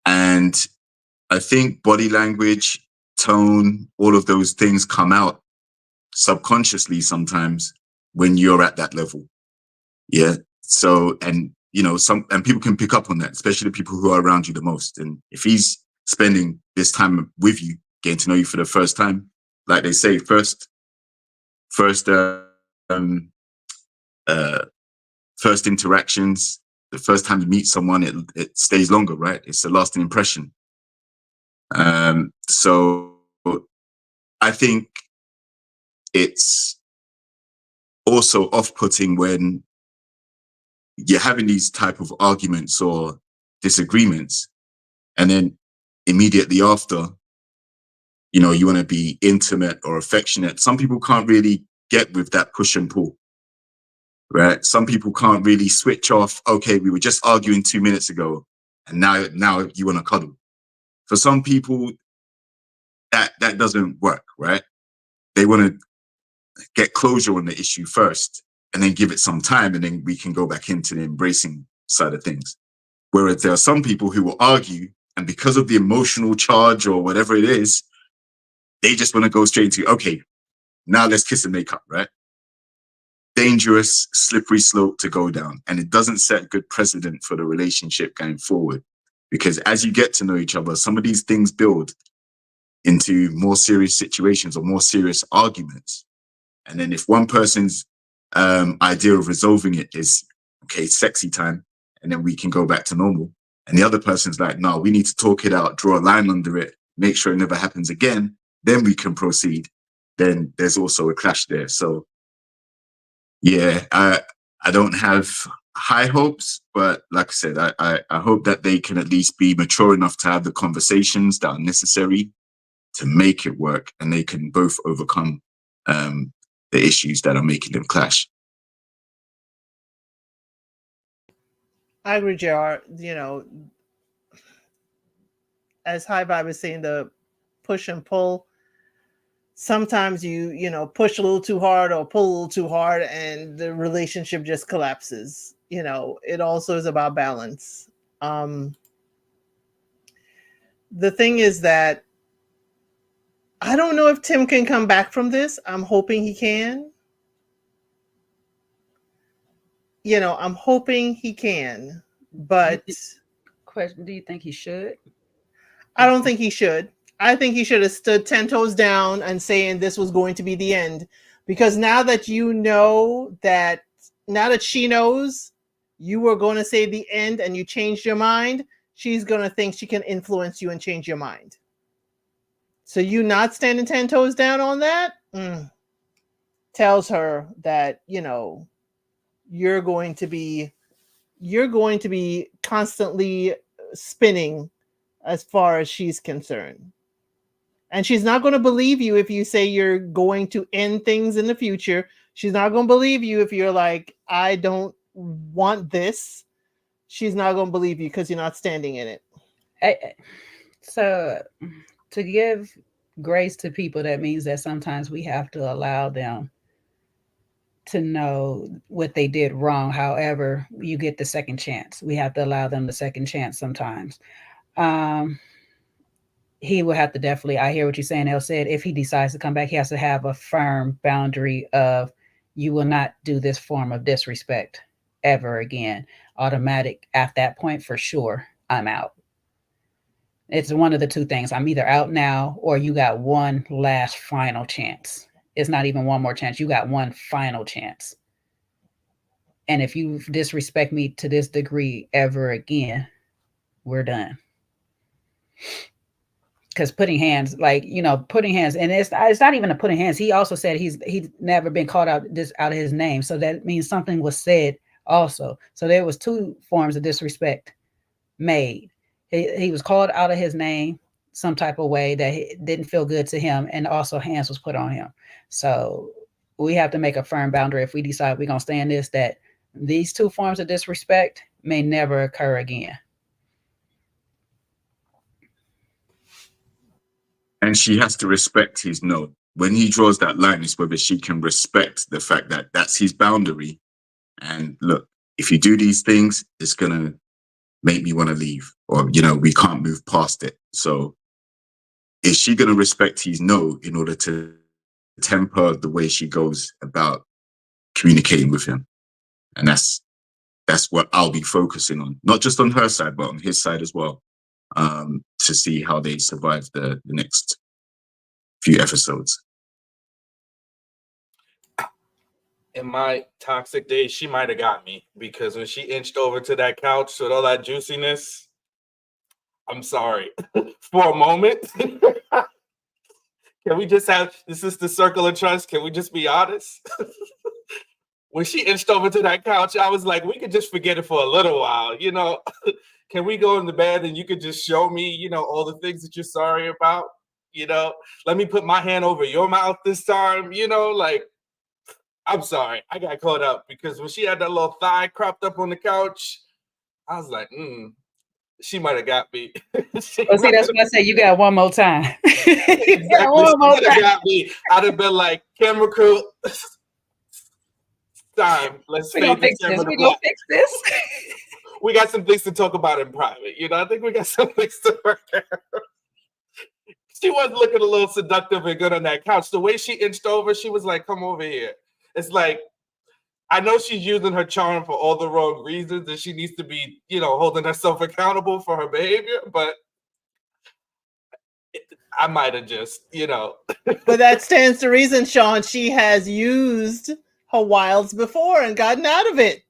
And I think body language, tone, all of those things come out subconsciously sometimes when you're at that level. Yeah. So, and and people can pick up on that, especially the people who are around you the most. And if he's spending this time with you, getting to know you for the first time, like they say, first um first interactions, the first time you meet someone, it stays longer, right? It's a lasting impression. So I think it's also off-putting when you're having these type of arguments or disagreements, and then immediately after, you want to be intimate or affectionate. Some people can't really get with that push and pull, right? Some people can't really switch off. Okay, we were just arguing 2 minutes ago, and now you want to cuddle. For some people, that doesn't work, right? They want to get closure on the issue first, and then give it some time, and then we can go back into the embracing side of things. Whereas there are some people who will argue, and because of the emotional charge or whatever it is, they just want to go straight into, okay, now let's kiss and make up, right? Dangerous, slippery slope to go down. And it doesn't set good precedent for the relationship going forward. Because as you get to know each other, some of these things build into more serious situations or more serious arguments. And then if one person's idea of resolving it is, okay, sexy time, and then we can go back to normal, and the other person's like, no, we need to talk it out, draw a line under it, make sure it never happens again, then we can proceed, then there's also a clash there. So yeah, I don't have high hopes, but like I said, I hope that they can at least be mature enough to have the conversations that are necessary to make it work, and they can both overcome the issues that are making them clash. I agree, JR. As High Vibe was saying, the push and pull. Sometimes you push a little too hard or pull a little too hard, and the relationship just collapses. It also is about balance. The thing is that I don't know if Tim can come back from this. I'm hoping he can. I'm hoping he can, but Question: do you think he should? I don't think he should. I think he should have stood 10 toes down and saying this was going to be the end. Because now that now that she knows you were going to say the end and you changed your mind, she's going to think she can influence you and change your mind. So you not standing 10 toes down on that tells her that, you're going to be constantly spinning as far as she's concerned. And she's not going to believe you if you say you're going to end things in the future. She's not going to believe you if you're like, I don't want this. She's not going to believe you because you're not standing in it. So to give grace to people, that means that sometimes we have to allow them to know what they did wrong. However, you get the second chance. We have to allow them the second chance sometimes. He will have to definitely, I hear what you're saying, Elle said, if he decides to come back, he has to have a firm boundary of, you will not do this form of disrespect ever again. Automatic at that point, for sure, I'm out. It's one of the two things. I'm either out now, or you got one last final chance. It's not even one more chance. You got one final chance. And if you disrespect me to this degree ever again, we're done. Because putting hands, putting hands, and it's not even a putting hands. He also said he's never been called out of his name. So that means something was said also. So there was two forms of disrespect made. He was called out of his name some type of way that didn't feel good to him, and also hands was put on him. So we have to make a firm boundary if we decide we're going to stay in this, that these two forms of disrespect may never occur again. And she has to respect his no. When he draws that line, it's whether she can respect the fact that that's his boundary. And look, if you do these things, it's going to make me want to leave, or, you know, we can't move past it. So is she going to respect his no in order to temper the way she goes about communicating with him? And that's what I'll be focusing on, not just on her side, but on his side as well, to see how they survive the next few episodes. In my toxic days, she might have got me, because when she inched over to that couch with all that juiciness, I'm sorry, for a moment. Can we just have, this is the circle of trust, can we just be honest? When she inched over to that couch, I was like, we could just forget it for a little while, you know? Can we go into bed and you could just show me, you know, all the things that you're sorry about? You know, let me put my hand over your mouth this time, you know, like, I'm sorry, I got caught up, because when she had that little thigh cropped up on the couch, I was like, she might have got me. See, that's what I said. You got one more time. Exactly. One more time. Got me. I'd have been like, camera crew, time. Let's We're gonna fix this. We're gonna fix this. We got some things to talk about in private. You know, I think we got some things to work out. She wasn't looking a little seductive and good on that couch. The way she inched over, she was like, come over here. It's like, I know she's using her charm for all the wrong reasons, and she needs to be, you know, holding herself accountable for her behavior, but I might have just, you know. But that stands to reason, Sean, she has used her wiles before and gotten out of it.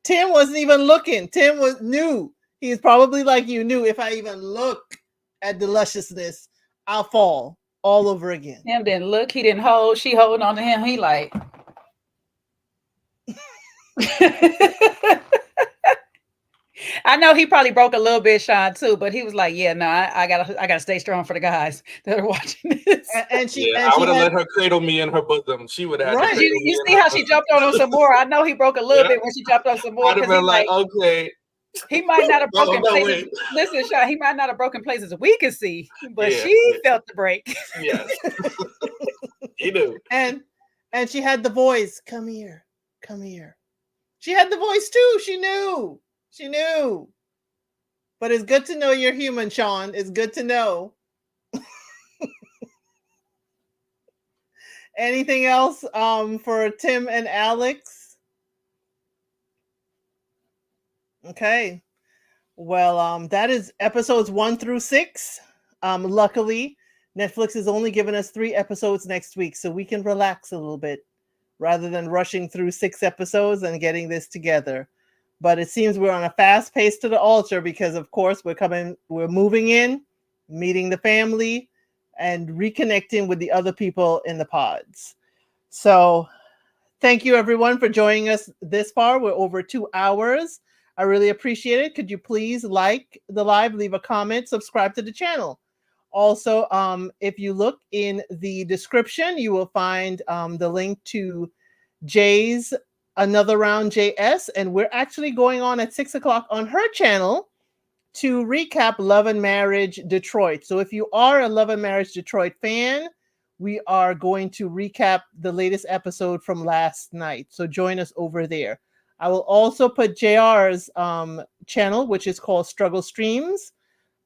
Tim wasn't even looking. Tim knew. He's probably like you, knew if I even look at the lusciousness, I'll fall all over again. Tim didn't look. He didn't hold. She holding on to him. He like. I know he probably broke a little bit, Sean, too, but he was like, "Yeah, no, I gotta stay strong for the guys that are watching this." And she, I would have let her cradle me in her bosom. She would have. Right. You see how she jumped on him some more. I know he broke a little bit when she jumped on some more. I'd have been like, okay. He might not have broken places. Listen, Sean, he might not have broken places we can see, but she felt the break. Yes, he knew. And she had the voice. Come here, come here. She had the voice too. She knew. She knew. But it's good to know you're human, Sean. It's good to know. Anything else for Tim and Alex? Okay. Well, that is episodes 1 through 6. Luckily, Netflix is only giving us 3 episodes next week, so we can relax a little bit rather than rushing through 6 episodes and getting this together. But it seems we're on a fast pace to the altar because, of course, we're moving in, meeting the family, and reconnecting with the other people in the pods. So thank you, everyone, for joining us this far. We're over 2 hours. I really appreciate it. Could you please like the live, leave a comment, subscribe to the channel. Also, if you look in the description, you will find the link to Jay's Another Round JS, and we're actually going on at 6 o'clock on her channel to recap Love and Marriage Detroit. So if you are a Love and Marriage Detroit fan, we are going to recap the latest episode from last night. So join us over there. I will also put JR's channel, which is called Struggle Streams.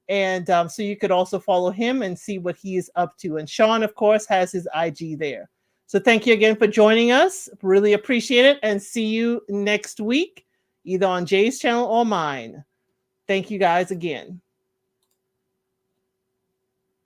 And so you could also follow him and see what he is up to. And Sean, of course, has his IG there. So thank you again for joining us. Really appreciate it. And see you next week, either on Jay's channel or mine. Thank you guys again.